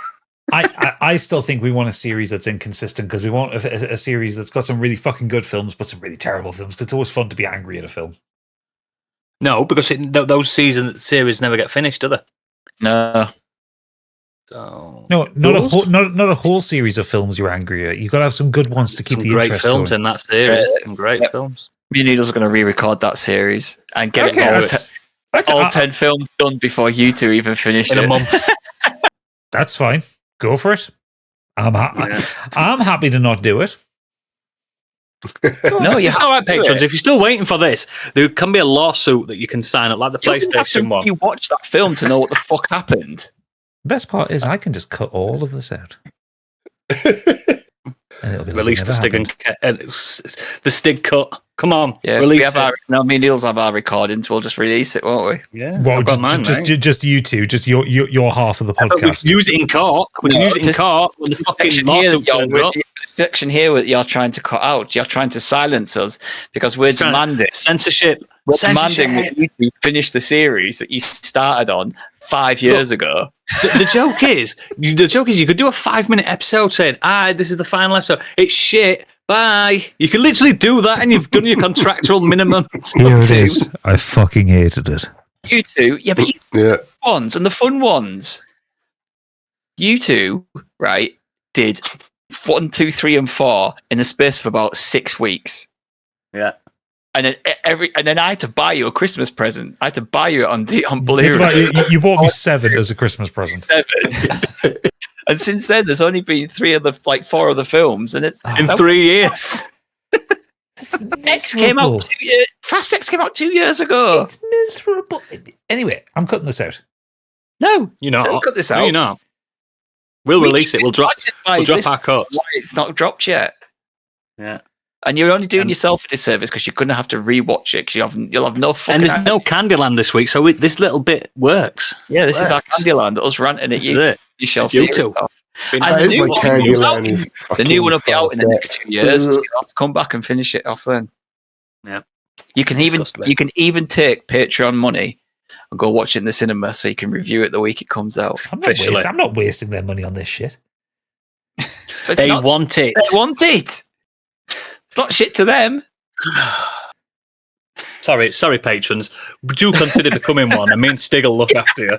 I still think we want a series that's inconsistent because we want a series that's got some really fucking good films but some really terrible films because it's always fun to be angry at a film. No, because those series never get finished, do they? No. So No, not a whole series of films you're angry at. You've got to have some good ones to keep the great interest films going. in that series. Some great films. Me and Needles are going to re-record that series and get all 10 films done before you two even finish in it. a month. That's fine. Go for it. I'm happy to not do it. No, It's all right, patrons. If you're still waiting for this, there can be a lawsuit that you can sign up, like the PlayStation one. You watch that film to know what the fuck happened. The best part is I can just cut all of this out. And it'll be Release the Stig the Stig cut. Come on, Yeah, release it. me and Needles have our recordings. We'll just release it, won't we? Yeah, Well, I've got mine, mate. just you two, just your half of the But we podcast. can use it in court. We can use it in court when the fucking lawsuit turns up. Section here that you're trying to cut out. You're trying to silence us because we're demanding censorship. We're demanding that you finish the series that you started on 5 years ago. The joke is you could do a 5-minute episode saying, this is the final episode. It's shit. Bye. You can literally do that and you've done your contractual minimum. Here it is. I fucking hated it. You two, but the ones and the fun ones. You two, right, did 1, 2, 3, and 4 in the space of about 6 weeks. Yeah. And then I had to buy you a Christmas present. I had to buy you it on Blu-ray. You bought me 7 as a Christmas present. 7. And since then, there's only been 4 of the films, and it's in 3 years. X came out 2 years. Fast X came out 2 years ago. It's miserable. Anyway, I'm cutting this out. No, you're not. Don't cut this out. No, you're not. We'll release it. We'll drop our cut. It's not dropped yet. Yeah. And you're only doing yourself a disservice because you're going to have to rewatch it because you'll have no fucking. And there's no Candyland this week, so this little bit works. Yeah, this is our Candyland. Us ranting at you. This is it. You shall see. And the new one will be out in the next 2 years. So you'll have to come back and finish it off then. Yeah. You can even take Patreon money and go watch it in the cinema so you can review it the week it comes out. I'm not wasting their money on this shit. They want it. They want it. It's not shit to them. Sorry, patrons. Do consider becoming one. I mean, Stig will look after you.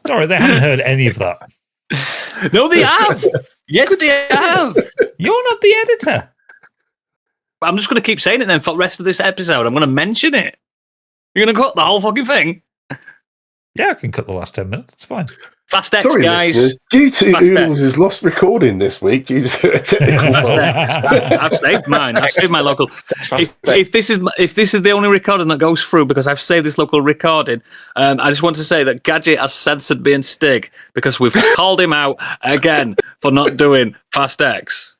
Sorry, they haven't heard any of that. No, they have. Yes, they have. You're not the editor. I'm just going to keep saying it then for the rest of this episode. I'm going to mention it. You're going to cut the whole fucking thing? Yeah, I can cut the last 10 minutes. It's fine. Fast X, guys. Listeners, due to Oodles' lost recording this week, due to a technical I've saved mine. I've saved my local. If this is the only recording that goes through because I've saved this local recording, I just want to say that Gadget has censored me and Stig because we've called him out again for not doing Fast X.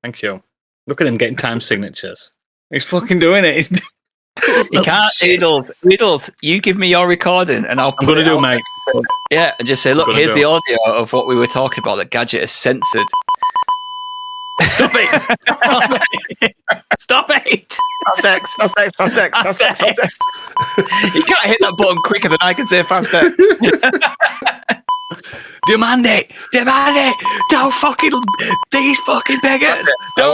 Thank you. Look at him getting time signatures. He's fucking doing it. You can't, Oodles, you give me your recording and I'm going to do it, mate. Yeah, and just say, look, here's the audio of what we were talking about that Gadget has censored. Stop it! Stop it! Fast X. You can't hit that button quicker than I can say Fast X. Demand it! Don't fucking these fucking beggars! I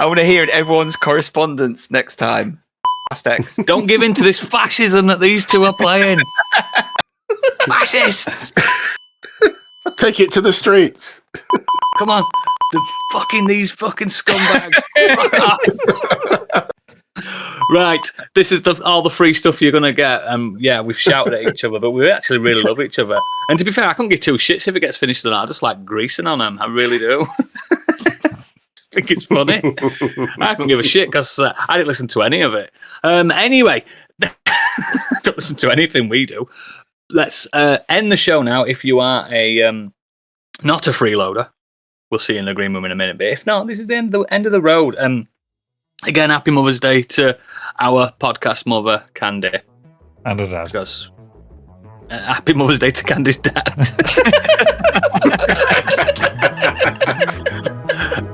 want to hear in everyone's correspondence next time. Fast X. Don't give in to this fascism that these two are playing. Fascists! Take it to the streets. Come on. These fucking scumbags. Right. This is all the free stuff you're going to get. Yeah, we've shouted at each other, but we actually really love each other. And to be fair, I couldn't give two shits if it gets finished or not. I just like greasing on them. I really do. I think it's funny. I couldn't give a shit because I didn't listen to any of it. Anyway, don't listen to anything we do. Let's end the show now. If you are not a freeloader, we'll see you in the green room in a minute. But if not, this is the end of the road. Again, happy Mother's Day to our podcast mother, Candy. And a dad. Because, happy Mother's Day to Candy's dad.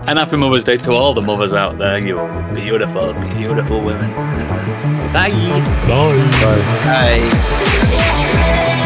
And happy Mother's Day to all the mothers out there. You beautiful, beautiful women. Bye. Bye. Bye.